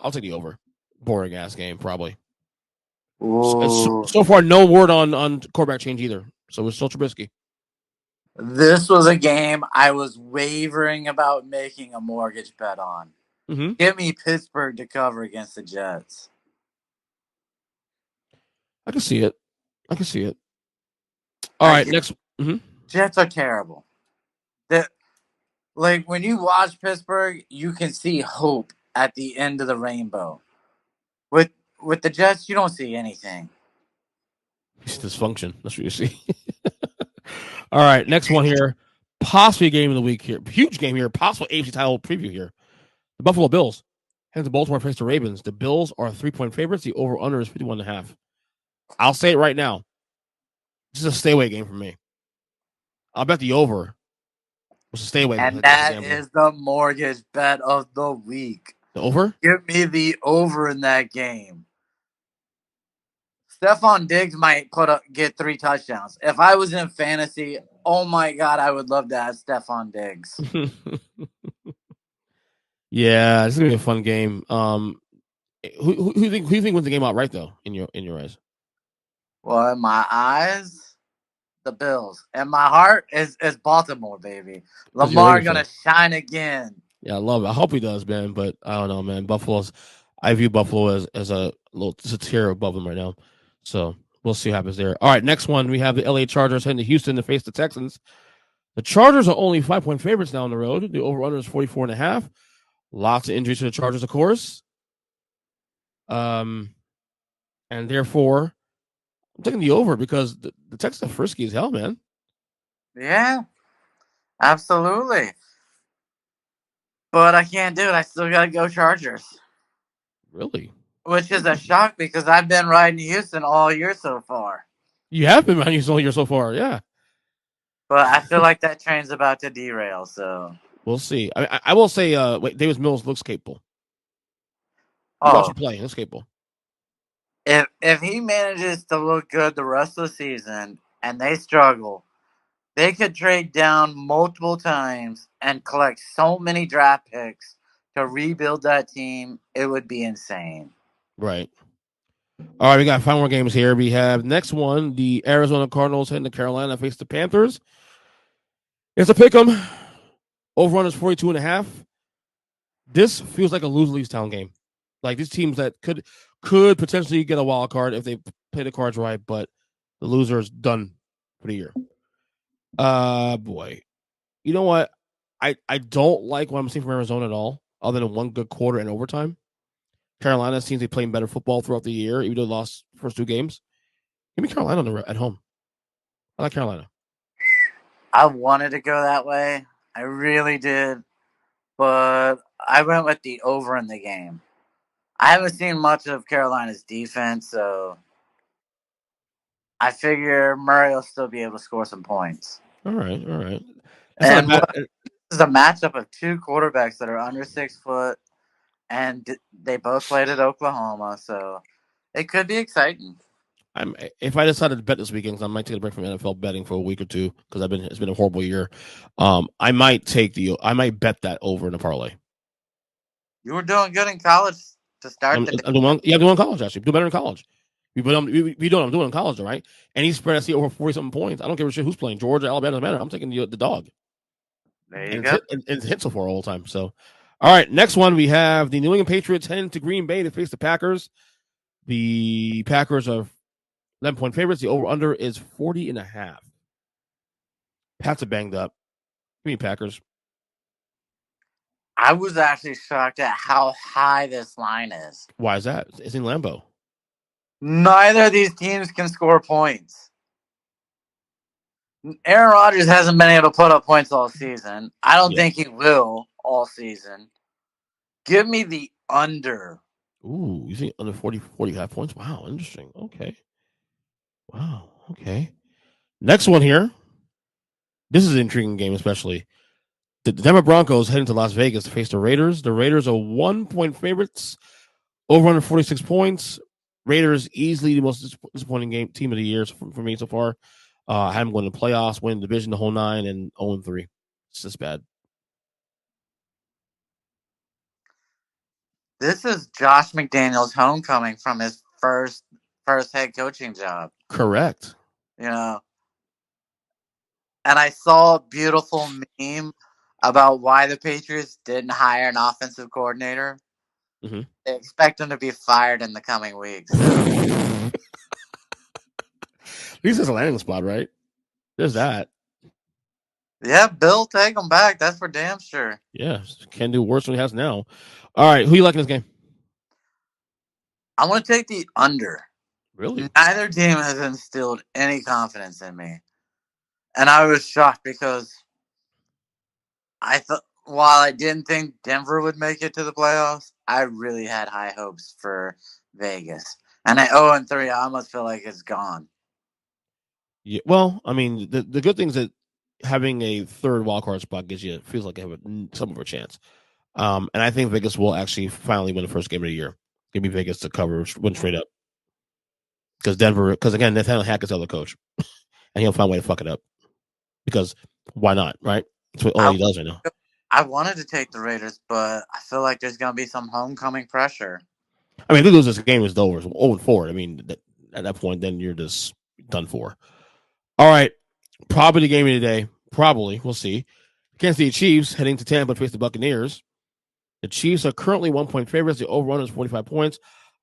[SPEAKER 1] I'll take the over. Boring ass game, probably. So far, no word on quarterback change either. So it's still Trubisky.
[SPEAKER 4] This was a game I was wavering about making a mortgage bet on.
[SPEAKER 1] Mm-hmm.
[SPEAKER 4] Give me Pittsburgh to cover against the Jets.
[SPEAKER 1] I can see it. All right, next. Mm-hmm.
[SPEAKER 4] Jets are terrible. Like when you watch Pittsburgh, you can see hope at the end of the rainbow. With the Jets, you don't see anything.
[SPEAKER 1] It's dysfunction. That's what you see. All right, next one here. Possibly game of the week here. Huge game here. Possible AFC title preview here. The Buffalo Bills head to Baltimore face the Ravens. The Bills are 3-point favorites. The over-under is 51.5. I'll say it right now. This is a stay away game for me. I'll bet the over. It's a stay away.
[SPEAKER 4] And that is the mortgage bet of the week.
[SPEAKER 1] The over?
[SPEAKER 4] Give me the over in that game. Stephon Diggs might get 3 touchdowns. If I was in fantasy, oh my God, I would love to have Stephon Diggs.
[SPEAKER 1] Yeah, this is gonna be a fun game. Who do you think wins the game outright though? In your eyes?
[SPEAKER 4] Well, in my eyes, the Bills. And my heart is Baltimore, baby. Lamar gonna shine again.
[SPEAKER 1] Yeah, I love it. I hope he does, man. But I don't know, man. I view Buffalo as a tier above them right now. So we'll see what happens there. All right, next one we have the LA Chargers heading to Houston to face the Texans. The Chargers are only 5-point favorites now on the road. The over-under is 44.5. Lots of injuries to the Chargers, of course. And therefore, I'm taking the over because the Texans are frisky as hell, man.
[SPEAKER 4] Yeah, absolutely. But I can't do it. I still got to go Chargers.
[SPEAKER 1] Really?
[SPEAKER 4] Which is a shock because I've been riding Houston all year so far.
[SPEAKER 1] You have been riding Houston all year so far, yeah.
[SPEAKER 4] But I feel like that train's about to derail, so.
[SPEAKER 1] We'll see. I will say, Davis Mills looks capable. Watch him play. Looks capable.
[SPEAKER 4] If he manages to look good the rest of the season and they struggle, they could trade down multiple times and collect so many draft picks to rebuild that team. It would be insane.
[SPEAKER 1] Right. All right, we got 5 more games here. We have next one, the Arizona Cardinals heading to Carolina face the Panthers. It's a pick 'em. Over-run is 42.5. This feels like a lose-lose town game. Like these teams that could potentially get a wild card if they play the cards right, but the loser is done for the year. Boy. You know what? I don't like what I'm seeing from Arizona at all, other than one good quarter and overtime. Carolina seems to be playing better football throughout the year, even though they lost first 2 games. Give me Carolina at home. I like Carolina.
[SPEAKER 4] I wanted to go that way. I really did. But I went with the over in the game. I haven't seen much of Carolina's defense, so I figure Murray will still be able to score some points.
[SPEAKER 1] All right.
[SPEAKER 4] And this is a matchup of 2 quarterbacks that are under 6 foot, and they both played at Oklahoma, so it could be exciting.
[SPEAKER 1] If I decided to bet this weekend, I might take a break from NFL betting for a week or 2 because it's been a horrible year. I might bet that over in a parlay.
[SPEAKER 4] You were doing good in college to start.
[SPEAKER 1] I'm doing in college actually. Do better in college. I'm doing in college, all right? And he spread us over 40-something points. I don't give a shit who's playing. Georgia, Alabama, doesn't matter. I'm taking the dog.
[SPEAKER 4] There you go.
[SPEAKER 1] It's hit so far all the time. So, all right, next one we have the New England Patriots heading to Green Bay to face the Packers. The Packers are 11-point favorites. The over-under is 40.5. Pats are banged up. Give me Packers.
[SPEAKER 4] I was actually shocked at how high this line is.
[SPEAKER 1] Why is that? It's in Lambeau.
[SPEAKER 4] Neither of these teams can score points. Aaron Rodgers hasn't been able to put up points all season. I don't think he will all season. Give me the under.
[SPEAKER 1] Ooh, you think under 45 points? Wow, interesting. Okay. Wow. Okay. Next one here. This is an intriguing game, especially. The Denver Broncos heading to Las Vegas to face the Raiders. The Raiders are 1-point favorites, over under 46 points. Raiders easily the most disappointing team of the year for me so far. I had them going to the playoffs, winning the division the whole 9, and 0-3. It's just bad.
[SPEAKER 4] This is Josh McDaniels' homecoming from his first head coaching job.
[SPEAKER 1] Correct.
[SPEAKER 4] You know, and I saw a beautiful meme about why the Patriots didn't hire an offensive coordinator.
[SPEAKER 1] Mm-hmm.
[SPEAKER 4] They expect him to be fired in the coming weeks.
[SPEAKER 1] At least it's a landing spot, right? There's that.
[SPEAKER 4] Yeah, Bill, take him back. That's for damn sure.
[SPEAKER 1] Yeah, can do worse than he has now. All right, who you like in this game?
[SPEAKER 4] I want to take the under.
[SPEAKER 1] Really?
[SPEAKER 4] Neither team has instilled any confidence in me. And I was shocked because I thought, while I didn't think Denver would make it to the playoffs, I really had high hopes for Vegas. And at 0-3, I almost feel like it's gone.
[SPEAKER 1] Yeah. Well, I mean, the good thing is that having a third wildcard spot feels like they have some of a chance. And I think Vegas will actually finally win the first game of the year. Give me Vegas to win straight up. Because again, Nathaniel Hackett's the other coach, and he'll find a way to fuck it up. Because why not, right? That's what all he does right now.
[SPEAKER 4] I wanted to take the Raiders, but I feel like there's going to be some homecoming pressure.
[SPEAKER 1] I mean, if they lose this game, it's over. It's 0-4. I mean, at that point, then you're just done for. All right. Probably the game of the day. Probably. We'll see. Kansas City Chiefs heading to Tampa to face the Buccaneers. The Chiefs are currently 1-point favorites. The over-run is 45 points.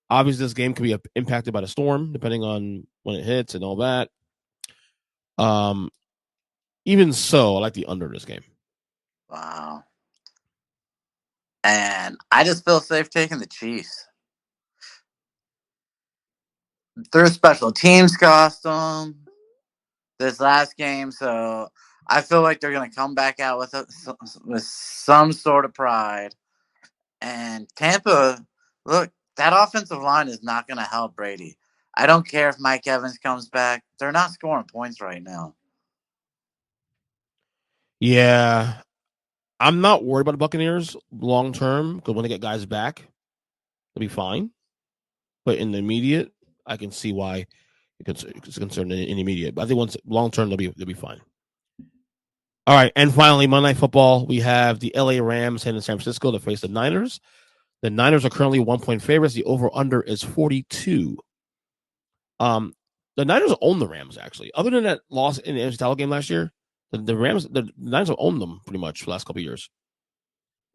[SPEAKER 1] Obviously, this game can be impacted by the storm, depending on when it hits and all that. Even so, I like the under this game.
[SPEAKER 4] Wow. And I just feel safe taking the Chiefs. Their special teams cost them this last game, so I feel like they're going to come back out with some sort of pride. And Tampa, look, that offensive line is not going to help Brady. I don't care if Mike Evans comes back. They're not scoring points right now.
[SPEAKER 1] Yeah. I'm not worried about the Buccaneers long term because when they get guys back, they'll be fine. But in the immediate, I can see why it's concerned in the immediate. But I think once long term, they'll be fine. All right, and finally, Monday Night Football, we have the LA Rams heading to San Francisco to face the Niners. The Niners are currently 1-point favorites. The over/under is 42. The Niners own the Rams actually. Other than that loss in the NFC title game last year, the Rams, the Niners have owned them pretty much for the last couple of years.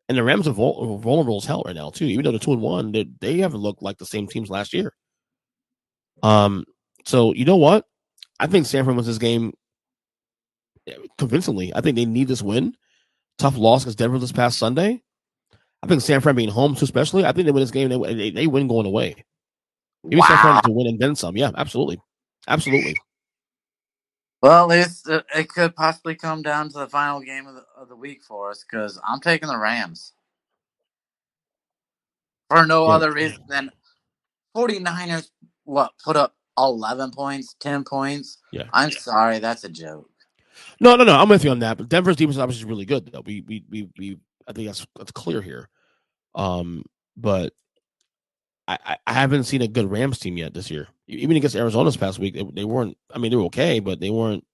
[SPEAKER 1] And the Rams are vulnerable as hell right now too. Even though they're 2-1, they haven't looked like the same teams last year. So you know what? I think San Fran wins this game convincingly. I think they need this win. Tough loss against Denver this past Sunday. I think San Fran being home too, especially. I think they win this game. They win going away. Maybe San Fran to win and then some. Yeah, absolutely.
[SPEAKER 4] Well, at least it could possibly come down to the final game of the week for us because I'm taking the Rams. For no other reason than 49ers, put up 11 points, 10 points?
[SPEAKER 1] Yeah.
[SPEAKER 4] I'm sorry, that's a joke.
[SPEAKER 1] No. I'm with you on that. But Denver's defense is obviously really good, though. We I think that's clear here. But I haven't seen a good Rams team yet this year. Even against Arizona this past week, they weren't. I mean, they were okay, but they weren't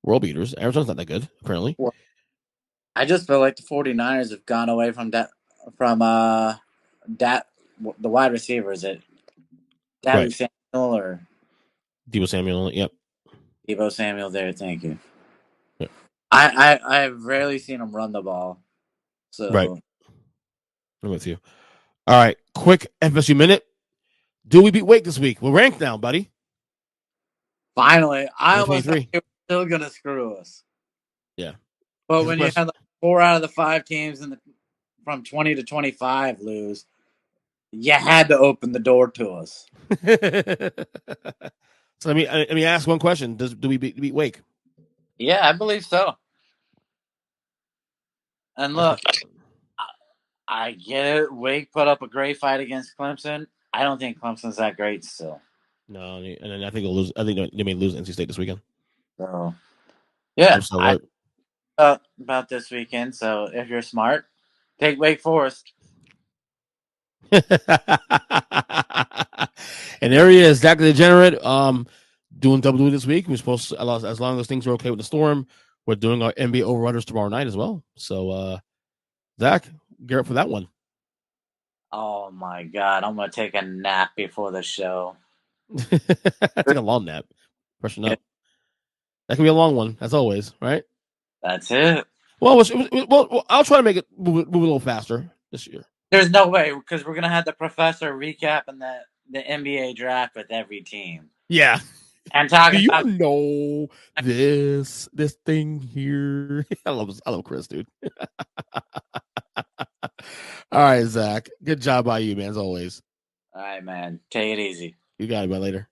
[SPEAKER 1] world beaters. Arizona's not that good, apparently.
[SPEAKER 4] Well, I just feel like the 49ers have gone away from the wide receiver. Is it
[SPEAKER 1] Right.
[SPEAKER 4] Samuel or
[SPEAKER 1] Deebo Samuel? Yep.
[SPEAKER 4] Deebo Samuel there, thank you.
[SPEAKER 1] Yep.
[SPEAKER 4] I've rarely seen him run the ball. So
[SPEAKER 1] right. I'm with you. All right. Quick FSU minute. Do we beat Wake this week? We're ranked now, buddy.
[SPEAKER 4] Finally. I almost thought they were still gonna screw us.
[SPEAKER 1] Yeah.
[SPEAKER 4] But when you had 4 out of the 5 teams from 20 to 25 lose, you had to open the door to us.
[SPEAKER 1] So let me ask one question: do we beat Wake?
[SPEAKER 4] Yeah, I believe so. And look, I get it. Wake put up a great fight against Clemson. I don't think Clemson's that great still.
[SPEAKER 1] No, and then I think they'll lose. I think they may lose NC State this weekend.
[SPEAKER 4] So, yeah,
[SPEAKER 1] So what?
[SPEAKER 4] about this weekend. So if you're smart, take Wake Forest.
[SPEAKER 1] And there he is, Zack The Degenerate, doing WWE this week. We're supposed to, as long as things are okay with the storm, we're doing our NBA over-unders tomorrow night as well. So, Zach, gear up for that one.
[SPEAKER 4] Oh my God, I'm gonna take a nap before the show.
[SPEAKER 1] Take a long nap. Freshen up. That can be a long one, as always, right?
[SPEAKER 4] That's it.
[SPEAKER 1] Well, I'll try to make it move a little faster this year.
[SPEAKER 4] There's no way because we're gonna have the professor recapping the NBA draft with every team.
[SPEAKER 1] Yeah.
[SPEAKER 4] And talking
[SPEAKER 1] Do you
[SPEAKER 4] about
[SPEAKER 1] know this thing here? I love Chris, dude. All right, Zach. Good job by you, man, as always.
[SPEAKER 4] all right, man. Take it easy.
[SPEAKER 1] You got it, man. Later.